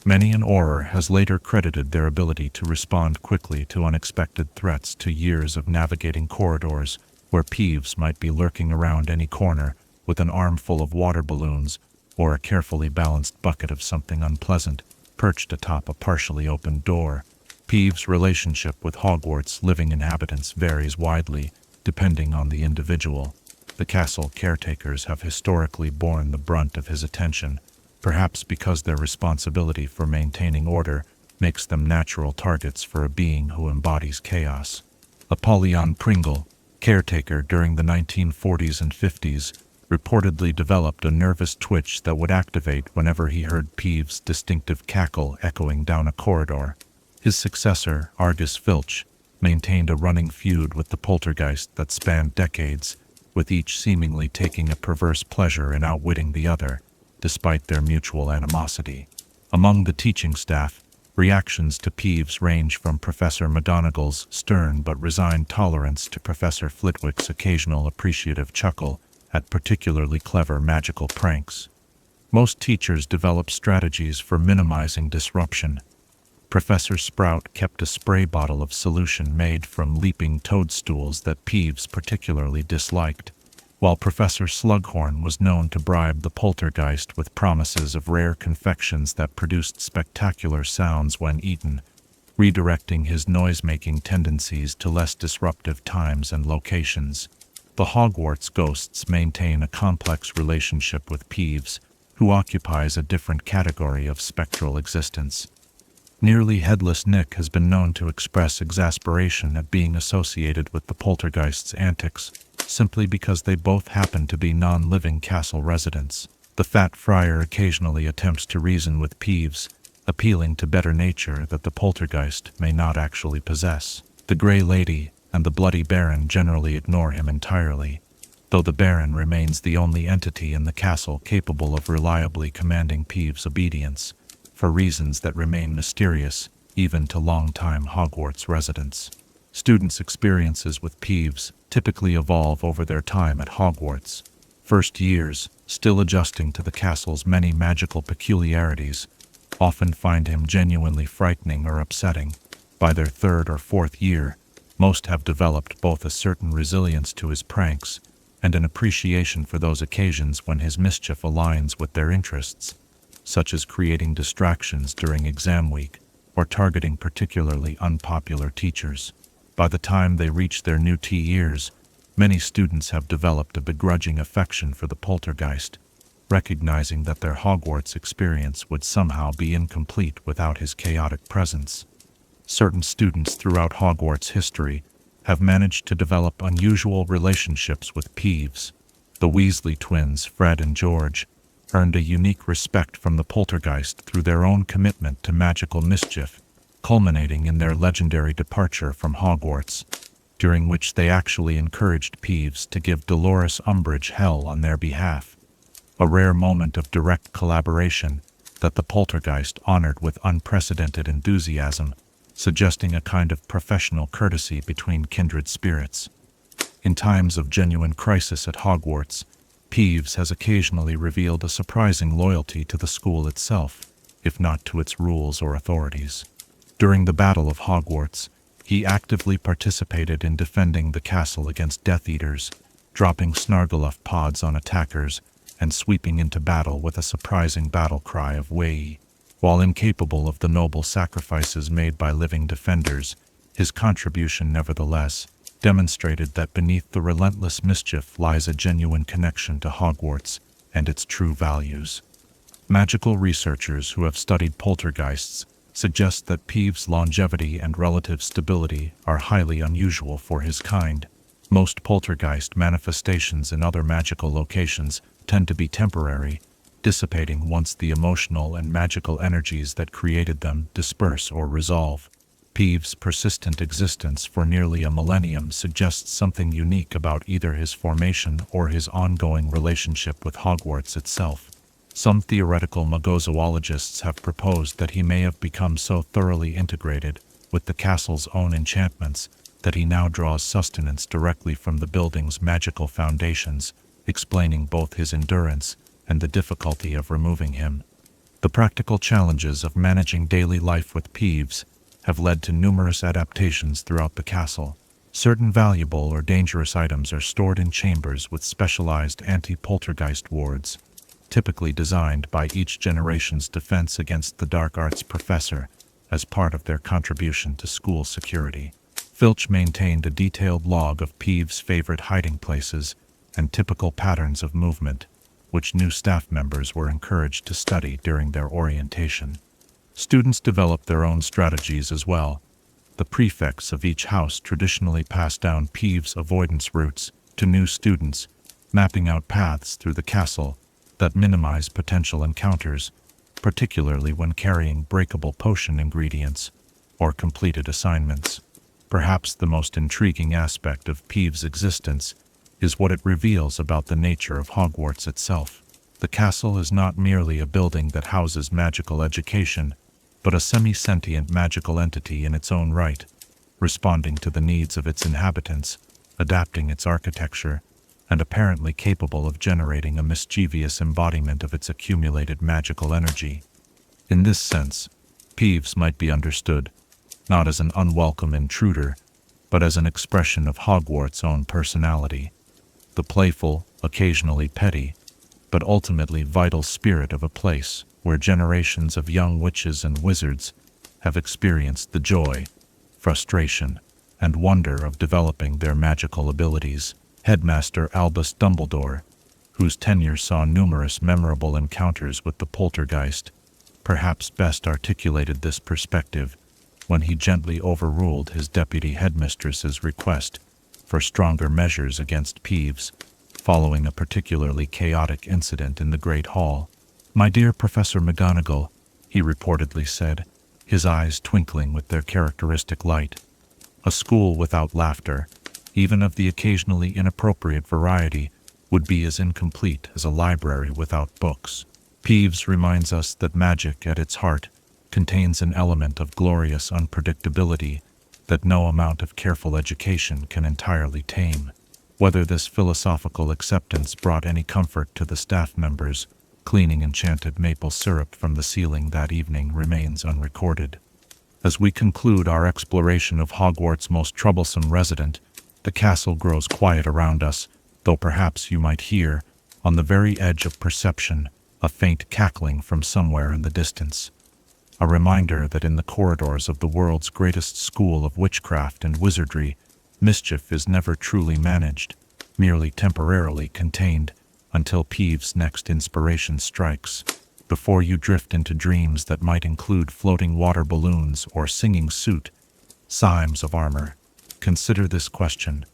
Many an Auror has later credited their ability to respond quickly to unexpected threats to years of navigating corridors where Peeves might be lurking around any corner with an armful of water balloons or a carefully balanced bucket of something unpleasant perched atop a partially opened door. Peeves' relationship with Hogwarts' living inhabitants varies widely, depending on the individual. The castle caretakers have historically borne the brunt of his attention, perhaps because their responsibility for maintaining order makes them natural targets for a being who embodies chaos. Apollyon Pringle, caretaker during the 1940s and 50s, reportedly developed a nervous twitch that would activate whenever he heard Peeves' distinctive cackle echoing down a corridor. His successor, Argus Filch, maintained a running feud with the Poltergeist that spanned decades, with each seemingly taking a perverse pleasure in outwitting the other, despite their mutual animosity. Among the teaching staff, reactions to Peeves range from Professor McGonagall's stern but resigned tolerance to Professor Flitwick's occasional appreciative chuckle at particularly clever magical pranks. Most teachers develop strategies for minimizing disruption. Professor Sprout kept a spray bottle of solution made from leaping toadstools that Peeves particularly disliked, while Professor Slughorn was known to bribe the Poltergeist with promises of rare confections that produced spectacular sounds when eaten, redirecting his noise-making tendencies to less disruptive times and locations. The Hogwarts ghosts maintain a complex relationship with Peeves, who occupies a different category of spectral existence. Nearly Headless Nick has been known to express exasperation at being associated with the Poltergeist's antics, simply because they both happen to be non-living castle residents. The Fat Friar occasionally attempts to reason with Peeves, appealing to better nature that the Poltergeist may not actually possess. The Grey Lady and the Bloody Baron generally ignore him entirely, though the Baron remains the only entity in the castle capable of reliably commanding Peeves' obedience, for reasons that remain mysterious even to long-time Hogwarts residents. Students' experiences with Peeves typically evolve over their time at Hogwarts. First years, still adjusting to the castle's many magical peculiarities, often find him genuinely frightening or upsetting. By their third or fourth year, most have developed both a certain resilience to his pranks and an appreciation for those occasions when his mischief aligns with their interests, such as creating distractions during exam week or targeting particularly unpopular teachers. By the time they reach their new years, many students have developed a begrudging affection for the Poltergeist, recognizing that their Hogwarts experience would somehow be incomplete without his chaotic presence. Certain students throughout Hogwarts history have managed to develop unusual relationships with Peeves. The Weasley twins, Fred and George, earned a unique respect from the Poltergeist through their own commitment to magical mischief, culminating in their legendary departure from Hogwarts, during which they actually encouraged Peeves to give Dolores Umbridge hell on their behalf. A rare moment of direct collaboration that the Poltergeist honored with unprecedented enthusiasm, suggesting a kind of professional courtesy between kindred spirits. In times of genuine crisis at Hogwarts, Peeves has occasionally revealed a surprising loyalty to the school itself, if not to its rules or authorities. During the Battle of Hogwarts, he actively participated in defending the castle against Death Eaters, dropping Snargaluff pods on attackers and sweeping into battle with a surprising battle cry of "Way." While incapable of the noble sacrifices made by living defenders, his contribution nevertheless demonstrated that beneath the relentless mischief lies a genuine connection to Hogwarts and its true values. Magical researchers who have studied poltergeists suggest that Peeves' longevity and relative stability are highly unusual for his kind. Most poltergeist manifestations in other magical locations tend to be temporary, dissipating once the emotional and magical energies that created them disperse or resolve. Peeves' persistent existence for nearly a millennium suggests something unique about either his formation or his ongoing relationship with Hogwarts itself. Some theoretical magozoologists have proposed that he may have become so thoroughly integrated with the castle's own enchantments that he now draws sustenance directly from the building's magical foundations, explaining both his endurance and the difficulty of removing him. The practical challenges of managing daily life with Peeves have led to numerous adaptations throughout the castle. Certain valuable or dangerous items are stored in chambers with specialized anti-poltergeist wards, typically designed by each generation's defense against the dark arts professor as part of their contribution to school security. Filch maintained a detailed log of Peeves' favorite hiding places and typical patterns of movement, which new staff members were encouraged to study during their orientation. Students developed their own strategies as well. The prefects of each house traditionally passed down Peeves' avoidance routes to new students, mapping out paths through the castle that minimize potential encounters, particularly when carrying breakable potion ingredients or completed assignments. Perhaps the most intriguing aspect of Peeves' existence is what it reveals about the nature of Hogwarts itself. The castle is not merely a building that houses magical education, but a semi-sentient magical entity in its own right, responding to the needs of its inhabitants, adapting its architecture, and apparently capable of generating a mischievous embodiment of its accumulated magical energy. In this sense, Peeves might be understood, not as an unwelcome intruder, but as an expression of Hogwarts' own personality. The playful, occasionally petty, but ultimately vital spirit of a place where generations of young witches and wizards have experienced the joy, frustration, and wonder of developing their magical abilities. Headmaster Albus Dumbledore, whose tenure saw numerous memorable encounters with the Poltergeist, perhaps best articulated this perspective when he gently overruled his deputy headmistress's request for stronger measures against Peeves, following a particularly chaotic incident in the Great Hall. "My dear Professor McGonagall," he reportedly said, his eyes twinkling with their characteristic light, "a school without laughter, even of the occasionally inappropriate variety, would be as incomplete as a library without books." Peeves reminds us that magic at its heart contains an element of glorious unpredictability that no amount of careful education can entirely tame. Whether this philosophical acceptance brought any comfort to the staff members cleaning enchanted maple syrup from the ceiling that evening remains unrecorded. As we conclude our exploration of Hogwarts' most troublesome resident, the castle grows quiet around us, though perhaps you might hear, on the very edge of perception, a faint cackling from somewhere in the distance. A reminder that in the corridors of the world's greatest school of witchcraft and wizardry, mischief is never truly managed, merely temporarily contained, until Peeves' next inspiration strikes. Before you drift into dreams that might include floating water balloons or singing psalms of armor, consider this question.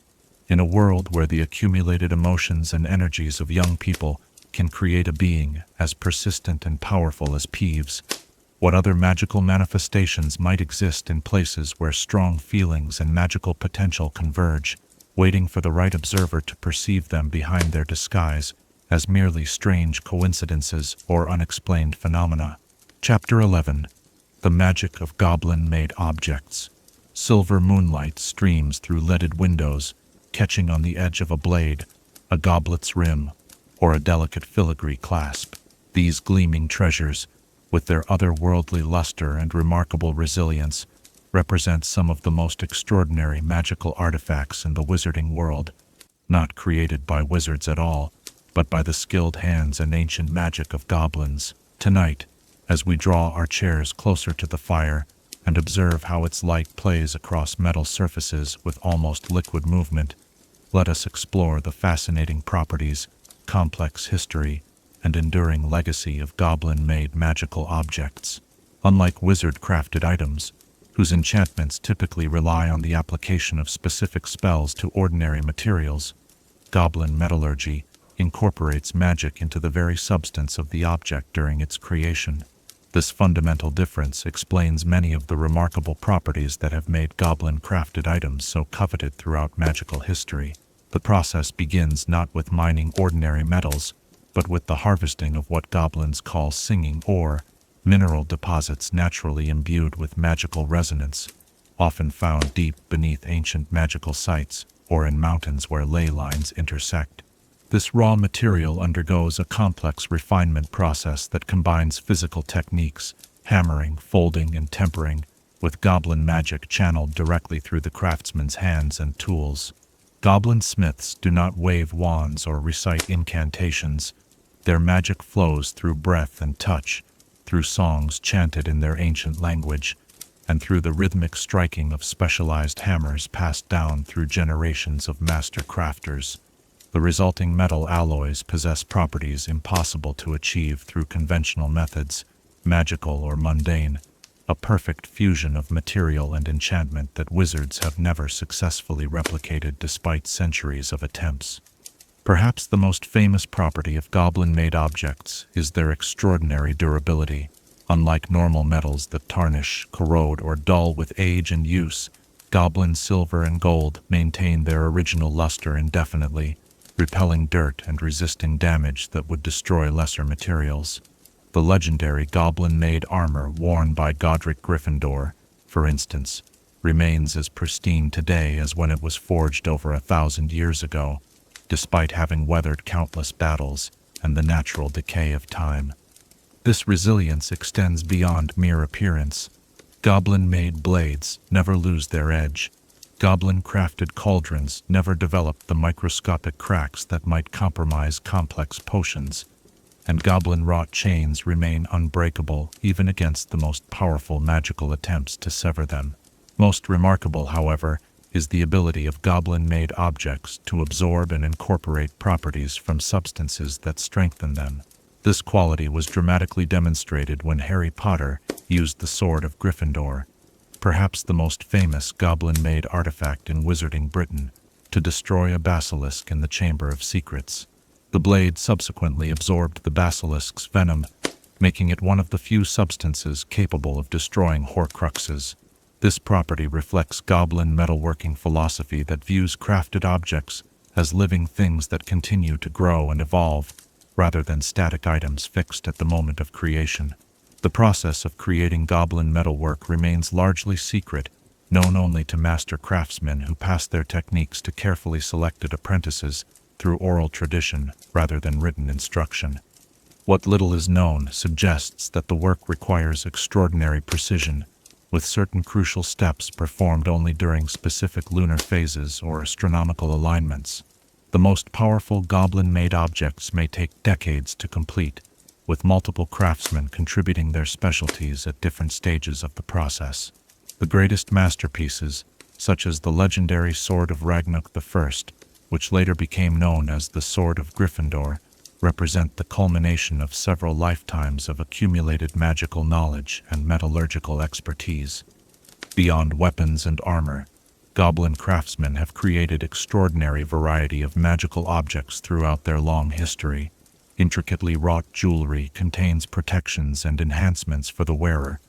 In a world where the accumulated emotions and energies of young people can create a being as persistent and powerful as Peeves, what other magical manifestations might exist in places where strong feelings and magical potential converge, waiting for the right observer to perceive them behind their disguise as merely strange coincidences or unexplained phenomena? Chapter 11. The Magic of Goblin-Made Objects. Silver moonlight streams through leaded windows, catching on the edge of a blade, a goblet's rim, or a delicate filigree clasp. These gleaming treasures, with their otherworldly luster and remarkable resilience, represent some of the most extraordinary magical artifacts in the wizarding world, not created by wizards at all, but by the skilled hands and ancient magic of goblins. Tonight, as we draw our chairs closer to the fire and observe how its light plays across metal surfaces with almost liquid movement, let us explore the fascinating properties, complex history, and enduring legacy of goblin-made magical objects. Unlike wizard-crafted items, whose enchantments typically rely on the application of specific spells to ordinary materials, goblin metallurgy incorporates magic into the very substance of the object during its creation. This fundamental difference explains many of the remarkable properties that have made goblin-crafted items so coveted throughout magical history. The process begins not with mining ordinary metals, but with the harvesting of what goblins call singing ore, mineral deposits naturally imbued with magical resonance, often found deep beneath ancient magical sites or in mountains where ley lines intersect. This raw material undergoes a complex refinement process that combines physical techniques, hammering, folding, and tempering, with goblin magic channeled directly through the craftsman's hands and tools. Goblin smiths do not wave wands or recite incantations. Their magic flows through breath and touch, through songs chanted in their ancient language, and through the rhythmic striking of specialized hammers passed down through generations of master crafters. The resulting metal alloys possess properties impossible to achieve through conventional methods, magical or mundane, a perfect fusion of material and enchantment that wizards have never successfully replicated despite centuries of attempts. Perhaps the most famous property of goblin-made objects is their extraordinary durability. Unlike normal metals that tarnish, corrode, or dull with age and use, goblin silver and gold maintain their original luster indefinitely, repelling dirt and resisting damage that would destroy lesser materials. The legendary goblin-made armor worn by Godric Gryffindor, for instance, remains as pristine today as when it was forged over 1,000 years ago, despite having weathered countless battles and the natural decay of time. This resilience extends beyond mere appearance. Goblin-made blades never lose their edge. Goblin-crafted cauldrons never develop the microscopic cracks that might compromise complex potions, and goblin-wrought chains remain unbreakable even against the most powerful magical attempts to sever them. Most remarkable, however, is the ability of goblin-made objects to absorb and incorporate properties from substances that strengthen them. This quality was dramatically demonstrated when Harry Potter used the Sword of Gryffindor, perhaps the most famous goblin-made artifact in wizarding Britain, to destroy a basilisk in the Chamber of Secrets. The blade subsequently absorbed the basilisk's venom, making it one of the few substances capable of destroying Horcruxes. This property reflects goblin metalworking philosophy that views crafted objects as living things that continue to grow and evolve, rather than static items fixed at the moment of creation. The process of creating goblin metalwork remains largely secret, known only to master craftsmen who pass their techniques to carefully selected apprentices through oral tradition rather than written instruction. What little is known suggests that the work requires extraordinary precision, with certain crucial steps performed only during specific lunar phases or astronomical alignments. The most powerful goblin-made objects may take decades to complete, with multiple craftsmen contributing their specialties at different stages of the process. The greatest masterpieces, such as the legendary Sword of Ragnarok I, which later became known as the Sword of Gryffindor, represent the culmination of several lifetimes of accumulated magical knowledge and metallurgical expertise. Beyond weapons and armor, goblin craftsmen have created extraordinary variety of magical objects throughout their long history. Intricately wrought jewelry contains protections and enhancements for the wearer,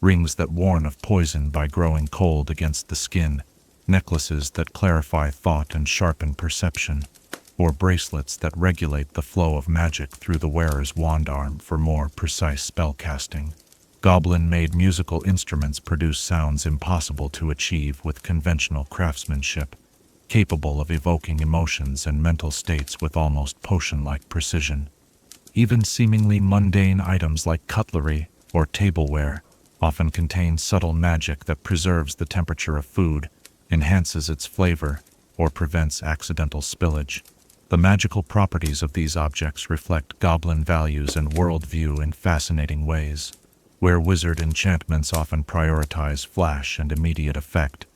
rings that warn of poison by growing cold against the skin, necklaces that clarify thought and sharpen perception, or bracelets that regulate the flow of magic through the wearer's wand arm for more precise spellcasting. Goblin-made musical instruments produce sounds impossible to achieve with conventional craftsmanship, capable of evoking emotions and mental states with almost potion-like precision. Even seemingly mundane items like cutlery or tableware often contain subtle magic that preserves the temperature of food, enhances its flavor, or prevents accidental spillage. The magical properties of these objects reflect goblin values and worldview in fascinating ways. Where wizard enchantments often prioritize flash and immediate effect,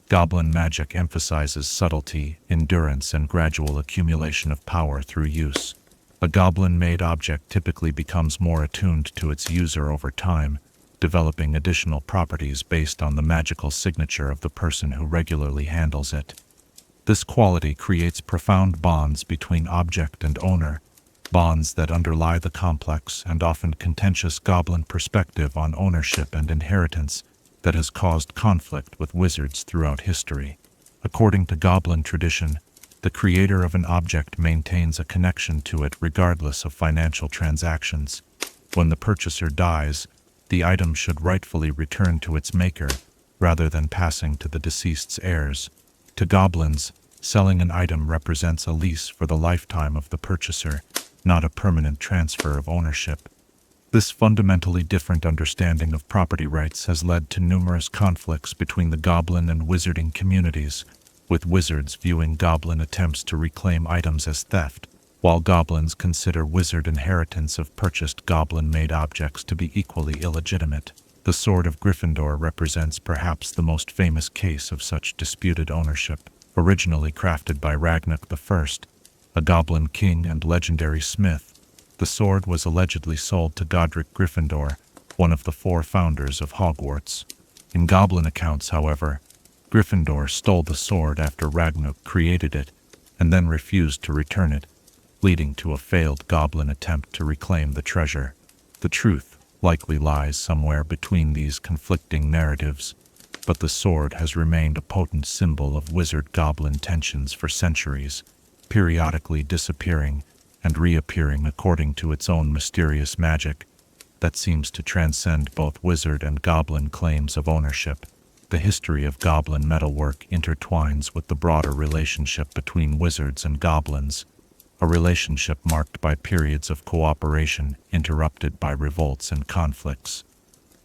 goblin magic emphasizes subtlety, endurance, and gradual accumulation of power through use. A goblin-made object typically becomes more attuned to its user over time, developing additional properties based on the magical signature of the person who regularly handles it. This quality creates profound bonds between object and owner, bonds that underlie the complex and often contentious goblin perspective on ownership and inheritance that has caused conflict with wizards throughout history. According to goblin tradition, the creator of an object maintains a connection to it regardless of financial transactions. When the purchaser dies, the item should rightfully return to its maker, rather than passing to the deceased's heirs. To goblins, selling an item represents a lease for the lifetime of the purchaser, not a permanent transfer of ownership. This fundamentally different understanding of property rights has led to numerous conflicts between the goblin and wizarding communities, with wizards viewing goblin attempts to reclaim items as theft, while goblins consider wizard inheritance of purchased goblin-made objects to be equally illegitimate. The Sword of Gryffindor represents perhaps the most famous case of such disputed ownership. Originally crafted by Ragnarok I, a goblin king and legendary smith, the sword was allegedly sold to Godric Gryffindor, one of the 4 founders of Hogwarts. In goblin accounts, however, Gryffindor stole the sword after Ragnarok created it, and then refused to return it, leading to a failed goblin attempt to reclaim the treasure. The truth likely lies somewhere between these conflicting narratives, but the sword has remained a potent symbol of wizard-goblin tensions for centuries, periodically disappearing and reappearing according to its own mysterious magic that seems to transcend both wizard and goblin claims of ownership. The history of goblin metalwork intertwines with the broader relationship between wizards and goblins, a relationship marked by periods of cooperation interrupted by revolts and conflicts.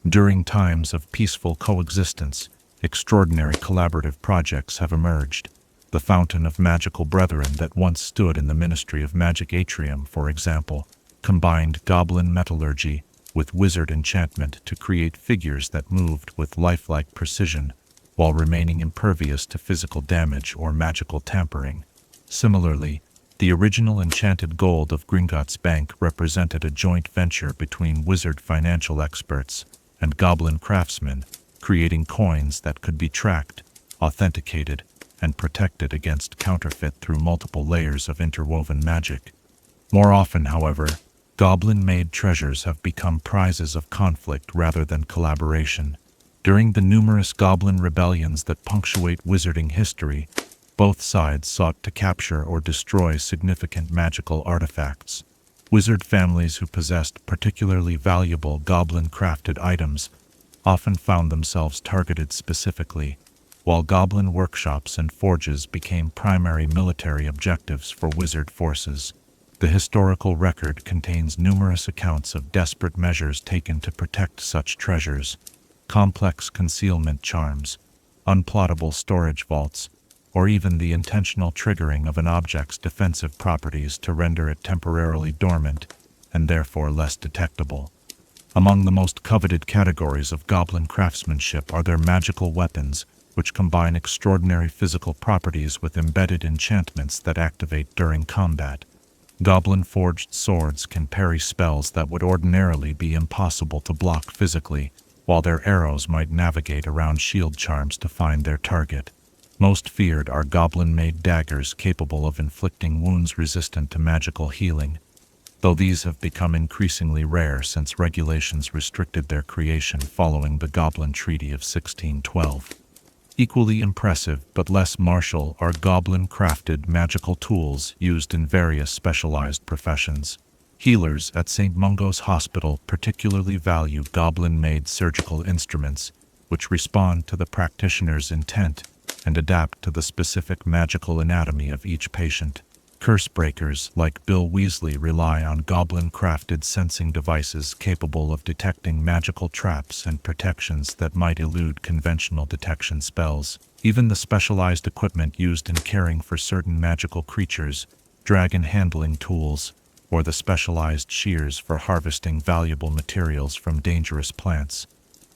During times of peaceful coexistence, extraordinary collaborative projects have emerged. The Fountain of Magical Brethren that once stood in the Ministry of Magic Atrium, for example, combined goblin metallurgy with wizard enchantment to create figures that moved with lifelike precision while remaining impervious to physical damage or magical tampering. Similarly, the original enchanted gold of Gringotts Bank represented a joint venture between wizard financial experts and goblin craftsmen, creating coins that could be tracked, authenticated, and protected against counterfeit through multiple layers of interwoven magic. More often, however, goblin-made treasures have become prizes of conflict rather than collaboration. During the numerous goblin rebellions that punctuate wizarding history, both sides sought to capture or destroy significant magical artifacts. Wizard families who possessed particularly valuable goblin-crafted items often found themselves targeted specifically, while goblin workshops and forges became primary military objectives for wizard forces. The historical record contains numerous accounts of desperate measures taken to protect such treasures, complex concealment charms, unplottable storage vaults, or even the intentional triggering of an object's defensive properties to render it temporarily dormant and therefore less detectable. Among the most coveted categories of goblin craftsmanship are their magical weapons, which combine extraordinary physical properties with embedded enchantments that activate during combat. Goblin-forged swords can parry spells that would ordinarily be impossible to block physically, while their arrows might navigate around shield charms to find their target. Most feared are goblin-made daggers capable of inflicting wounds resistant to magical healing, though these have become increasingly rare since regulations restricted their creation following the Goblin Treaty of 1612. Equally impressive but less martial are goblin-crafted magical tools used in various specialized professions. Healers at St. Mungo's Hospital particularly value goblin-made surgical instruments, which respond to the practitioner's intent and adapt to the specific magical anatomy of each patient. Curse breakers like Bill Weasley rely on goblin-crafted sensing devices capable of detecting magical traps and protections that might elude conventional detection spells. Even the specialized equipment used in caring for certain magical creatures, dragon handling tools, or the specialized shears for harvesting valuable materials from dangerous plants,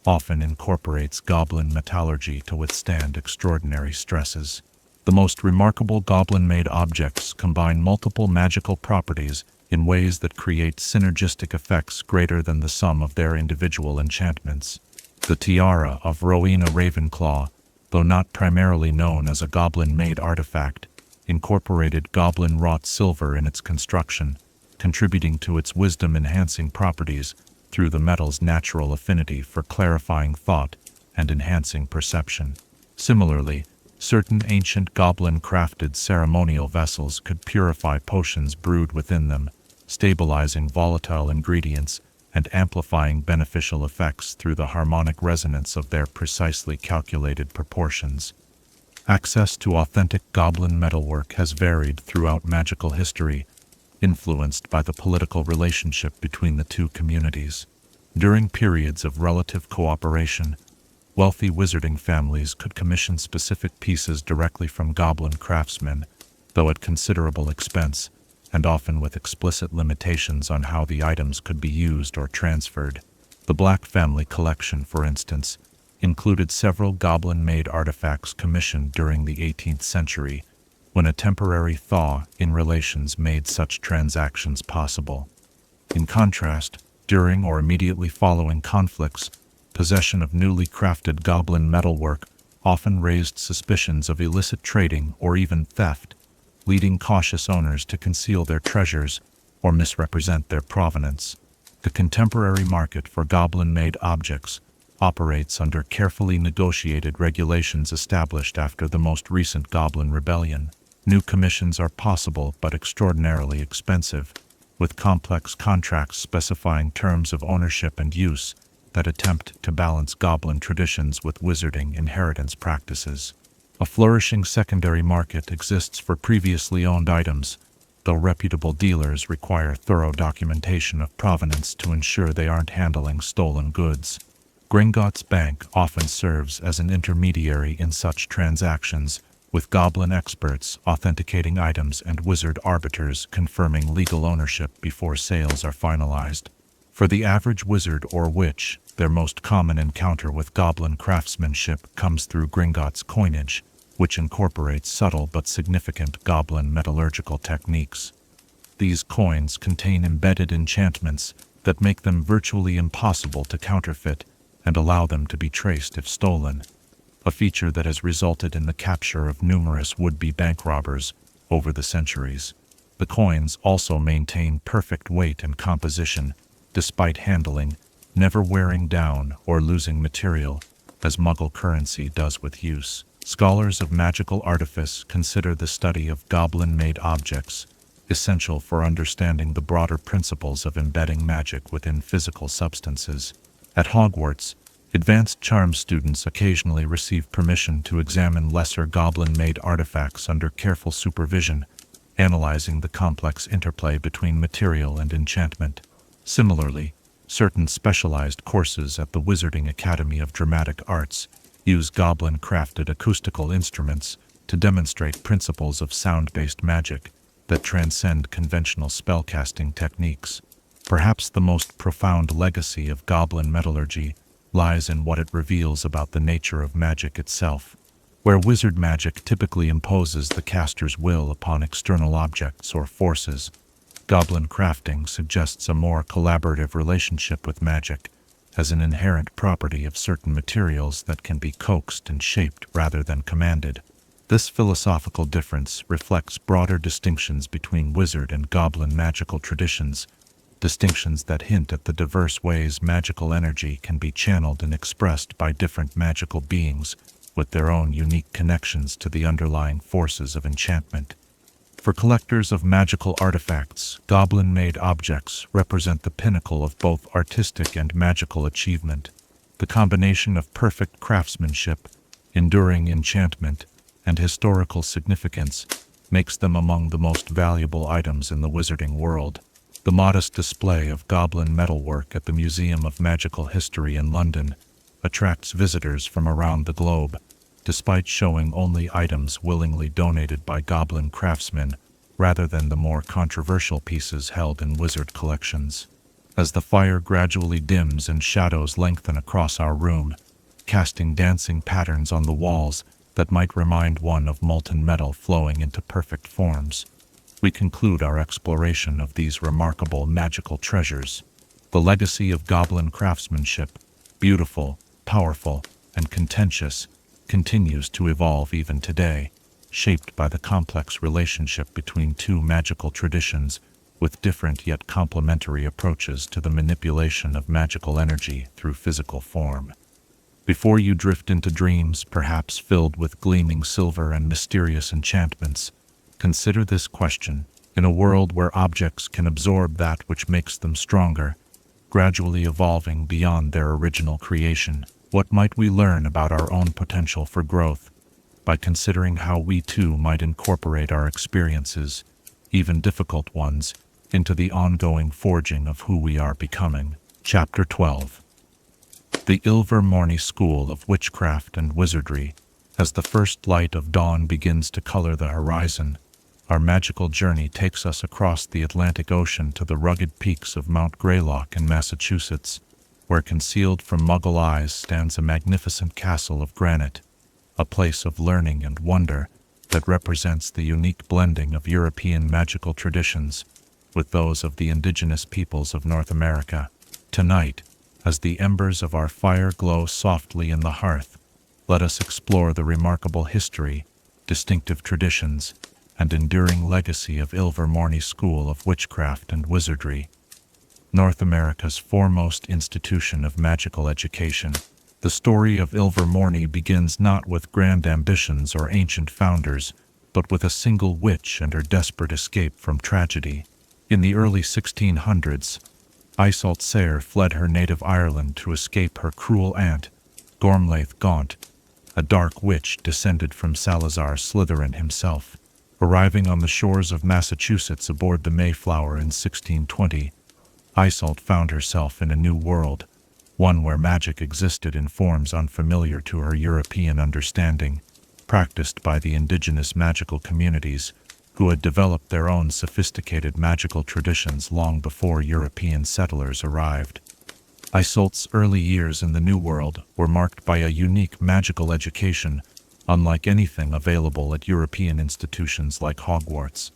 often incorporates goblin metallurgy to withstand extraordinary stresses. The most remarkable goblin-made objects combine multiple magical properties in ways that create synergistic effects greater than the sum of their individual enchantments. The tiara of Rowena Ravenclaw, though not primarily known as a goblin-made artifact, incorporated goblin-wrought silver in its construction, contributing to its wisdom-enhancing properties through the metal's natural affinity for clarifying thought and enhancing perception. Similarly, certain ancient goblin-crafted ceremonial vessels could purify potions brewed within them, stabilizing volatile ingredients and amplifying beneficial effects through the harmonic resonance of their precisely calculated proportions. Access to authentic goblin metalwork has varied throughout magical history, influenced by the political relationship between the two communities. During periods of relative cooperation, wealthy wizarding families could commission specific pieces directly from goblin craftsmen, though at considerable expense, and often with explicit limitations on how the items could be used or transferred. The Black family collection, for instance, included several goblin-made artifacts commissioned during the 18th century, when a temporary thaw in relations made such transactions possible. In contrast, during or immediately following conflicts, possession of newly crafted goblin metalwork often raised suspicions of illicit trading or even theft, leading cautious owners to conceal their treasures or misrepresent their provenance. The contemporary market for goblin-made objects operates under carefully negotiated regulations established after the most recent Goblin Rebellion. New commissions are possible but extraordinarily expensive, with complex contracts specifying terms of ownership and use that attempt to balance goblin traditions with wizarding inheritance practices. A flourishing secondary market exists for previously owned items, though reputable dealers require thorough documentation of provenance to ensure they aren't handling stolen goods. Gringotts Bank often serves as an intermediary in such transactions, with goblin experts authenticating items and wizard arbiters confirming legal ownership before sales are finalized. For the average wizard or witch, their most common encounter with goblin craftsmanship comes through Gringotts coinage, which incorporates subtle but significant goblin metallurgical techniques. These coins contain embedded enchantments that make them virtually impossible to counterfeit and allow them to be traced if stolen, a feature that has resulted in the capture of numerous would-be bank robbers over the centuries. The coins also maintain perfect weight and composition, despite handling, never wearing down or losing material, as Muggle currency does with use. Scholars of magical artifice consider the study of goblin-made objects essential for understanding the broader principles of embedding magic within physical substances. At Hogwarts, advanced charm students occasionally receive permission to examine lesser goblin-made artifacts under careful supervision, analyzing the complex interplay between material and enchantment. Similarly, Certain specialized courses at the Wizarding Academy of Dramatic Arts use goblin-crafted acoustical instruments to demonstrate principles of sound-based magic that transcend conventional spellcasting techniques. Perhaps the most profound legacy of goblin metallurgy lies in what it reveals about the nature of magic itself. Where wizard magic typically imposes the caster's will upon external objects or forces, goblin crafting suggests a more collaborative relationship with magic as an inherent property of certain materials that can be coaxed and shaped rather than commanded. This philosophical difference reflects broader distinctions between wizard and goblin magical traditions, distinctions that hint at the diverse ways magical energy can be channeled and expressed by different magical beings with their own unique connections to the underlying forces of enchantment. For collectors of magical artifacts, goblin-made objects represent the pinnacle of both artistic and magical achievement. The combination of perfect craftsmanship, enduring enchantment, and historical significance makes them among the most valuable items in the wizarding world. The modest display of goblin metalwork at the Museum of Magical History in London attracts visitors from around the globe, despite showing only items willingly donated by goblin craftsmen rather than the more controversial pieces held in wizard collections. As the fire gradually dims and shadows lengthen across our room, casting dancing patterns on the walls that might remind one of molten metal flowing into perfect forms, we conclude our exploration of these remarkable magical treasures. The legacy of goblin craftsmanship, beautiful, powerful, and contentious, continues to evolve even today, shaped by the complex relationship between two magical traditions with different yet complementary approaches to the manipulation of magical energy through physical form. Before you drift into dreams, perhaps filled with gleaming silver and mysterious enchantments, consider this question. In a world where objects can absorb that which makes them stronger, gradually evolving beyond their original creation, what might we learn about our own potential for growth by considering how we too might incorporate our experiences, even difficult ones, into the ongoing forging of who we are becoming? Chapter 12. The Ilvermorny School of Witchcraft and Wizardry. As the first light of dawn begins to color the horizon, our magical journey takes us across the Atlantic Ocean to the rugged peaks of Mount Greylock in Massachusetts, where concealed from Muggle eyes stands a magnificent castle of granite, a place of learning and wonder that represents the unique blending of European magical traditions with those of the indigenous peoples of North America. Tonight, as the embers of our fire glow softly in the hearth, let us explore the remarkable history, distinctive traditions, and enduring legacy of Ilvermorny School of Witchcraft and Wizardry, North America's foremost institution of magical education. The story of Ilvermorny begins not with grand ambitions or ancient founders, but with a single witch and her desperate escape from tragedy. In the early 1600s, Iseult Sayre fled her native Ireland to escape her cruel aunt, Gormlaith Gaunt, a dark witch descended from Salazar Slytherin himself. Arriving on the shores of Massachusetts aboard the Mayflower in 1620, Iseult found herself in a new world, one where magic existed in forms unfamiliar to her European understanding, practiced by the indigenous magical communities who had developed their own sophisticated magical traditions long before European settlers arrived. Iseult's early years in the New World were marked by a unique magical education unlike anything available at European institutions like Hogwarts.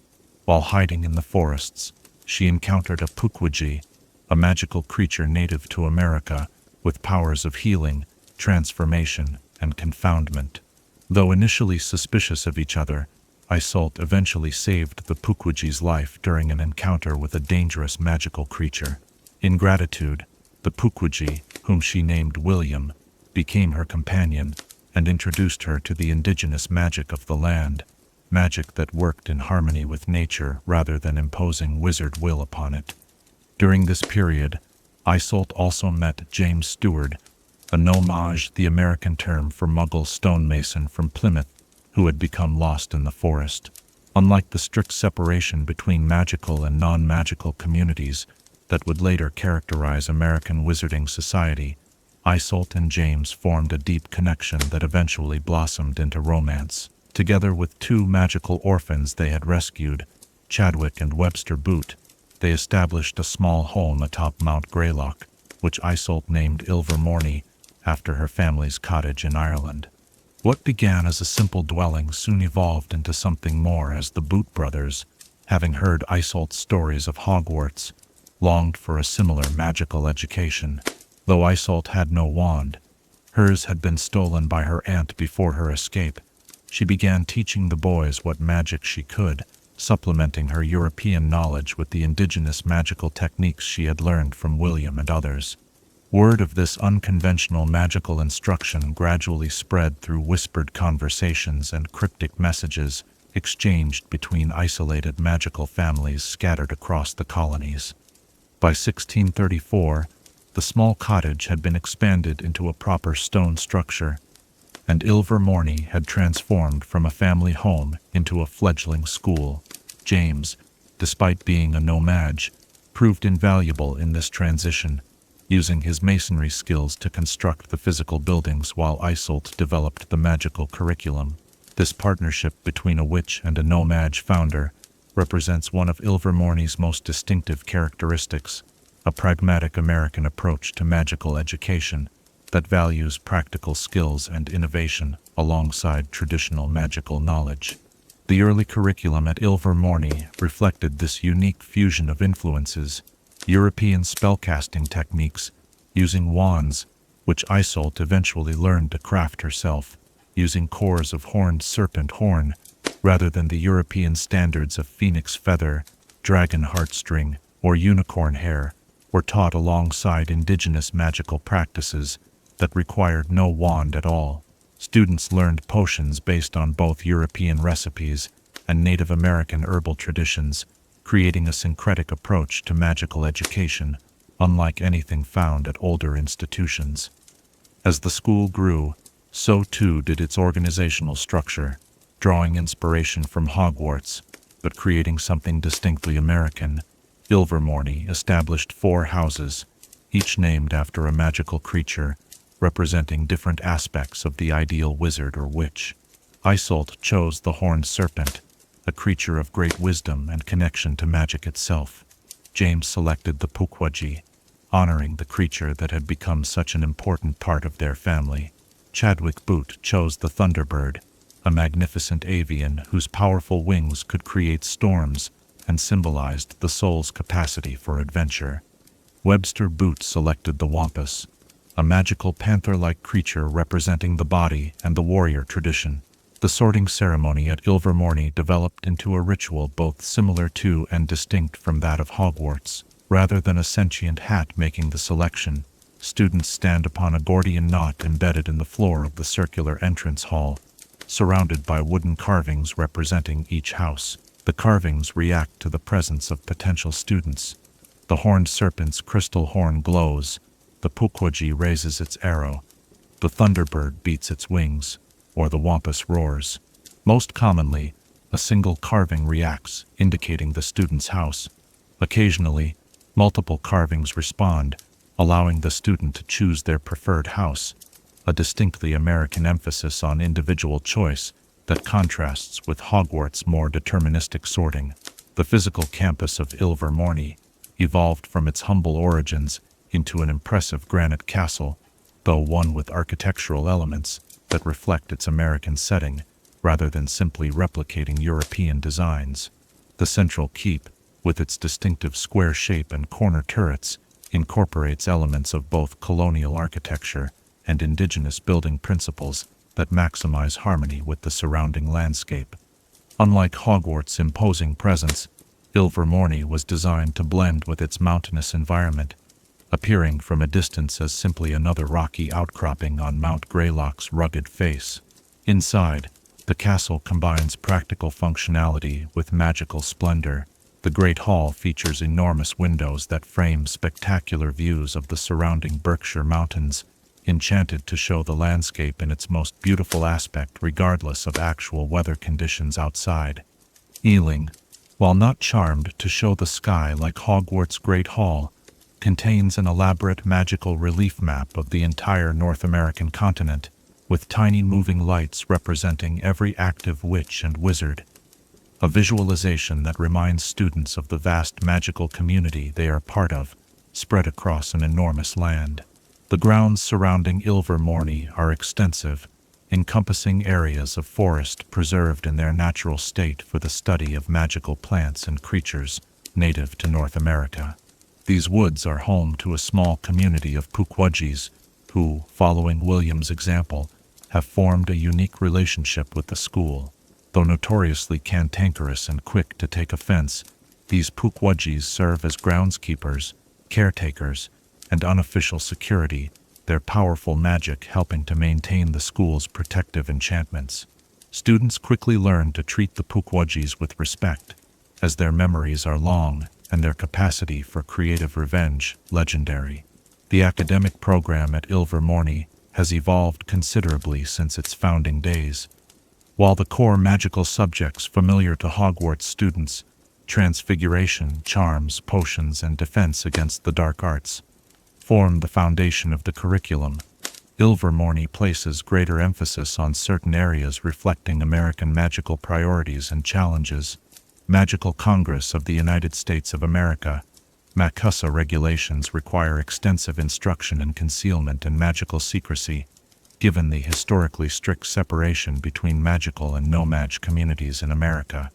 While hiding in the forests, she encountered a Pukwudgie, a magical creature native to America, with powers of healing, transformation, and confoundment. Though initially suspicious of each other, Iseult eventually saved the Pukwudgie's life during an encounter with a dangerous magical creature. In gratitude, the Pukwudgie, whom she named William, became her companion and introduced her to the indigenous magic of the land, magic that worked in harmony with nature rather than imposing wizard will upon it. During this period, Iseult also met James Stewart, a nomage, the American term for Muggle stonemason from Plymouth, who had become lost in the forest. Unlike the strict separation between magical and non-magical communities, that would later characterize American wizarding society, Isolt and James formed a deep connection that eventually blossomed into romance. Together with two magical orphans they had rescued, Chadwick and Webster Boot, they established a small home atop Mount Greylock, which Isolt named Ilvermorny after her family's cottage in Ireland. What began as a simple dwelling soon evolved into something more as the Boot brothers, having heard Isolt's stories of Hogwarts, longed for a similar magical education. Though Isolt had no wand, hers had been stolen by her aunt before her escape. She began teaching the boys what magic she could, supplementing her European knowledge with the indigenous magical techniques she had learned from William and others. Word of this unconventional magical instruction gradually spread through whispered conversations and cryptic messages exchanged between isolated magical families scattered across the colonies. By 1634, the small cottage had been expanded into a proper stone structure, and Ilvermorny had transformed from a family home into a fledgling school. James, despite being a no-mage, proved invaluable in this transition, using his masonry skills to construct the physical buildings while Isolt developed the magical curriculum. This partnership between a witch and a no-mage founder represents one of Ilvermorny's most distinctive characteristics, a pragmatic American approach to magical education that values practical skills and innovation alongside traditional magical knowledge. The early curriculum at Ilvermorny reflected this unique fusion of influences: European spellcasting techniques, using wands, which Isolt eventually learned to craft herself, using cores of horned serpent horn, rather than the European standards of phoenix feather, dragon heartstring, or unicorn hair, were taught alongside indigenous magical practices that required no wand at all. Students learned potions based on both European recipes and Native American herbal traditions, creating a syncretic approach to magical education, unlike anything found at older institutions. As the school grew, so too did its organizational structure, drawing inspiration from Hogwarts, but creating something distinctly American. Ilvermorny established 4 houses, each named after a magical creature, representing different aspects of the ideal wizard or witch. Isolt chose the horned serpent, a creature of great wisdom and connection to magic itself. James selected the Pukwudgie, honoring the creature that had become such an important part of their family. Chadwick Boot chose the Thunderbird, a magnificent avian whose powerful wings could create storms and symbolized the soul's capacity for adventure. Webster Boot selected the Wampus, a magical panther-like creature representing the body and the warrior tradition. The sorting ceremony at Ilvermorny developed into a ritual both similar to and distinct from that of Hogwarts. Rather than a sentient hat making the selection, students stand upon a Gordian knot embedded in the floor of the circular entrance hall, surrounded by wooden carvings representing each house. The carvings react to the presence of potential students. The horned serpent's crystal horn glows, the Pukwudgie raises its arrow, the Thunderbird beats its wings, or the Wampus roars. Most commonly, a single carving reacts, indicating the student's house. Occasionally, multiple carvings respond, allowing the student to choose their preferred house, a distinctly American emphasis on individual choice that contrasts with Hogwarts' more deterministic sorting. The physical campus of Ilvermorny evolved from its humble origins into an impressive granite castle, though one with architectural elements that reflect its American setting rather than simply replicating European designs. The central keep, with its distinctive square shape and corner turrets, incorporates elements of both colonial architecture and indigenous building principles that maximize harmony with the surrounding landscape. Unlike Hogwarts' imposing presence, Ilvermorny was designed to blend with its mountainous environment, appearing from a distance as simply another rocky outcropping on Mount Greylock's rugged face. Inside, the castle combines practical functionality with magical splendor. The Great Hall features enormous windows that frame spectacular views of the surrounding Berkshire Mountains, enchanted to show the landscape in its most beautiful aspect regardless of actual weather conditions outside. Ealing, while not charmed to show the sky like Hogwarts' Great Hall, contains an elaborate magical relief map of the entire North American continent, with tiny moving lights representing every active witch and wizard. A visualization that reminds students of the vast magical community they are part of, spread across an enormous land. The grounds surrounding Ilvermorny are extensive, encompassing areas of forest preserved in their natural state for the study of magical plants and creatures native to North America. These woods are home to a small community of Pukwudgies who, following William's example, have formed a unique relationship with the school. Though notoriously cantankerous and quick to take offense, these Pukwudgies serve as groundskeepers, caretakers, and unofficial security, their powerful magic helping to maintain the school's protective enchantments. Students quickly learn to treat the Pukwudgies with respect, as their memories are long and their capacity for creative revenge legendary. The academic program at Ilvermorny has evolved considerably since its founding days. While the core magical subjects familiar to Hogwarts students, transfiguration, charms, potions, and defense against the dark arts, form the foundation of the curriculum, Ilvermorny places greater emphasis on certain areas reflecting American magical priorities and challenges. Magical Congress of the United States of America, MACUSA regulations require extensive instruction in concealment and magical secrecy, given the historically strict separation between magical and no-mag communities in America.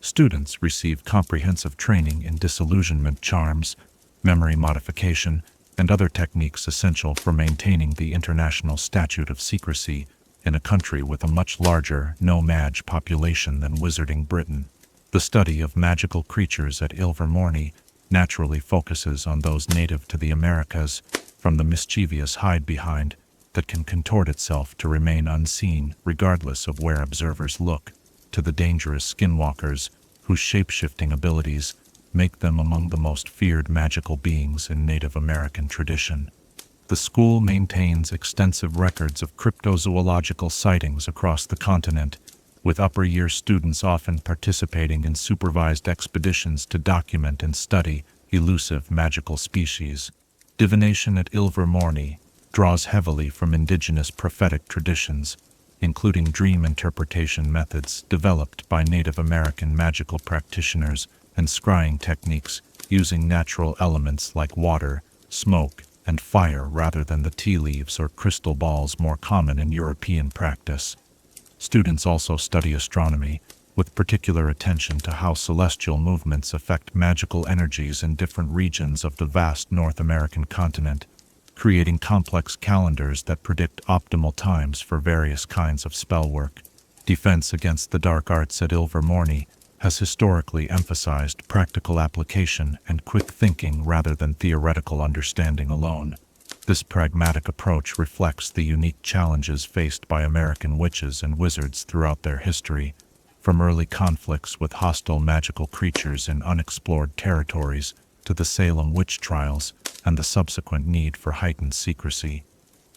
Students receive comprehensive training in disillusionment charms, memory modification, and other techniques essential for maintaining the international statute of secrecy in a country with a much larger no-mag population than Wizarding Britain. The study of magical creatures at Ilvermorny naturally focuses on those native to the Americas, from the mischievous hide-behind that can contort itself to remain unseen regardless of where observers look, to the dangerous skinwalkers whose shape-shifting abilities make them among the most feared magical beings in Native American tradition. The school maintains extensive records of cryptozoological sightings across the continent, with upper-year students often participating in supervised expeditions to document and study elusive magical species. Divination at Ilvermorny draws heavily from indigenous prophetic traditions, including dream interpretation methods developed by Native American magical practitioners and scrying techniques using natural elements like water, smoke, and fire rather than the tea leaves or crystal balls more common in European practice. Students also study astronomy, with particular attention to how celestial movements affect magical energies in different regions of the vast North American continent, creating complex calendars that predict optimal times for various kinds of spell work. Defense against the dark arts at Ilvermorny has historically emphasized practical application and quick thinking rather than theoretical understanding alone. This pragmatic approach reflects the unique challenges faced by American witches and wizards throughout their history, from early conflicts with hostile magical creatures in unexplored territories to the Salem witch trials and the subsequent need for heightened secrecy.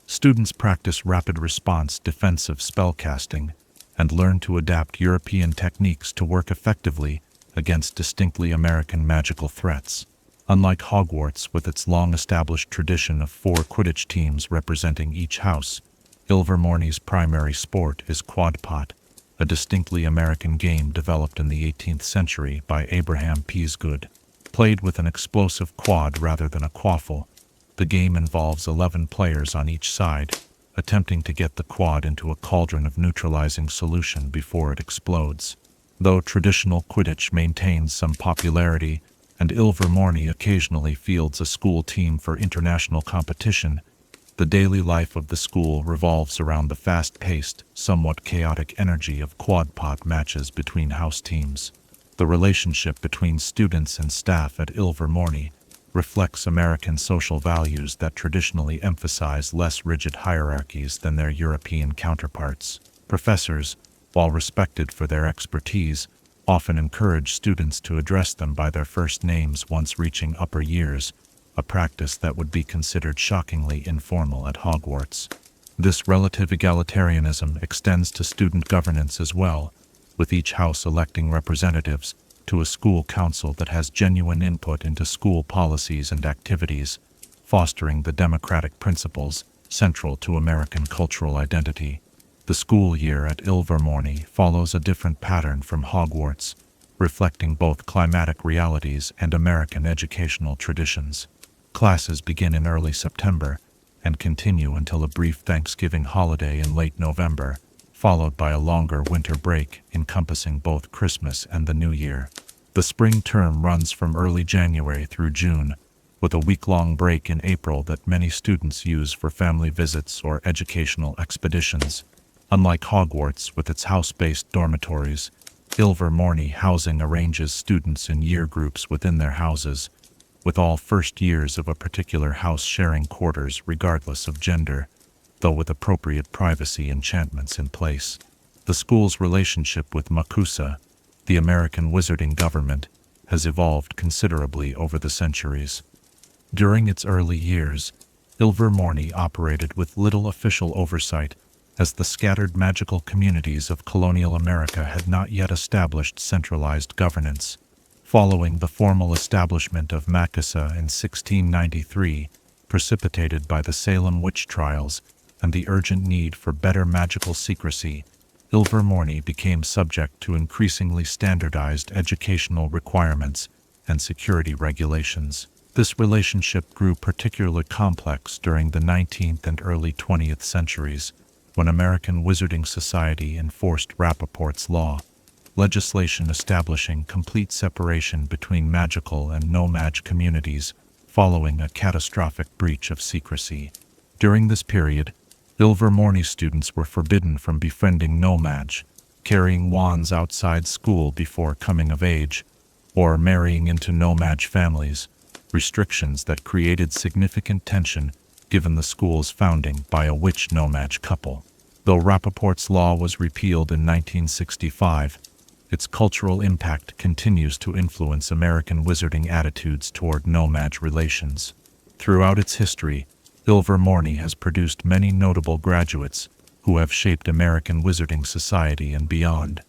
Students practice rapid response defensive spellcasting and learn to adapt European techniques to work effectively against distinctly American magical threats. Unlike Hogwarts with its long-established tradition of 4 Quidditch teams representing each house, Ilvermorny's primary sport is quadpot, a distinctly American game developed in the 18th century by Abraham Peeves. Played with an explosive quad rather than a quaffle, the game involves 11 players on each side, attempting to get the quad into a cauldron of neutralizing solution before it explodes. Though traditional Quidditch maintains some popularity, and Ilvermorny occasionally fields a school team for international competition, the daily life of the school revolves around the fast-paced, somewhat chaotic energy of quadpot matches between house teams. The relationship between students and staff at Ilvermorny reflects American social values that traditionally emphasize less rigid hierarchies than their European counterparts. Professors, while respected for their expertise, often encourage students to address them by their first names once reaching upper years, a practice that would be considered shockingly informal at Hogwarts. This relative egalitarianism extends to student governance as well, with each house electing representatives to a school council that has genuine input into school policies and activities, fostering the democratic principles central to American cultural identity. The school year at Ilvermorny follows a different pattern from Hogwarts, reflecting both climatic realities and American educational traditions. Classes begin in early September and continue until a brief Thanksgiving holiday in late November, followed by a longer winter break encompassing both Christmas and the New Year. The spring term runs from early January through June, with a week-long break in April that many students use for family visits or educational expeditions. Unlike Hogwarts with its house-based dormitories, Ilvermorny housing arranges students in year groups within their houses, with all first years of a particular house sharing quarters regardless of gender, though with appropriate privacy enchantments in place. The school's relationship with MACUSA, the American wizarding government, has evolved considerably over the centuries. During its early years, Ilvermorny operated with little official oversight, as the scattered magical communities of colonial America had not yet established centralized governance. Following the formal establishment of MACUSA in 1693, precipitated by the Salem witch trials and the urgent need for better magical secrecy, Ilvermorny became subject to increasingly standardized educational requirements and security regulations. This relationship grew particularly complex during the 19th and early 20th centuries, when American Wizarding Society enforced Rappaport's Law, legislation establishing complete separation between magical and no-mag communities following a catastrophic breach of secrecy. During this period, Ilvermorny students were forbidden from befriending no-mag, carrying wands outside school before coming of age, or marrying into no-mag families, restrictions that created significant tension given the school's founding by a witch no-mag couple. Though Rappaport's Law was repealed in 1965, its cultural impact continues to influence American wizarding attitudes toward no-mag relations. Throughout its history, Ilvermorny has produced many notable graduates who have shaped American wizarding society and beyond.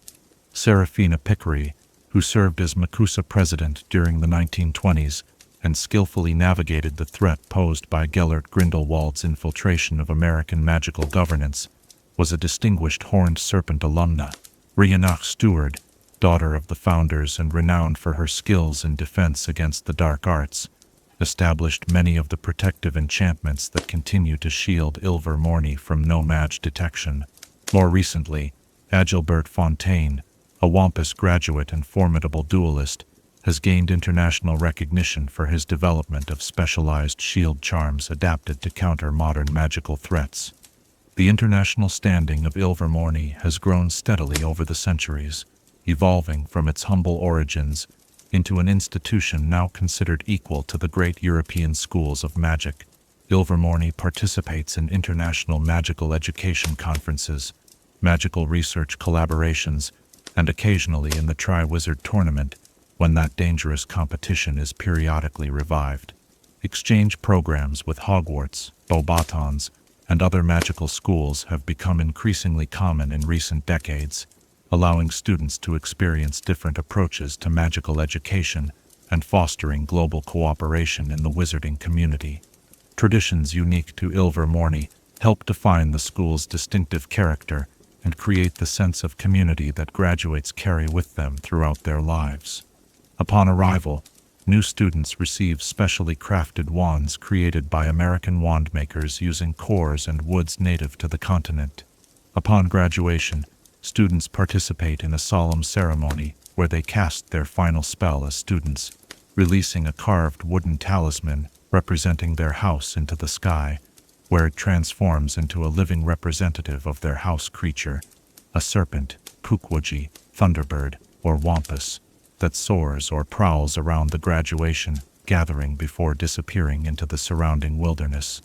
Serafina Pickery, who served as MACUSA president during the 1920s, and skillfully navigated the threat posed by Gellert Grindelwald's infiltration of American magical governance, was a distinguished Horned Serpent alumna. Rhiannoch Stewart, daughter of the founders and renowned for her skills in defense against the dark arts, established many of the protective enchantments that continue to shield Ilvermorny from no-mag detection. More recently, Agilbert Fontaine, a Wampus graduate and formidable duelist, has gained international recognition for his development of specialized shield charms adapted to counter modern magical threats. The international standing of Ilvermorny has grown steadily over the centuries, evolving from its humble origins into an institution now considered equal to the great European schools of magic. Ilvermorny participates in international magical education conferences, magical research collaborations, and occasionally in the Tri-Wizard tournament, when that dangerous competition is periodically revived. Exchange programs with Hogwarts, Beauxbatons, and other magical schools have become increasingly common in recent decades, allowing students to experience different approaches to magical education and fostering global cooperation in the wizarding community. Traditions unique to Ilvermorny help define the school's distinctive character and create the sense of community that graduates carry with them throughout their lives. Upon arrival, new students receive specially crafted wands created by American wand makers using cores and woods native to the continent. Upon graduation, students participate in a solemn ceremony where they cast their final spell as students, releasing a carved wooden talisman representing their house into the sky, where it transforms into a living representative of their house creature, a serpent, Pukwudgie, thunderbird, or wampus, that soars or prowls around the graduation gathering before disappearing into the surrounding wilderness.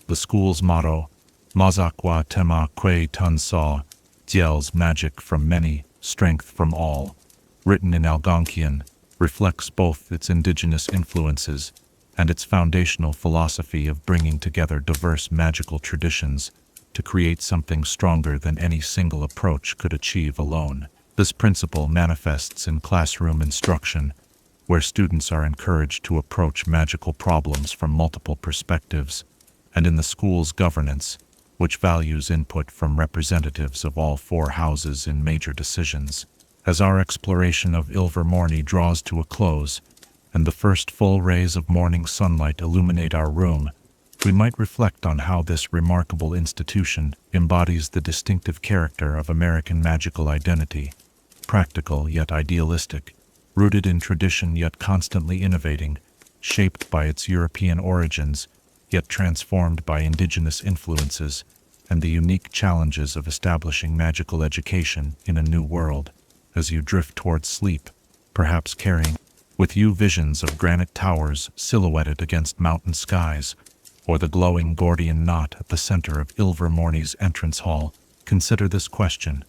The school's motto, Mazakwa Tema Kwe Tunsaw, Diel's magic from many, strength from all, written in Algonquian, reflects both its indigenous influences and its foundational philosophy of bringing together diverse magical traditions to create something stronger than any single approach could achieve alone. This principle manifests in classroom instruction, where students are encouraged to approach magical problems from multiple perspectives, and in the school's governance, which values input from representatives of all four houses in major decisions. As our exploration of Ilvermorny draws to a close, and the first full rays of morning sunlight illuminate our room, we might reflect on how this remarkable institution embodies the distinctive character of American magical identity, practical yet idealistic, rooted in tradition yet constantly innovating, shaped by its European origins, yet transformed by indigenous influences, and the unique challenges of establishing magical education in a new world. As you drift towards sleep, perhaps carrying with you visions of granite towers silhouetted against mountain skies, or the glowing Gordian knot at the center of Ilvermorny's entrance hall, consider this question: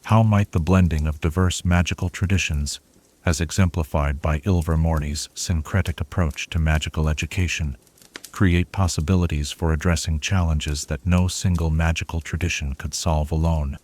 how might the blending of diverse magical traditions, as exemplified by Ilvermorny's syncretic approach to magical education, create possibilities for addressing challenges that no single magical tradition could solve alone?